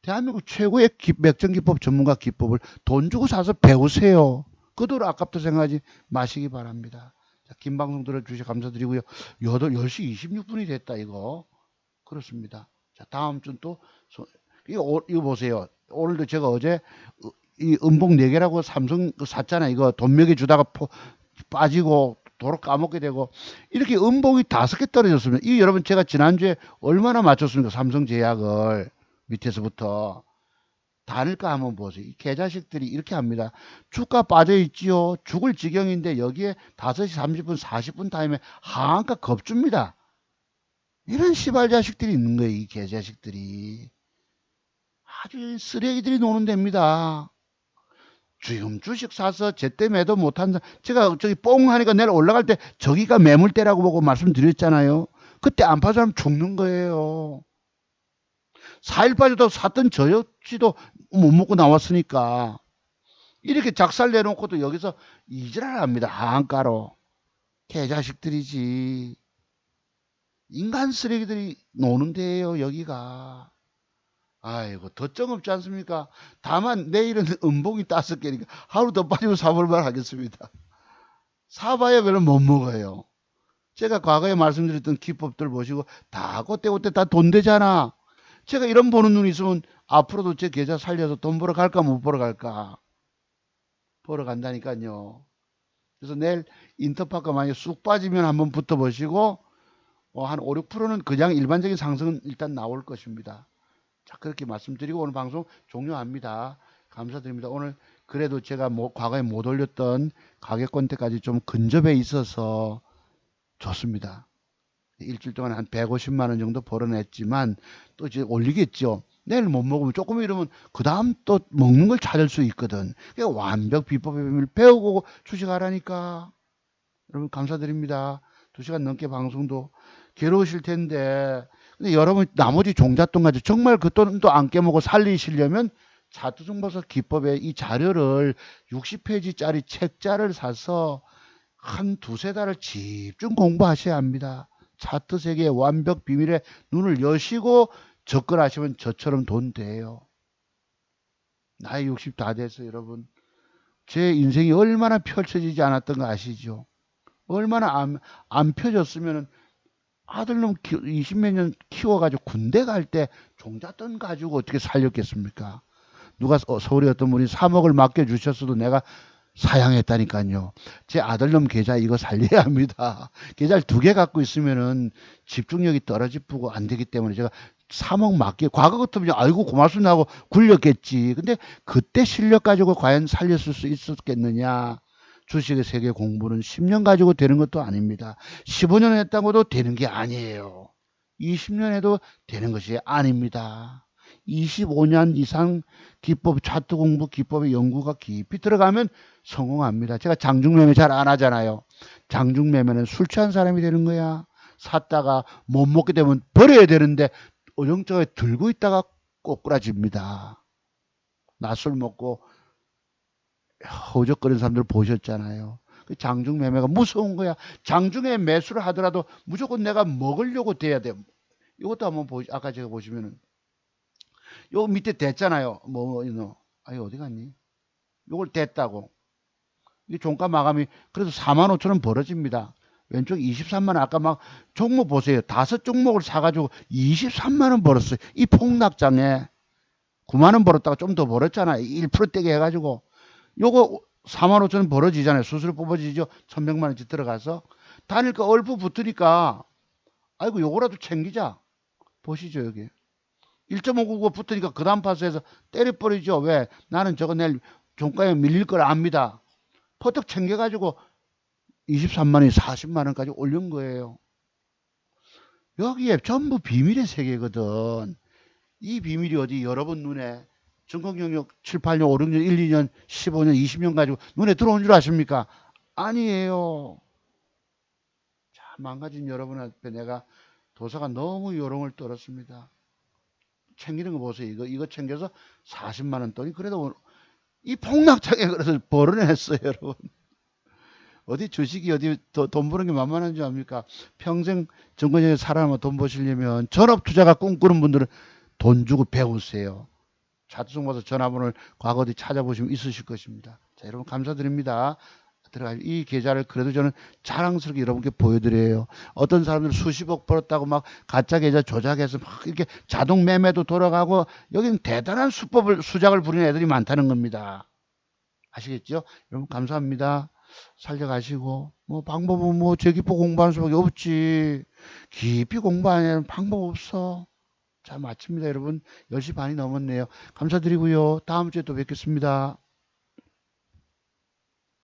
대한민국 최고의 맥정기법 전문가 기법을 돈 주고 사서 배우세요. 그 돈 아깝다 생각하지 마시기 바랍니다. 자, 긴 방송 들어주셔서 감사드리고요. 10시 26분이 됐다 이거. 그렇습니다. 자, 다음 주는 또 이거 보세요. 오늘도 제가 어제 이 음봉 4개라고 삼성 샀잖아. 이거 돈 먹여 주다가 빠지고 도로 까먹게 되고 이렇게 음봉이 5개 떨어졌습니다. 이 여러분 제가 지난주에 얼마나 맞췄습니까? 삼성제약을 밑에서부터. 다를까 한번 보세요. 이 개자식들이 이렇게 합니다. 주가 빠져있지요. 죽을 지경인데 여기에 5시 30분 40분 타임에 하한가 겁줍니다. 이런 시발 자식들이 있는 거예요. 이 개자식들이. 아주 쓰레기들이 노는 데입니다. 지금 주식 사서 제때 매도 못한다. 제가 저기 뽕 하니까 내일 올라갈 때 저기가 매물대라고 보고 말씀드렸잖아요. 그때 안 파는 사람 죽는 거예요. 4일 빠져도 샀던 저 역시도 못 먹고 나왔으니까. 이렇게 작살 내놓고도 여기서 이지랄 합니다. 하한가로. 개자식들이지. 인간 쓰레기들이 노는 데예요, 여기가. 아이고, 덧정없지 않습니까? 다만 내일은 음봉이 5개니까 하루 더 빠지면 사볼만 하겠습니다. 사봐야 별로 못 먹어요. 제가 과거에 말씀드렸던 기법들 보시고 다 그때 다 돈 되잖아. 제가 이런 보는 눈이 있으면 앞으로도 제 계좌 살려서 돈 벌어 갈까 못 벌어 갈까? 벌어 간다니까요. 그래서 내일 인터파가 만약에 쑥 빠지면 한번 붙어보시고 한 5, 6%는 그냥 일반적인 상승은 일단 나올 것입니다. 자, 그렇게 말씀드리고 오늘 방송 종료합니다. 감사드립니다. 오늘 그래도 제가 과거에 못 올렸던 가격권대까지 좀 근접해 있어서 좋습니다. 일주일 동안 한 150만 원 정도 벌어냈지만 또 이제 올리겠죠. 내일 못 먹으면 조금 이러면 그 다음 또 먹는 걸 찾을 수 있거든. 그러니까 완벽 비법의 비밀 배우고 주식하라니까. 여러분 감사드립니다. 2시간 넘게 방송도 괴로우실 텐데 근데 여러분 나머지 종잣돈 가지고 정말 그 돈도 안 깨먹고 살리시려면 차트정보서 기법의 이 자료를 60페이지짜리 책자를 사서 한 2~3달을 집중 공부하셔야 합니다. 차트 세계의 완벽 비밀에 눈을 여시고 접근하시면 저처럼 돈 돼요. 나이 60 다 돼서 여러분 제 인생이 얼마나 펼쳐지지 않았던 거 아시죠? 얼마나 안 펴졌으면 아들놈 20몇 년 키워가지고 군대 갈 때 종잣돈 가지고 어떻게 살렸겠습니까? 누가 서울에 어떤 분이 3억을 맡겨주셨어도 내가 사양했다니까요. 제 아들놈 계좌 이거 살려야 합니다. 계좌를 2개 갖고 있으면은 집중력이 떨어지고 안 되기 때문에 제가 3억 맡겨. 과거 같으면 아이고 고맙습니다 하고 굴렸겠지. 근데 그때 실력 가지고 과연 살렸을 수 있었겠느냐. 주식의 세계 공부는 10년 가지고 되는 것도 아닙니다. 15년 했다고도 되는 게 아니에요. 20년 해도 되는 것이 아닙니다. 25년 이상 기법, 차트 공부, 기법의 연구가 깊이 들어가면 성공합니다. 제가 장중매매 잘 안 하잖아요. 장중매매는 술 취한 사람이 되는 거야. 샀다가 못 먹게 되면 버려야 되는데 어정쩡하게 들고 있다가 꼬꾸라집니다. 낮술 먹고 허우적거리는 사람들 보셨잖아요. 그 장중 매매가 무서운 거야. 장중에 매수를 하더라도 무조건 내가 먹으려고 돼야 돼. 이것도 한번 아까 제가 보시면은 요 밑에 됐잖아요. 아니 어디 갔니? 요걸 됐다고. 이 종가 마감이 그래도 45,000원 벌어집니다. 왼쪽 23만 원 아까 막 종목 보세요. 5종목을 사가지고 23만 원 벌었어요. 이 폭락장에 9만 원 벌었다가 좀 더 벌었잖아요. 1% 떼게 해가지고. 요거 45,000원 벌어지잖아요. 수수료 뽑아지죠. 1,100만 원씩 들어가서. 단일가 얼프 붙으니까 아이고 요거라도 챙기자. 보시죠 여기. 1.599 붙으니까 그 다음 파스에서 때려버리죠. 왜? 나는 저거 내일 종가에 밀릴 걸 압니다. 퍼뜩 챙겨가지고 23만 원이 40만 원까지 올린 거예요. 여기에 전부 비밀의 세계거든. 이 비밀이 어디 여러분 눈에 증권 경력 7, 8년, 5, 6년, 1, 2년, 15년, 20년 가지고 눈에 들어온 줄 아십니까? 아니에요. 자, 망가진 여러분 앞에 내가 도사가 너무 요롱을 떨었습니다. 챙기는 거 보세요. 이거 챙겨서 40만 원 돈이 그래도 이 폭락장에 그래서 벌어냈어요, 여러분. 어디 주식이 어디 돈 버는 게 만만한 줄 압니까? 평생 증권시장에 살아남아 돈 버시려면 전업 투자가 꿈꾸는 분들은 돈 주고 배우세요. 차트송 봐서 전화번호를 과거 어디 찾아보시면 있으실 것입니다. 자, 여러분 감사드립니다. 이 계좌를 그래도 저는 자랑스럽게 여러분께 보여드려요. 어떤 사람들 수십억 벌었다고 막 가짜 계좌 조작해서 막 이렇게 자동 매매도 돌아가고 여기는 대단한 수작을 부리는 애들이 많다는 겁니다. 아시겠죠? 여러분 감사합니다. 살려가시고 뭐 방법은 뭐 제기법 공부하는 수밖에 없지. 깊이 공부하는 방법 없어. 자, 마칩니다, 여러분. 10시 반이 넘었네요. 감사드리고요. 다음 주에 또 뵙겠습니다.